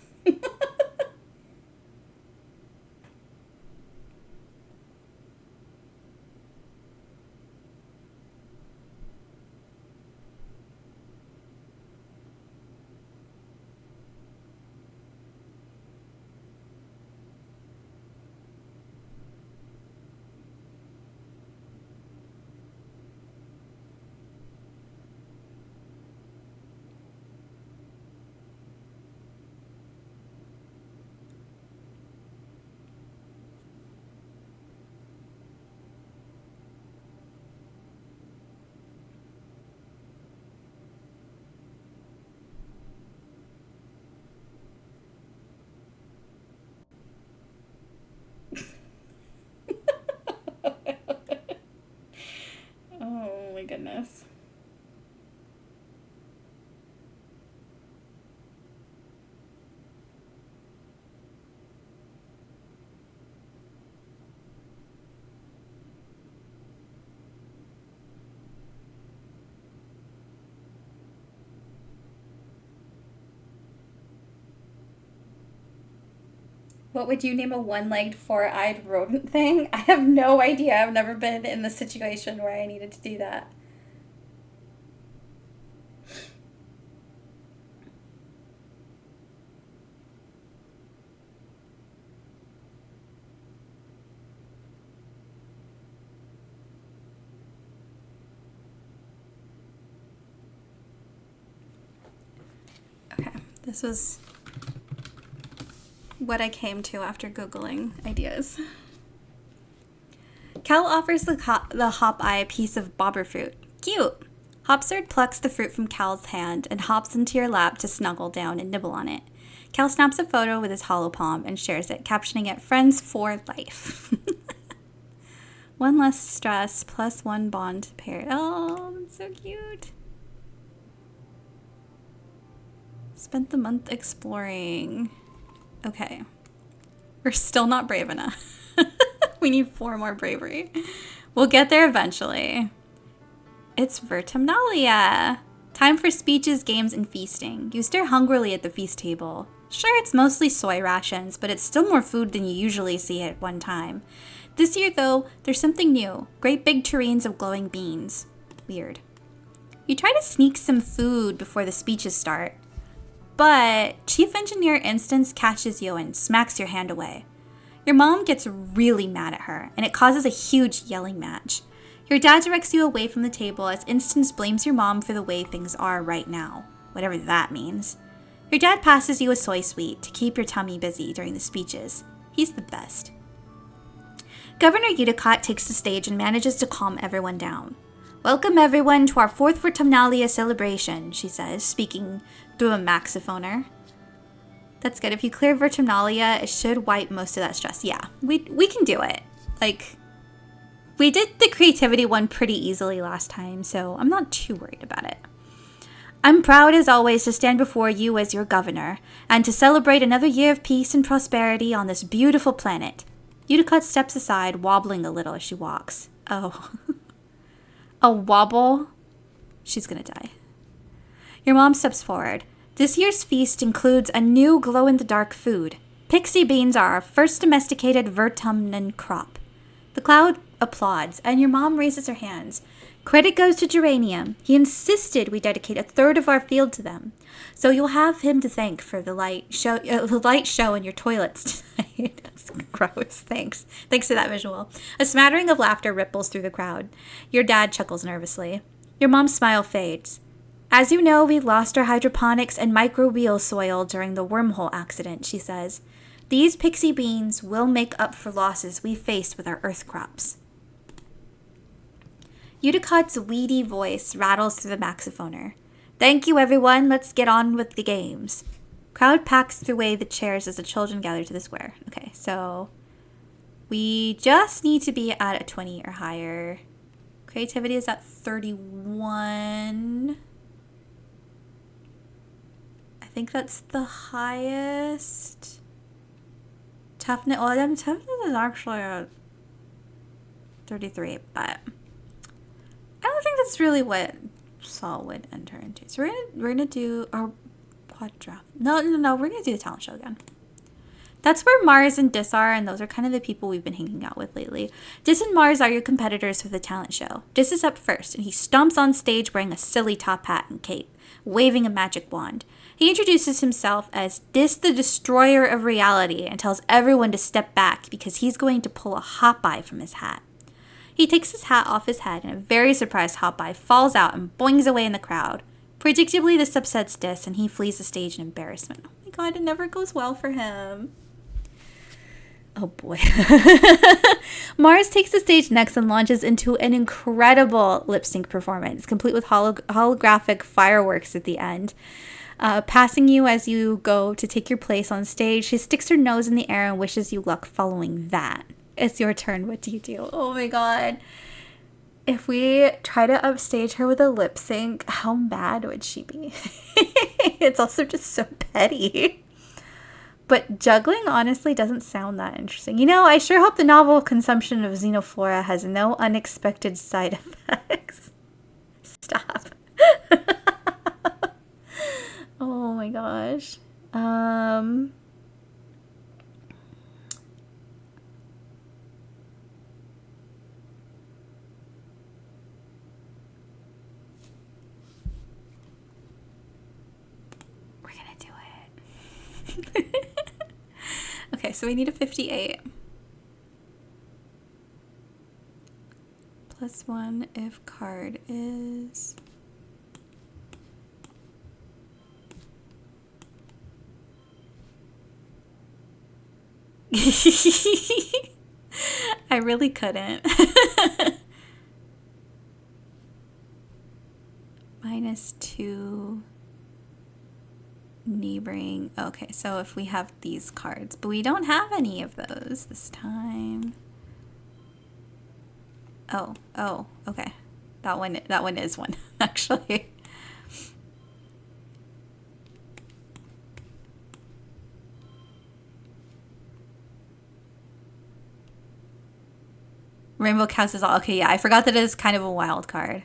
Oh my goodness. What would you name a one-legged, four-eyed rodent thing? I have no idea. I've never been in the situation where I needed to do that. Okay, this was what I came to after Googling ideas. Cal offers the Hop-Eye a piece of bobber fruit. Cute! Hopsard plucks the fruit from Cal's hand and hops into your lap to snuggle down and nibble on it. Cal snaps a photo with his hollow palm and shares it, captioning it Friends for Life. One less stress, plus one bond pair. Oh, that's so cute. Spent the month exploring. Okay. We're still not brave enough. We need 4 more bravery. We'll get there eventually. It's Vertumnalia. Time for speeches, games, and feasting. You stare hungrily at the feast table. Sure, it's mostly soy rations, but it's still more food than you usually see at one time. This year, though, there's something new. Great big tureens of glowing beans. Weird. You try to sneak some food before the speeches start, but Chief Engineer Instance catches you and smacks your hand away. Your mom gets really mad at her, and it causes a huge yelling match. Your dad directs you away from the table as Instance blames your mom for the way things are right now, whatever that means. Your dad passes you a soy sweet to keep your tummy busy during the speeches. He's the best. Governor Udicott takes the stage and manages to calm everyone down. Welcome everyone to our 4th Vertumnalia celebration, she says, speaking through a maxophoner. That's good. If you clear Vertumnalia, it should wipe most of that stress. Yeah, we can do it. Like, we did the creativity one pretty easily last time, so I'm not too worried about it. I'm proud as always to stand before you as your governor, and to celebrate another year of peace and prosperity on this beautiful planet. Udicott steps aside, wobbling a little as she walks. Oh. A wobble? She's gonna die. Your mom steps forward. This year's feast includes a new glow-in-the-dark food. Pixie beans are our first domesticated Vertumnan crop. The crowd applauds, and your mom raises her hands. Credit goes to Geranium. He insisted we dedicate a third of our field to them. So you'll have him to thank for the light show in your toilets tonight. That's gross. Thanks. Thanks to that visual. A smattering of laughter ripples through the crowd. Your dad chuckles nervously. Your mom's smile fades. As you know, we lost our hydroponics and microbial soil during the wormhole accident, she says. These pixie beans will make up for losses we faced with our earth crops. Udicott's weedy voice rattles through the maxophoner. Thank you, everyone. Let's get on with the games. Crowd packs away the chairs as the children gather to the square. Okay, so we just need to be at a 20 or higher. Creativity is at 31. I think that's the highest. Toughness, toughness is actually at 33, but I don't think that's really what Saul would enter into. So we're gonna do our quad draft. No, we're gonna do the talent show again. That's where Mars and Dis are, and those are kind of the people we've been hanging out with lately. Dis and Mars are your competitors for the talent show. Dis is up first, and he stomps on stage wearing a silly top hat and cape, waving a magic wand. He introduces himself as Dis the Destroyer of Reality and tells everyone to step back because he's going to pull a Hop-Eye from his hat. He takes his hat off his head, and a very surprised Hop-Eye falls out and boings away in the crowd. Predictably, this upsets Dis, and he flees the stage in embarrassment. Oh my god, it never goes well for him. Oh boy. Mars takes the stage next and launches into an incredible lip sync performance, complete with holographic fireworks at the end. Passing you as you go to take your place on stage, she sticks her nose in the air and wishes you luck following that. It's your turn. What do you do? Oh my god. If we try to upstage her with a lip sync, how mad would she be? It's also just so petty. But juggling honestly doesn't sound that interesting. You know, I sure hope the novel consumption of Xenoflora has no unexpected side effects. Stop. Oh my gosh. We're gonna do it. Okay, so we need a 58. +1 if card is... I really couldn't. -2 neighboring. Okay, so if we have these cards, but we don't have any of those this time. Oh, okay. That one is one, actually. Rainbow counts as all. Okay, yeah, I forgot that it is kind of a wild card.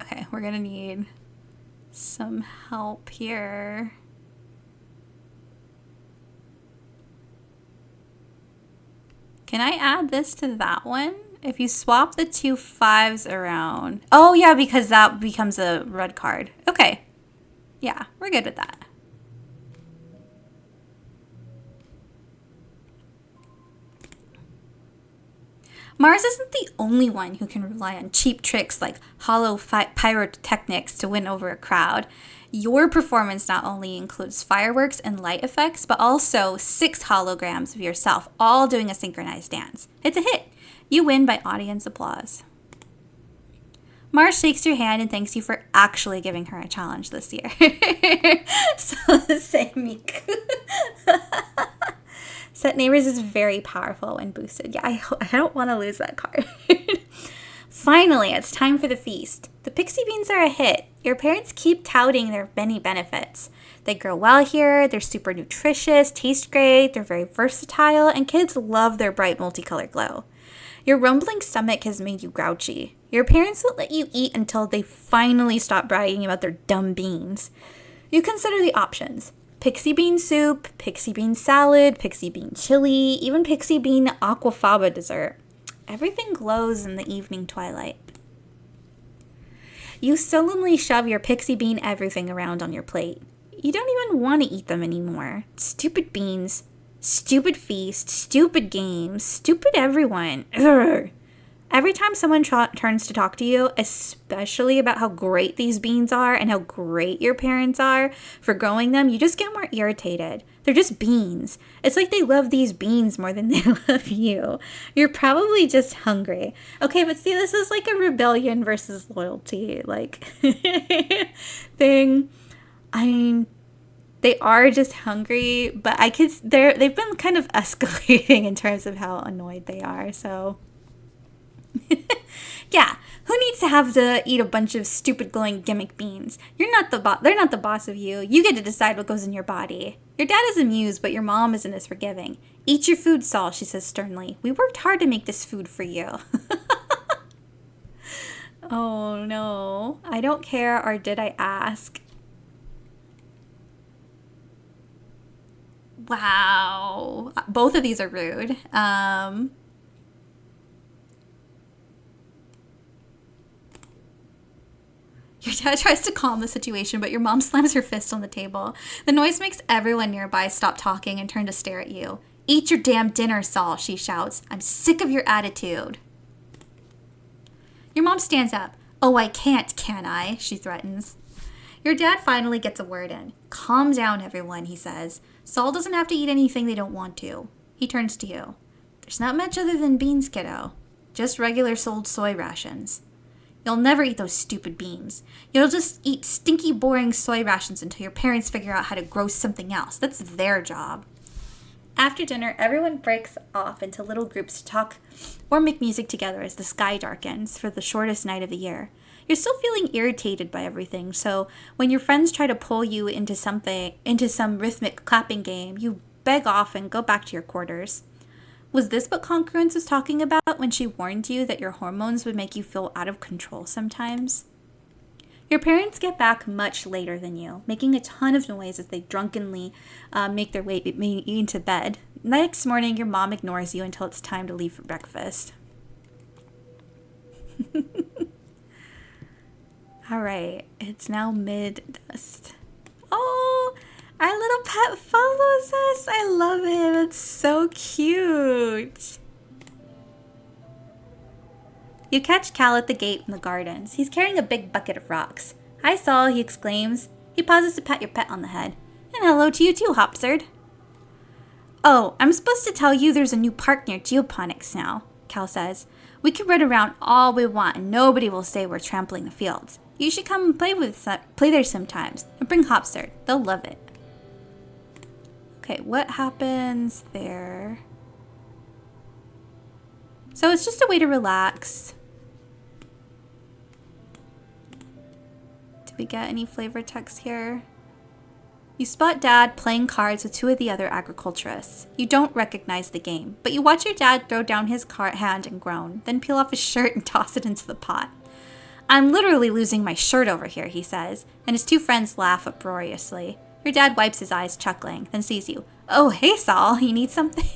Okay, we're gonna need some help here. Can I add this to that one? If you swap the 2 5s around. Oh yeah, because that becomes a red card. Okay. Yeah, we're good with that. Mars isn't the only one who can rely on cheap tricks like hollow pyrotechnics to win over a crowd. Your performance not only includes fireworks and light effects, but also 6 holograms of yourself, all doing a synchronized dance. It's a hit. You win by audience applause. Mars shakes your hand and thanks you for actually giving her a challenge this year. So say Miku. Set Neighbors is very powerful when boosted. Yeah, I don't want to lose that card. Finally, it's time for the feast. The pixie beans are a hit. Your parents keep touting their many benefits. They grow well here, they're super nutritious, taste great, they're very versatile, and kids love their bright multicolored glow. Your rumbling stomach has made you grouchy. Your parents won't let you eat until they finally stop bragging about their dumb beans. You consider the options. Pixie bean soup, pixie bean salad, pixie bean chili, even pixie bean aquafaba dessert. Everything glows in the evening twilight. You sullenly shove your pixie bean everything around on your plate. You don't even want to eat them anymore. Stupid beans, stupid feast, stupid games, stupid everyone. Ugh. Every time someone turns to talk to you, especially about how great these beans are and how great your parents are for growing them, you just get more irritated. They're just beans. It's like they love these beans more than they love you. You're probably just hungry. Okay, but see, this is like a rebellion versus loyalty, like, thing. I mean, they are just hungry, but they've been kind of escalating in terms of how annoyed they are, so... Yeah, who needs to have to eat a bunch of stupid glowing gimmick beans? You're not they're not the boss of you. You get to decide what goes in your body. Your dad is amused, but your mom isn't as forgiving. Eat your food, Saul, she says sternly. We worked hard to make this food for you. Oh no, I don't care, or did I ask? Wow, both of these are rude. Your dad tries to calm the situation, but your mom slams her fist on the table. The noise makes everyone nearby stop talking and turn to stare at you. Eat your damn dinner, Saul, she shouts. I'm sick of your attitude. Your mom stands up. Oh, I can't, can I? She threatens. Your dad finally gets a word in. Calm down, everyone, he says. Saul doesn't have to eat anything they don't want to. He turns to you. There's not much other than beans, kiddo. Just regular sold soy rations. You'll never eat those stupid beans. You'll just eat stinky, boring soy rations until your parents figure out how to grow something else. That's their job. After dinner, everyone breaks off into little groups to talk or make music together as the sky darkens for the shortest night of the year. You're still feeling irritated by everything, so when your friends try to pull you into some rhythmic clapping game, you beg off and go back to your quarters. Was this what Congruence was talking about when she warned you that your hormones would make you feel out of control sometimes? Your parents get back much later than you, making a ton of noise as they drunkenly make their way into bed. Next morning, your mom ignores you until it's time to leave for breakfast. All right, it's now mid-dust. Oh, our little pet follows us. I love it. It's so cute. You catch Cal at the gate in the gardens. He's carrying a big bucket of rocks. Hi, Saul, he exclaims. He pauses to pat your pet on the head. And hello to you too, Hopsard. Oh, I'm supposed to tell you there's a new park near Geoponics now, Cal says. We can run around all we want and nobody will say we're trampling the fields. You should come and play there sometimes. And bring Hopsard. They'll love it. Okay, what happens there? So it's just a way to relax. Did we get any flavor text here? You spot Dad playing cards with two of the other agriculturists. You don't recognize the game, but you watch your dad throw down his hand and groan, then peel off his shirt and toss it into the pot. I'm literally losing my shirt over here, he says, and his two friends laugh uproariously. Your dad wipes his eyes, chuckling, then sees you. Oh, hey, Saul, you need something?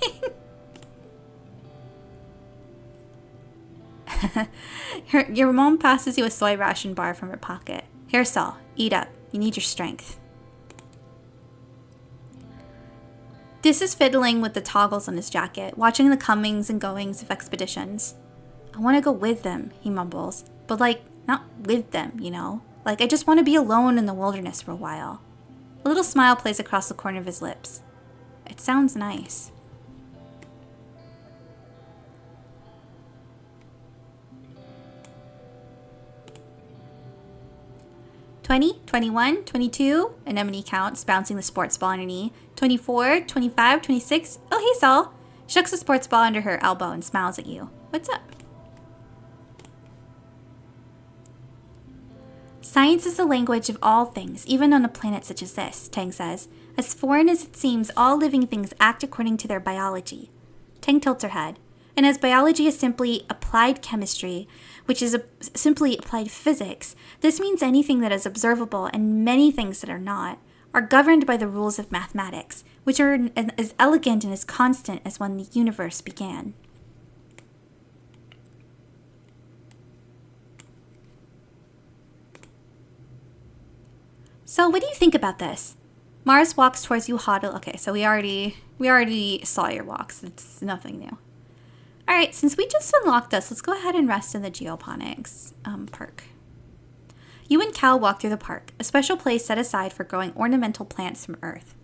Your mom passes you a soy ration bar from her pocket. Here, Saul, eat up. You need your strength. Dis is fiddling with the toggles on his jacket, watching the comings and goings of expeditions. I want to go with them, he mumbles, but not with them, you know? I just want to be alone in the wilderness for a while. A little smile plays across the corner of his lips. It sounds nice. "20, 21, 22, Anemone counts, bouncing the sports ball on her knee. 24, 25, 26. Oh, hey, Saul. Shucks the sports ball under her elbow and smiles at you. What's up? Science is the language of all things, even on a planet such as this, Tang says. As foreign as it seems, all living things act according to their biology. Tang tilts her head. And as biology is simply applied chemistry, which is simply applied physics, this means anything that is observable and many things that are not are governed by the rules of mathematics, which are as elegant and as constant as when the universe began. So what do you think about this? Mars walks towards you haughtily. Okay, so we already saw your walks. It's nothing new. All right, since we just unlocked this, let's go ahead and rest in the geoponics park. You and Cal walk through the park, a special place set aside for growing ornamental plants from Earth.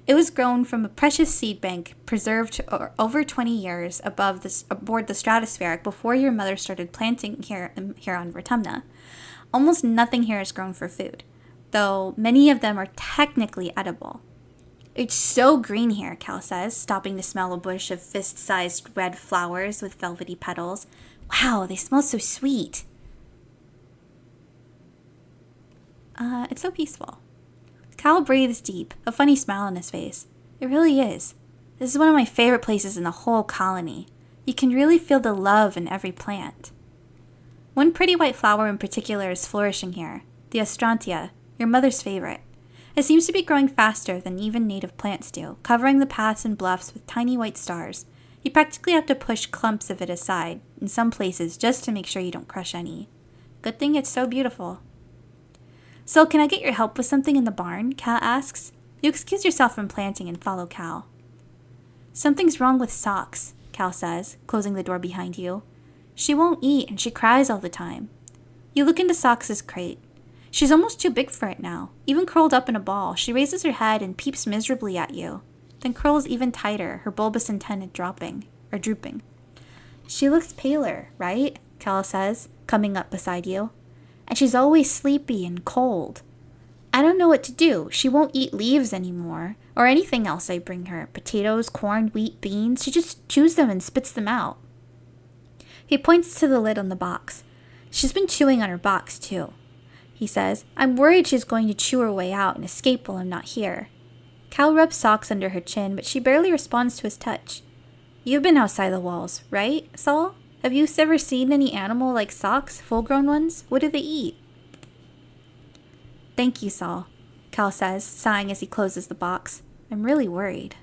It was grown from a precious seed bank preserved over 20 years aboard the stratospheric before your mother started planting here on Vertumna. Almost nothing here is grown for food, though many of them are technically edible. It's so green here, Cal says, stopping to smell a bush of fist-sized red flowers with velvety petals. Wow, they smell so sweet. It's so peaceful. Cal breathes deep, a funny smile on his face. It really is. This is one of my favorite places in the whole colony. You can really feel the love in every plant. One pretty white flower in particular is flourishing here, the astrantia, your mother's favorite. It seems to be growing faster than even native plants do, covering the paths and bluffs with tiny white stars. You practically have to push clumps of it aside, in some places, just to make sure you don't crush any. Good thing it's so beautiful. So, can I get your help with something in the barn? Cal asks. You excuse yourself from planting and follow Cal. Something's wrong with Socks, Cal says, closing the door behind you. She won't eat and she cries all the time. You look into Socks' crate. She's almost too big for it now. Even curled up in a ball, she raises her head and peeps miserably at you, then curls even tighter, her bulbous antennae drooping. She looks paler, right? Cal says, coming up beside you. And she's always sleepy and cold. I don't know what to do. She won't eat leaves anymore, or anything else I bring her. Potatoes, corn, wheat, beans. She just chews them and spits them out. He points to the lid on the box. She's been chewing on her box, too. He says, I'm worried she's going to chew her way out and escape while I'm not here. Cal rubs Socks under her chin, but she barely responds to his touch. You've been outside the walls, right, Saul? Have you ever seen any animal like Socks, full-grown ones? What do they eat? Thank you, Saul, Cal says, sighing as he closes the box. I'm really worried.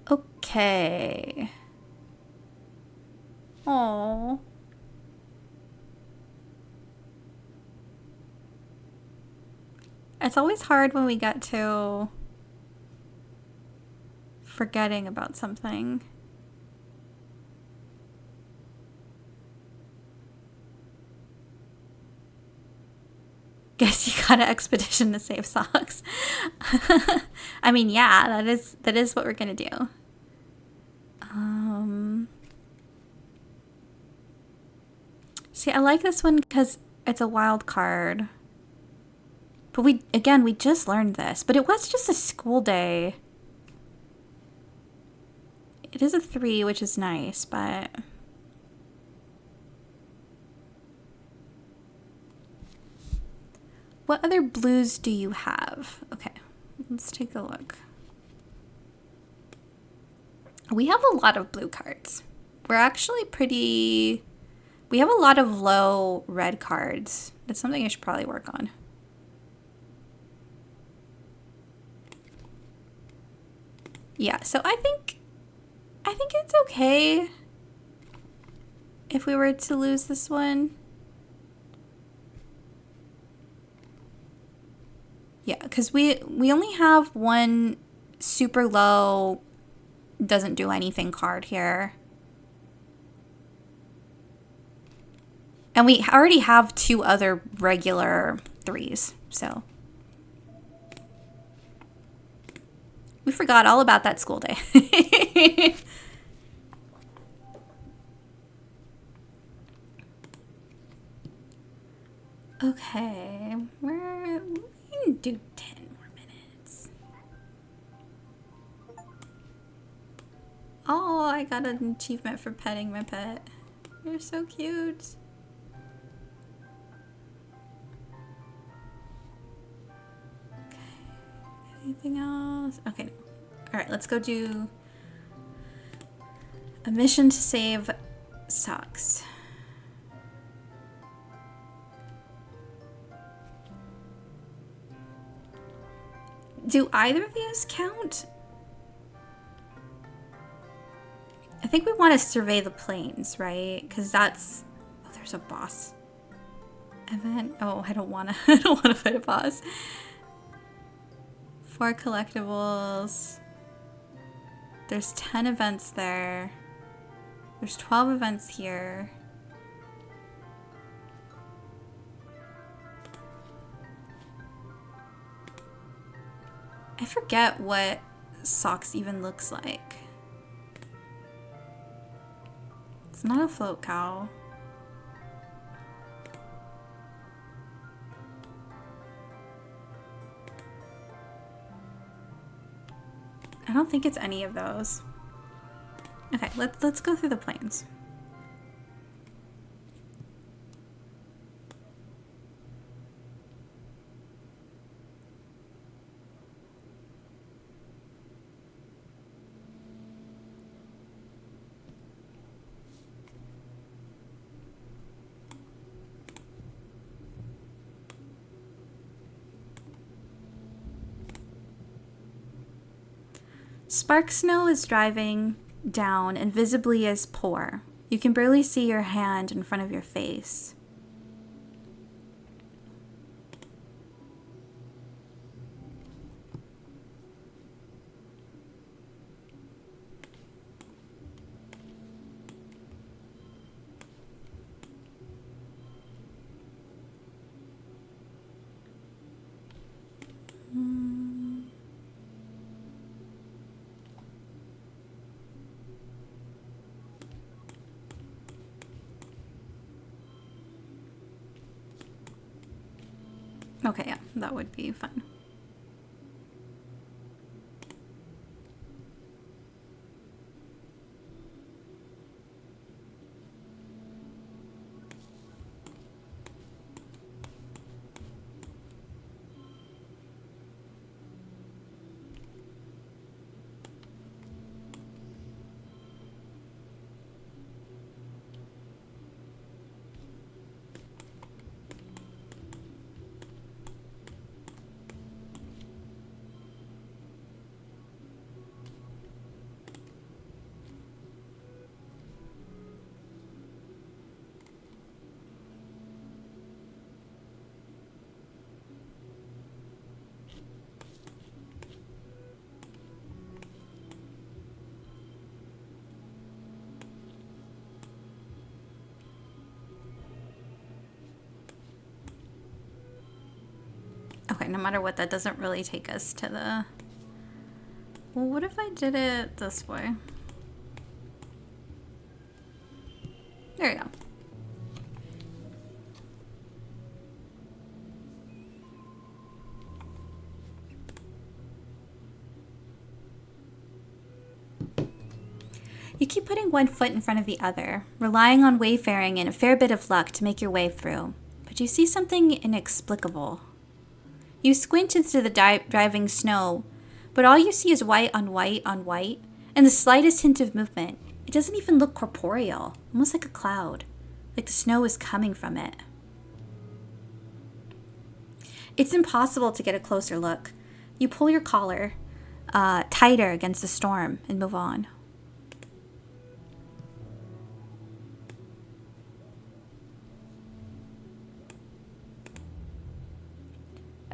Okay. Aww. It's always hard when we get to forgetting about something. Guess you gotta expedition to save Socks. I mean, yeah, that is what we're gonna do. See, I like this one because it's a wild card. But we just learned this, but it was just a school day. It is a 3, which is nice, but what other blues do you have? Okay, let's take a look. We have a lot of blue cards. We're actually we have a lot of low red cards. That's something I should probably work on. Yeah, so I think it's okay if we were to lose this one. Yeah, because we only have one super low, doesn't do anything card here. And we already have 2 other regular 3s, so. We forgot all about that school day. Okay, we can do 10 more minutes. Oh, I got an achievement for petting my pet. You're so cute. Okay, anything else? Okay, all right, let's go do A mission to save sucks. Do either of these count? I think we want to survey the plains, right? Because that's... Oh, there's a boss event. Oh, I don't want to. I don't want to fight a boss. 4 collectibles. There's 10 events there. There's 12 events here. I forget what socks even looks like. It's not a float cow. I don't think it's any of those. Okay, let's go through the plains. Spark snow is driving down and visibly is poor. You can barely see your hand in front of your face. Okay, yeah, that would be fun. Okay, no matter what, that doesn't really take us to the... Well, what if I did it this way? There you go. You keep putting one foot in front of the other, relying on wayfaring and a fair bit of luck to make your way through. But you see something inexplicable. You squint into the driving snow, but all you see is white on white on white, and the slightest hint of movement. It doesn't even look corporeal, almost like a cloud, like the snow is coming from it. It's impossible to get a closer look. You pull your collar tighter against the storm and move on.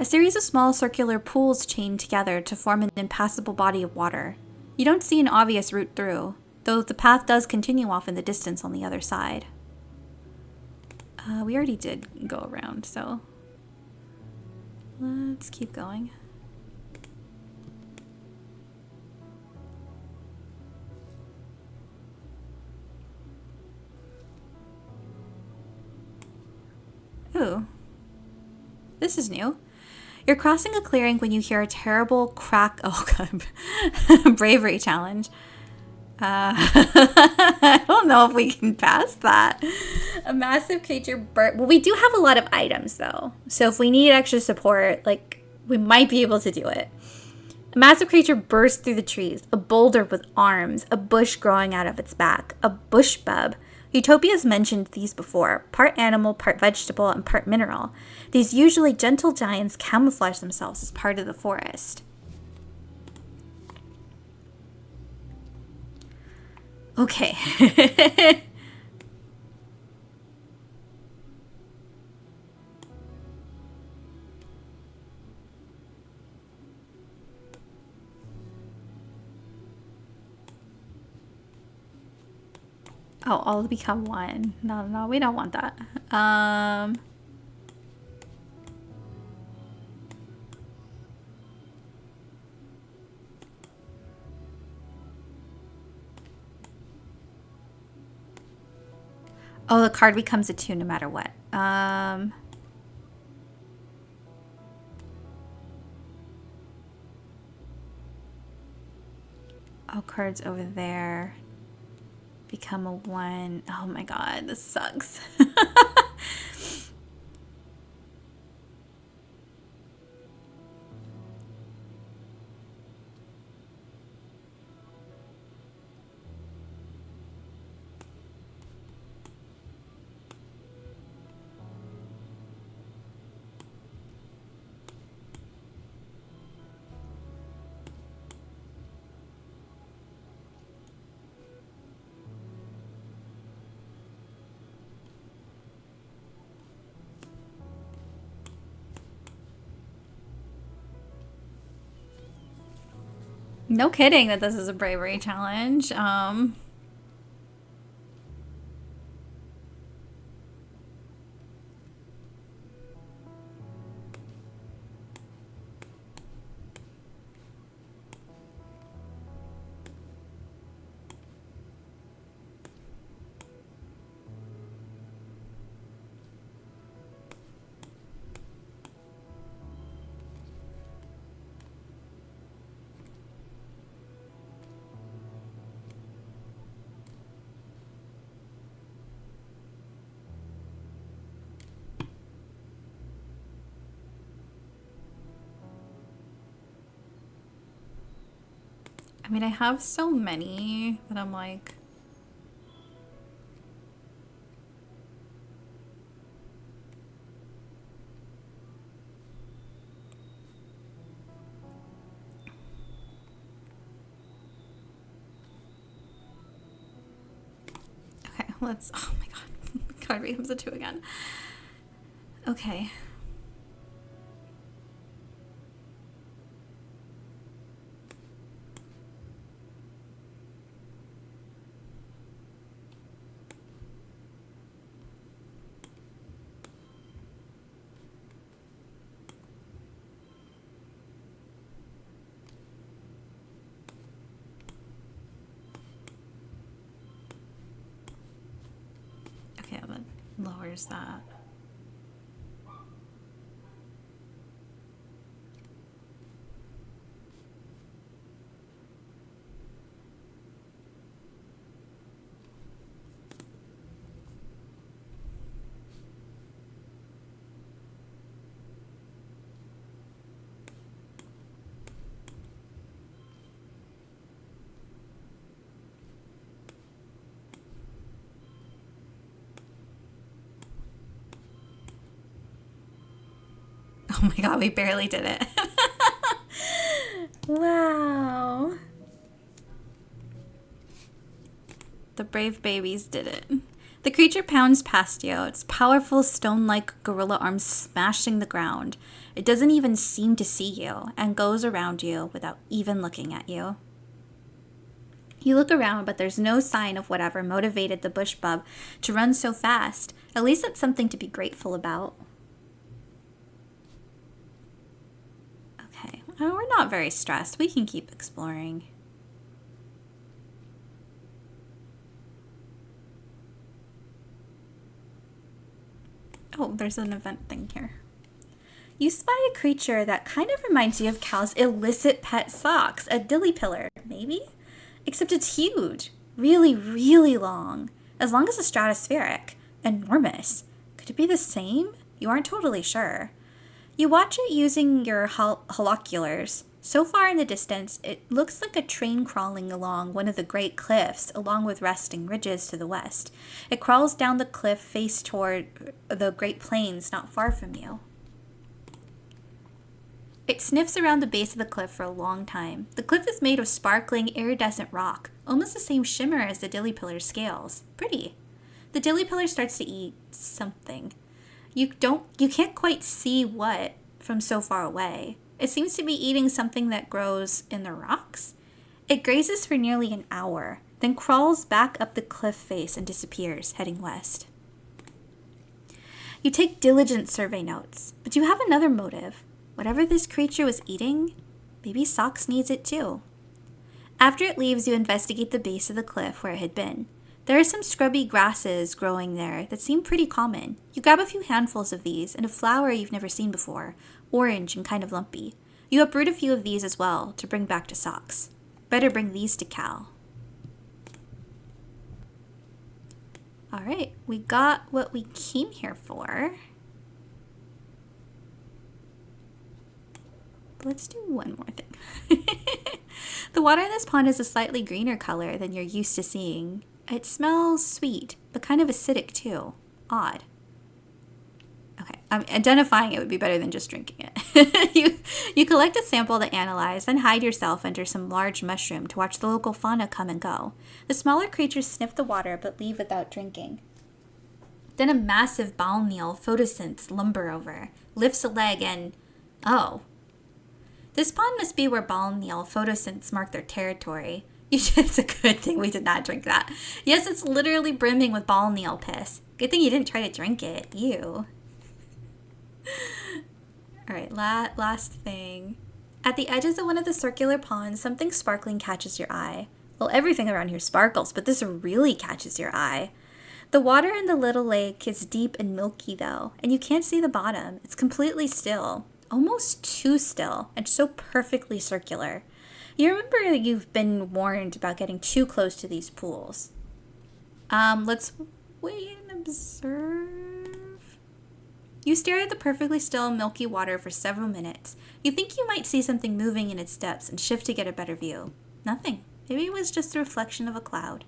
A series of small circular pools chain together to form an impassable body of water. You don't see an obvious route through, though the path does continue off in the distance on the other side. We already did go around, so let's keep going. Ooh, this is new. You're crossing a clearing when you hear a terrible crack. Oh, God. Bravery challenge. I don't know if we can pass that. A massive creature Well, we do have a lot of items, though. So if we need extra support, like, we might be able to do it. A massive creature burst through the trees, a boulder with arms, a bush growing out of its back, a bush bub. Utopia's mentioned these before, part animal, part vegetable, and part mineral. These usually gentle giants camouflage themselves as part of the forest. Okay. Oh, all become one. No, we don't want that. Oh, the card becomes a 2 no matter what. Oh, cards over there become a 1. Oh my god, this sucks. No kidding that this is a bravery challenge. I mean, I have so many that I'm like... Okay, let's... Oh my god. Card becomes a 2 again. Okay. Okay, that lowers that. Oh my god, we barely did it. Wow. The brave babies did it. The creature pounds past you, its powerful stone-like gorilla arms smashing the ground. It doesn't even seem to see you, and goes around you without even looking at you. You look around, but there's no sign of whatever motivated the bush bub to run so fast. At least that's something to be grateful about. Okay, well, we're not very stressed. We can keep exploring. Oh, there's an event thing here. You spy a creature that kind of reminds you of Cal's illicit pet socks, a dilly pillar, maybe? Except it's huge, really, really long, as long as the stratospheric, enormous. Could it be the same? You aren't totally sure. You watch it using your holoculars, So far in the distance, it looks like a train crawling along one of the great cliffs, along with resting ridges to the west. It crawls down the cliff face toward the Great Plains not far from you. It sniffs around the base of the cliff for a long time. The cliff is made of sparkling, iridescent rock, almost the same shimmer as the dilly pillar's scales. Pretty. The dilly pillar starts to eat something. You can't quite see what from so far away. It seems to be eating something that grows in the rocks. It grazes for nearly an hour, then crawls back up the cliff face and disappears, heading west. You take diligent survey notes, but you have another motive. Whatever this creature was eating, maybe Socks needs it too. After it leaves, you investigate the base of the cliff where it had been. There are some scrubby grasses growing there that seem pretty common. You grab a few handfuls of these and a flower you've never seen before, orange and kind of lumpy. You uproot a few of these as well to bring back to Socks. Better bring these to Cal. Alright, we got what we came here for. Let's do one more thing. The water in this pond is a slightly greener color than you're used to seeing. It smells sweet, but kind of acidic too. Odd. Okay, identifying it would be better than just drinking it. You collect a sample to analyze, then hide yourself under some large mushroom to watch the local fauna come and go. The smaller creatures sniff the water but leave without drinking. Then a massive balneal photosynths lumber over, lifts a leg and... oh. This pond must be where balneal photosynths mark their territory. It's a good thing we did not drink that. Yes, it's literally brimming with balneal piss. Good thing you didn't try to drink it. Ew. Alright, last thing. At the edges of one of the circular ponds, something sparkling catches your eye. Well, everything around here sparkles, but this really catches your eye. The water in the little lake is deep and milky, though, and you can't see the bottom. It's completely still. Almost too still, and so perfectly circular. You remember you've been warned about getting too close to these pools. Let's wait and observe. You stare at the perfectly still, milky water for several minutes. You think you might see something moving in its depths and shift to get a better view. Nothing. Maybe it was just the reflection of a cloud.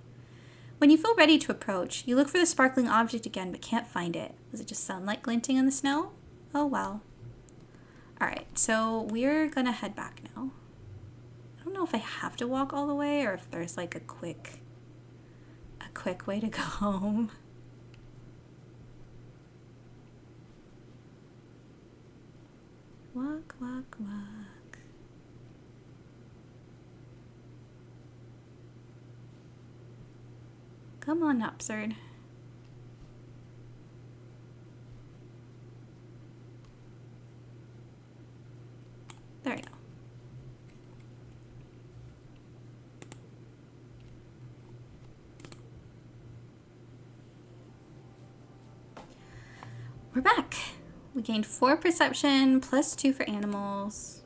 When you feel ready to approach, you look for the sparkling object again but can't find it. Was it just sunlight glinting in the snow? Oh well. Alright, so we're gonna head back now. I don't know if I have to walk all the way or if there's like a quick way to go home. Walk, walk, walk. Come on, Upsard. There we go. We're back. We gained 4 perception, plus 2 for animals.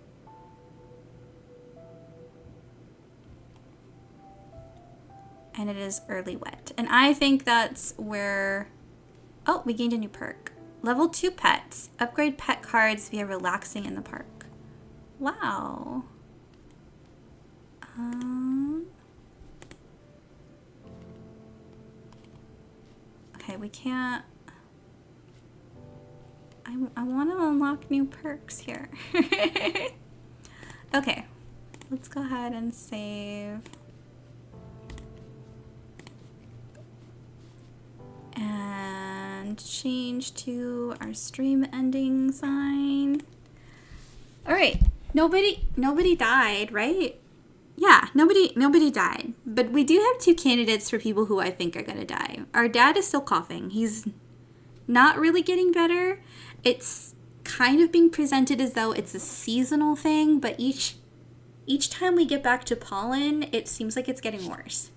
And it is early wet. And I think that's where... oh, we gained a new perk. Level 2 pets. Upgrade pet cards via relaxing in the park. Wow. Okay, we can't... I want to unlock new perks here. Okay, let's go ahead and save. And change to our stream ending sign. All right, nobody died, right? Yeah, nobody died. But we do have 2 candidates for people who I think are gonna die. Our dad is still coughing. He's not really getting better. It's kind of being presented as though it's a seasonal thing, but each time we get back to pollen, it seems like it's getting worse.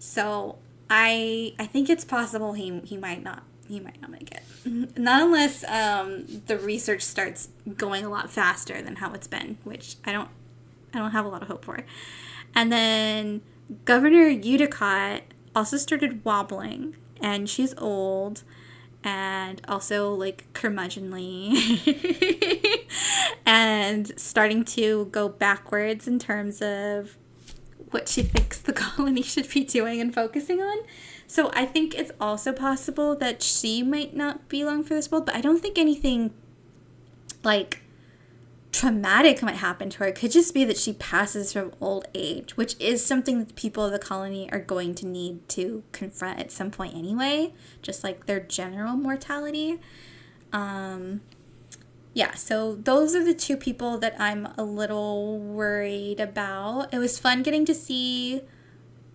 So I think it's possible he might not make it. Not unless the research starts going a lot faster than how it's been, which I don't have a lot of hope for. And then Governor Udicott also started wobbling, and she's old. and also like curmudgeonly and starting to go backwards in terms of what she thinks the colony should be doing and focusing on. So I think it's also possible that she might not be long for this world, but I don't think anything like traumatic might happen to her. It could just be that she passes from old age, which is something that the people of the colony are going to need to confront at some point anyway, just like their general mortality. Yeah, so those are the two people that I'm a little worried about. It was fun getting to see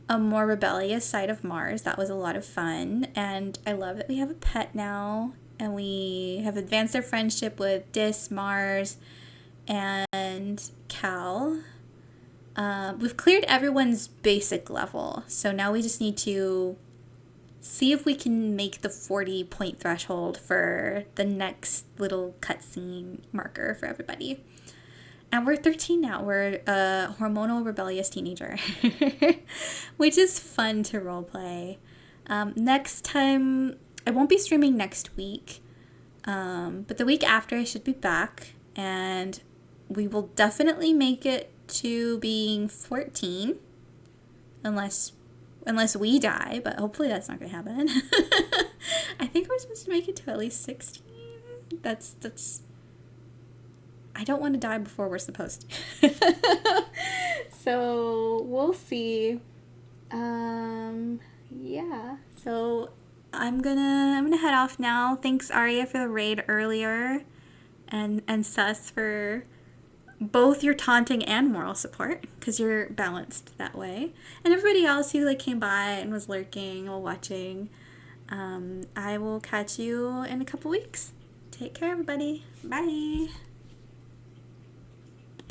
a more rebellious side of Mars. That was a lot of fun, and I love that we have a pet now, and we have advanced our friendship with Mars, and Cal. We've cleared everyone's basic level, so now we just need to see if we can make the 40-point threshold for the next little cutscene marker for everybody. And we're 13 now. We're a hormonal rebellious teenager, which is fun to roleplay. Next time, I won't be streaming next week, but the week after I should be back, and we will definitely make it to being 14, unless we die, but hopefully that's not going to happen. I think we're supposed to make it to at least 16. That's I don't want to die before we're supposed to. So we'll see. Yeah. So I'm gonna head off now. Thanks Arya for the raid earlier, and Sus for both your taunting and moral support, because you're balanced that way. And everybody else who like came by and was lurking while watching. I will catch you in a couple weeks. Take care, everybody. Bye.